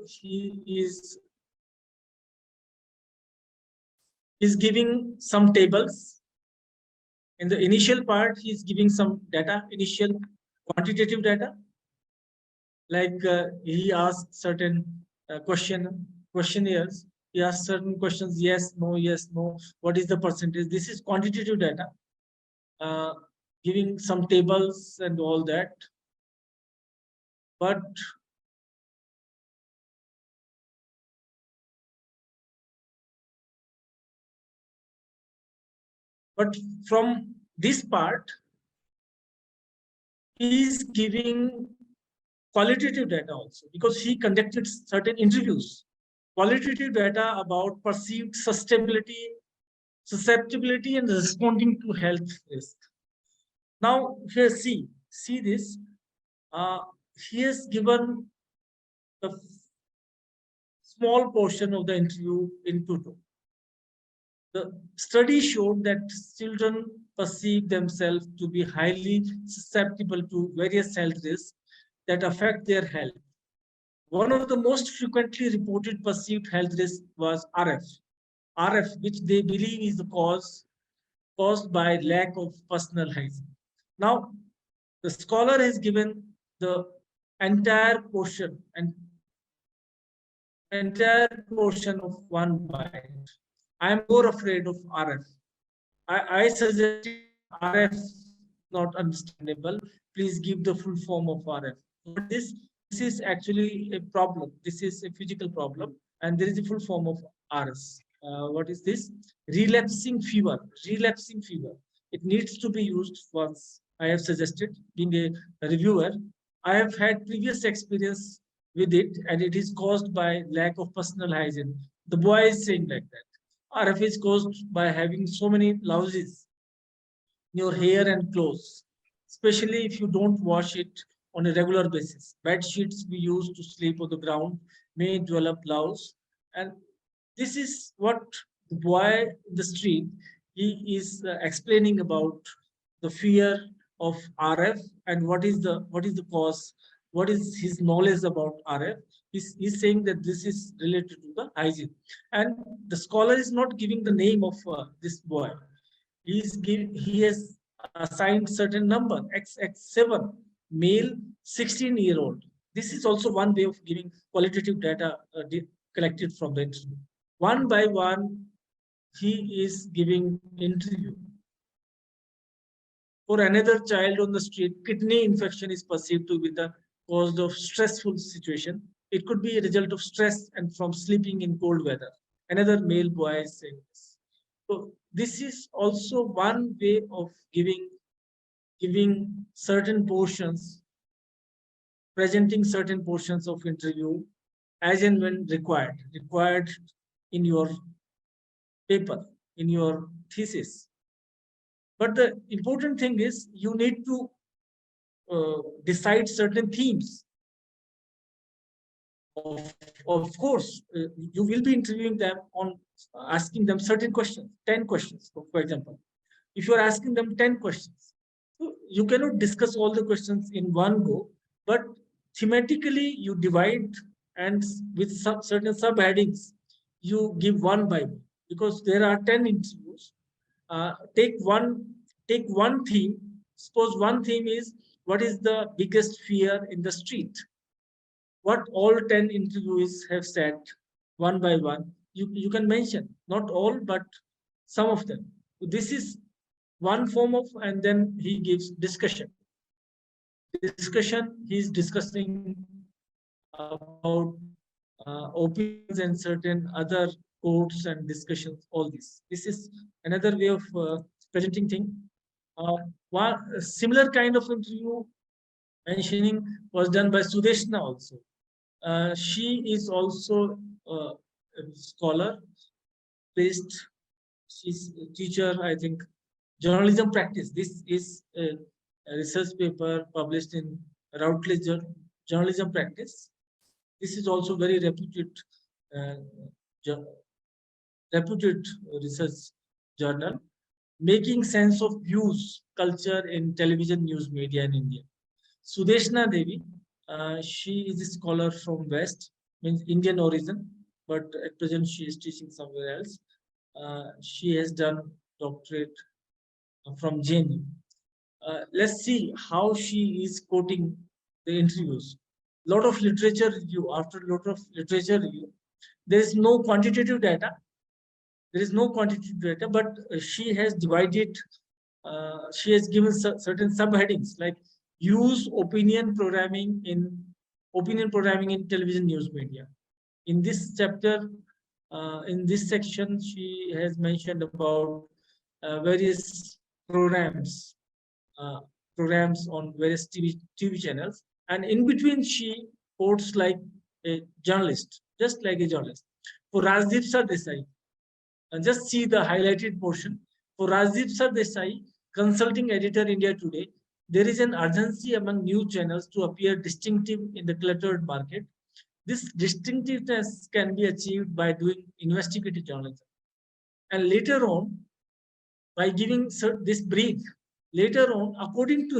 [SPEAKER 2] he is giving some tables. In the initial part, he is giving some data, initial quantitative data. Like he asked certain questionnaires. He asked certain questions, yes, no. What is the percentage? This is quantitative data, giving some tables and all that. But from this part, he is giving qualitative data also, because he conducted certain interviews. Qualitative data about perceived susceptibility and responding to health risk. Now here, see this. He has given the small portion of the interview in total. The study showed that children perceive themselves to be highly susceptible to various health risks that affect their health. One of the most frequently reported perceived health risks was RF, which they believe is the caused by lack of personal hygiene. Now, the scholar has given the entire portion of one byte. I am more afraid of RF. I suggest RF not understandable. Please give the full form of RF. But this is actually a problem. This is a physical problem, and there is a full form of RS. What is this? Relapsing fever. It needs to be used once. I have suggested, being a reviewer, I have had previous experience with it, and it is caused by lack of personal hygiene. The boy is saying like that. RF is caused by having so many louses in your hair and clothes, especially if you don't wash it on a regular basis. Bed sheets we use to sleep on the ground may develop louse, and this is what the boy in the street, he is explaining about the fear of RF and what is the cause, what is his knowledge about RF. He's saying that this is related to the hygiene, and the scholar is not giving the name of this boy. He has assigned certain number XX7, male, 16-year-old. This is also one way of giving qualitative data collected from the interview. One by one, he is giving interview. For another child on the street, kidney infection is perceived to be the cause of stressful situation. It could be a result of stress and from sleeping in cold weather. Another male boy is saying this. So this is also one way of giving certain portions, presenting certain portions of interview as and when required in your paper, in your thesis. But the important thing is you need to decide certain themes. Of course, you will be interviewing them on asking them certain questions, 10 questions, for example. If you are asking them 10 questions, you cannot discuss all the questions in one go, but thematically you divide, and with certain subheadings, you give one by one, because there are 10 interviews. Take one theme. Suppose one theme is, what is the biggest fear in the street? What all 10 interviewees have said one by one, you can mention, not all, but some of them. This is one form of, and then he gives discussion. He's discussing about opinions and certain other quotes and discussions, all this. This is another way of presenting thing. One similar kind of interview mentioning was done by Sudeshna also. She is also a scholar, based, she's a teacher, I think, journalism practice. This is a research paper published in Routledge Journalism Practice. This is also very reputed research journal, making sense of views, culture in television news media in India. Sudeshna Devi, she is a scholar from West, means Indian origin, but at present she is teaching somewhere else. She has done doctorate from JNU. Let's see how she is quoting the interviews. Lot of literature review. After a lot of literature review, there is no quantitative data. There is no quantitative data, but she has divided. She has given certain subheadings like use opinion programming in television news media. In this chapter, in this section, she has mentioned about various programs on various TV channels, and in between she quotes like a journalist, just like a journalist. For Rajdeep Sardesai, and just see the highlighted portion. For Rajdeep Sardesai, consulting editor India Today, there is an urgency among news channels to appear distinctive in the cluttered market. This distinctiveness can be achieved by doing investigative journalism. And later on, by giving this brief, later on, according to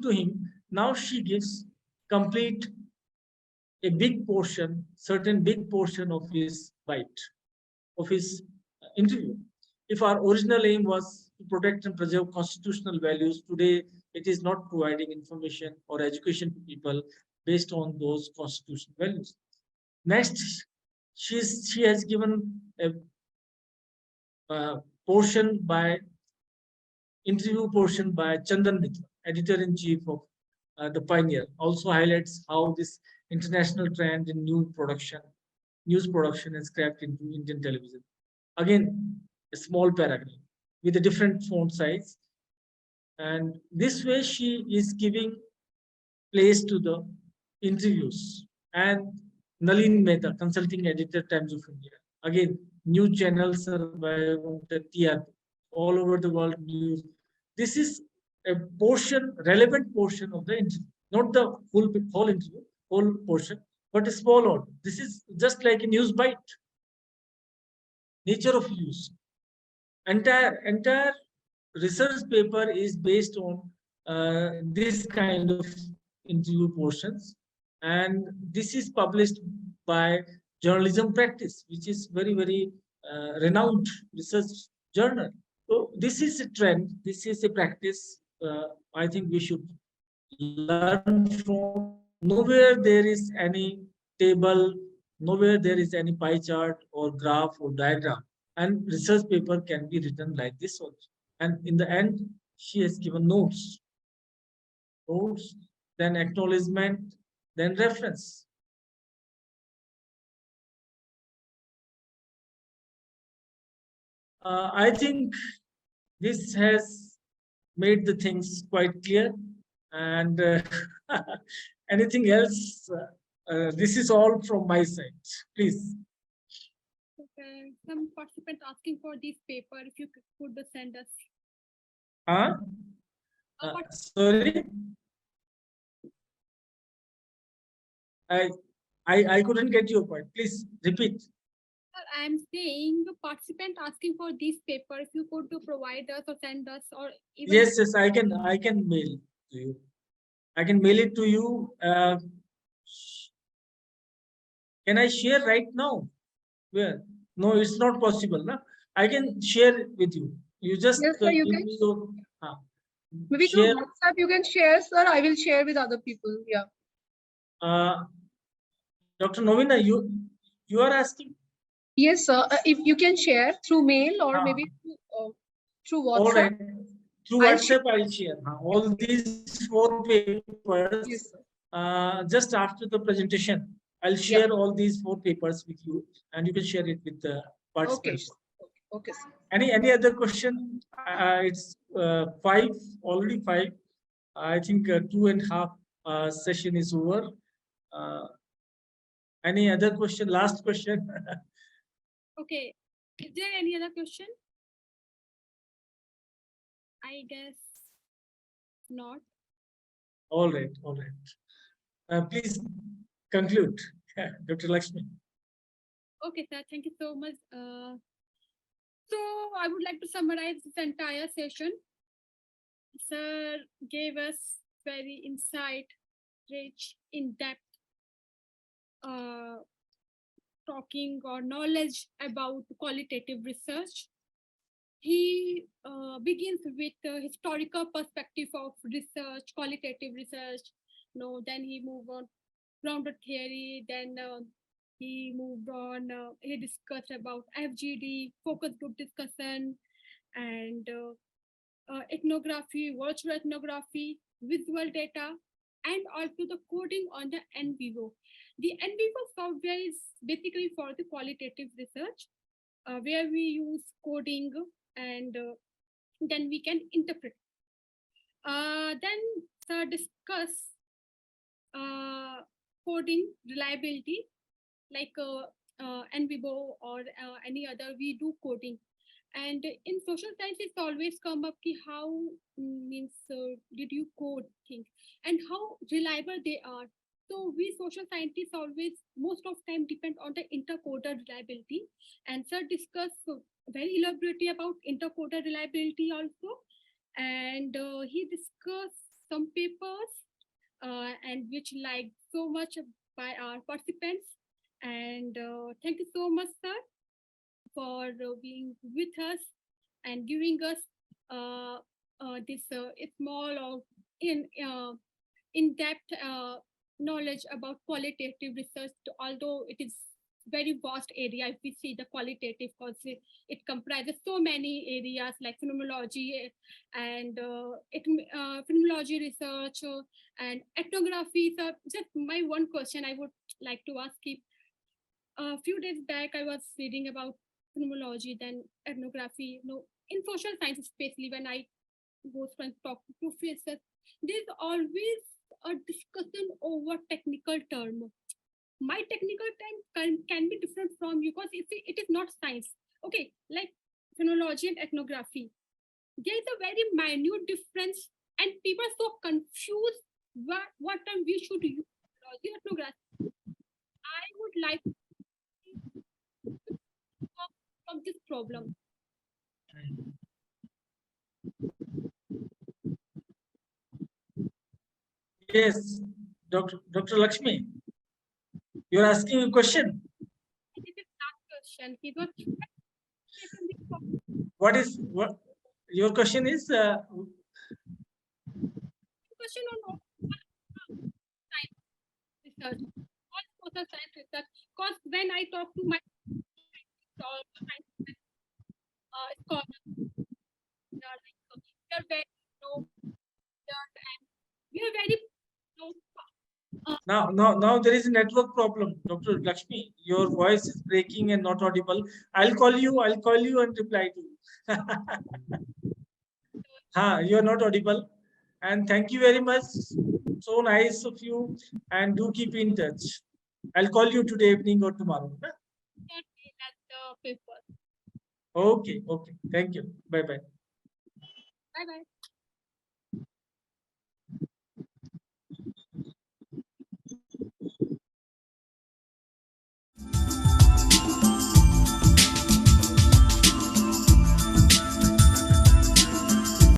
[SPEAKER 2] him, now she gives complete a big portion, certain big portion of his bite, of his interview. If our original aim was to protect and preserve constitutional values, today it is not providing information or education to people based on those constitutional values. Next, she has given a interview portion by Chandan Mitra, editor-in-chief of the Pioneer, also highlights how this international trend in news production has crept into Indian television. Again, a small paragraph with a different font size. And this way she is giving place to the interviews. And Nalin Mehta, consulting editor, Times of India. Again, new channels survive the TRP all over the world news. This is a relevant portion of the interview, not the whole interview, whole portion, but a small one. This is just like a news bite. Nature of use. entire research paper is based on this kind of interview portions, and this is published by Journalism Practice, which is very renowned research journal. So this is a trend, this is a practice. I think we should learn from. Nowhere there is any table, nowhere there is any pie chart or graph or diagram, and research paper can be written like this also. And in the end, she has given notes, then acknowledgement, then reference. I think this has made the things quite clear. And anything else? This is all from my side. Please.
[SPEAKER 1] Okay. Some participant asking for this paper. If you could send us.
[SPEAKER 2] Sorry. I couldn't get your point. Please repeat.
[SPEAKER 1] I'm saying the participant asking for this paper. If you could provide us or send us, or even
[SPEAKER 2] Yes, I can mail to you. I can mail it to you. Can I share right now? Where? No, it's not possible. No? I can share it with you. You just
[SPEAKER 10] Yes, sir, you
[SPEAKER 2] give
[SPEAKER 10] can.
[SPEAKER 2] me your,
[SPEAKER 10] Maybe
[SPEAKER 2] share.
[SPEAKER 10] through WhatsApp you can share, sir. I will share with other people. Yeah.
[SPEAKER 2] Dr. Novina, you are asking?
[SPEAKER 10] Yes, sir. If you can share through mail or maybe through WhatsApp.
[SPEAKER 2] All right. Through
[SPEAKER 10] I'll
[SPEAKER 2] WhatsApp, I'll share. All these 4 papers.
[SPEAKER 10] Yes, sir.
[SPEAKER 2] Just after the presentation, I'll share all these 4 papers with you, and you can share it with the participants.
[SPEAKER 10] Okay, sir.
[SPEAKER 2] Any other question? It's 5, already 5. I think 2.5 session is over. Any other question? Last question.
[SPEAKER 1] okay. Is there any other question? I guess not.
[SPEAKER 2] All right. Please conclude, Dr. Lakshmi.
[SPEAKER 1] Okay, sir. Thank you so much. So I would like to summarize this entire session. Sir gave us very insight, rich, in-depth talking or knowledge about qualitative research. He begins with the historical perspective of research, qualitative research. Then he moved on grounded theory. Then he moved on. He discussed about FGD, focus group discussion, and ethnography, virtual ethnography, visual data, and also the coding on the NVivo. The NVivo software is basically for the qualitative research, where we use coding and then we can interpret. Then sir discuss coding reliability, like NVivo or any other, we do coding. And in social sciences, always come up ki how means did you code things and how reliable they are. So we social scientists always most of time depend on the intercoder reliability. And sir discuss very elaborately about intercoder reliability also. And he discussed some papers and which liked so much by our participants. And thank you so much, sir, for being with us and giving us this small or in-depth knowledge about qualitative research, although it is very vast area if we see the qualitative, because it comprises so many areas like phenomenology and phenomenology research and ethnography. So just my one question I would like to ask you. A few days back, I was reading about phenomenology, then ethnography. In social science, especially when I go and talk to professors, there's always a discussion over technical term. My technical term can be different from you because it is not science. Okay, like phenomenology and ethnography. There is a very minute difference, and people are so confused what term we should use. Ethnography. I would like to from this problem.
[SPEAKER 2] Yes, Dr. Lakshmi, you're asking a question.
[SPEAKER 1] This is last question. He was
[SPEAKER 2] What your question is?
[SPEAKER 1] question on science research, all social science research. Because when I talk to my science scholars, they are like, we are very low, and we are very low.
[SPEAKER 2] Now there is a network problem, Dr. Lakshmi. Your voice is breaking and not audible. I'll call you and reply to you. You are not audible. And thank you very much. So nice of you. And do keep in touch. I'll call you today evening or tomorrow. Huh?
[SPEAKER 1] That's the paper.
[SPEAKER 2] Okay. Thank you. Bye bye.
[SPEAKER 1] Bye bye.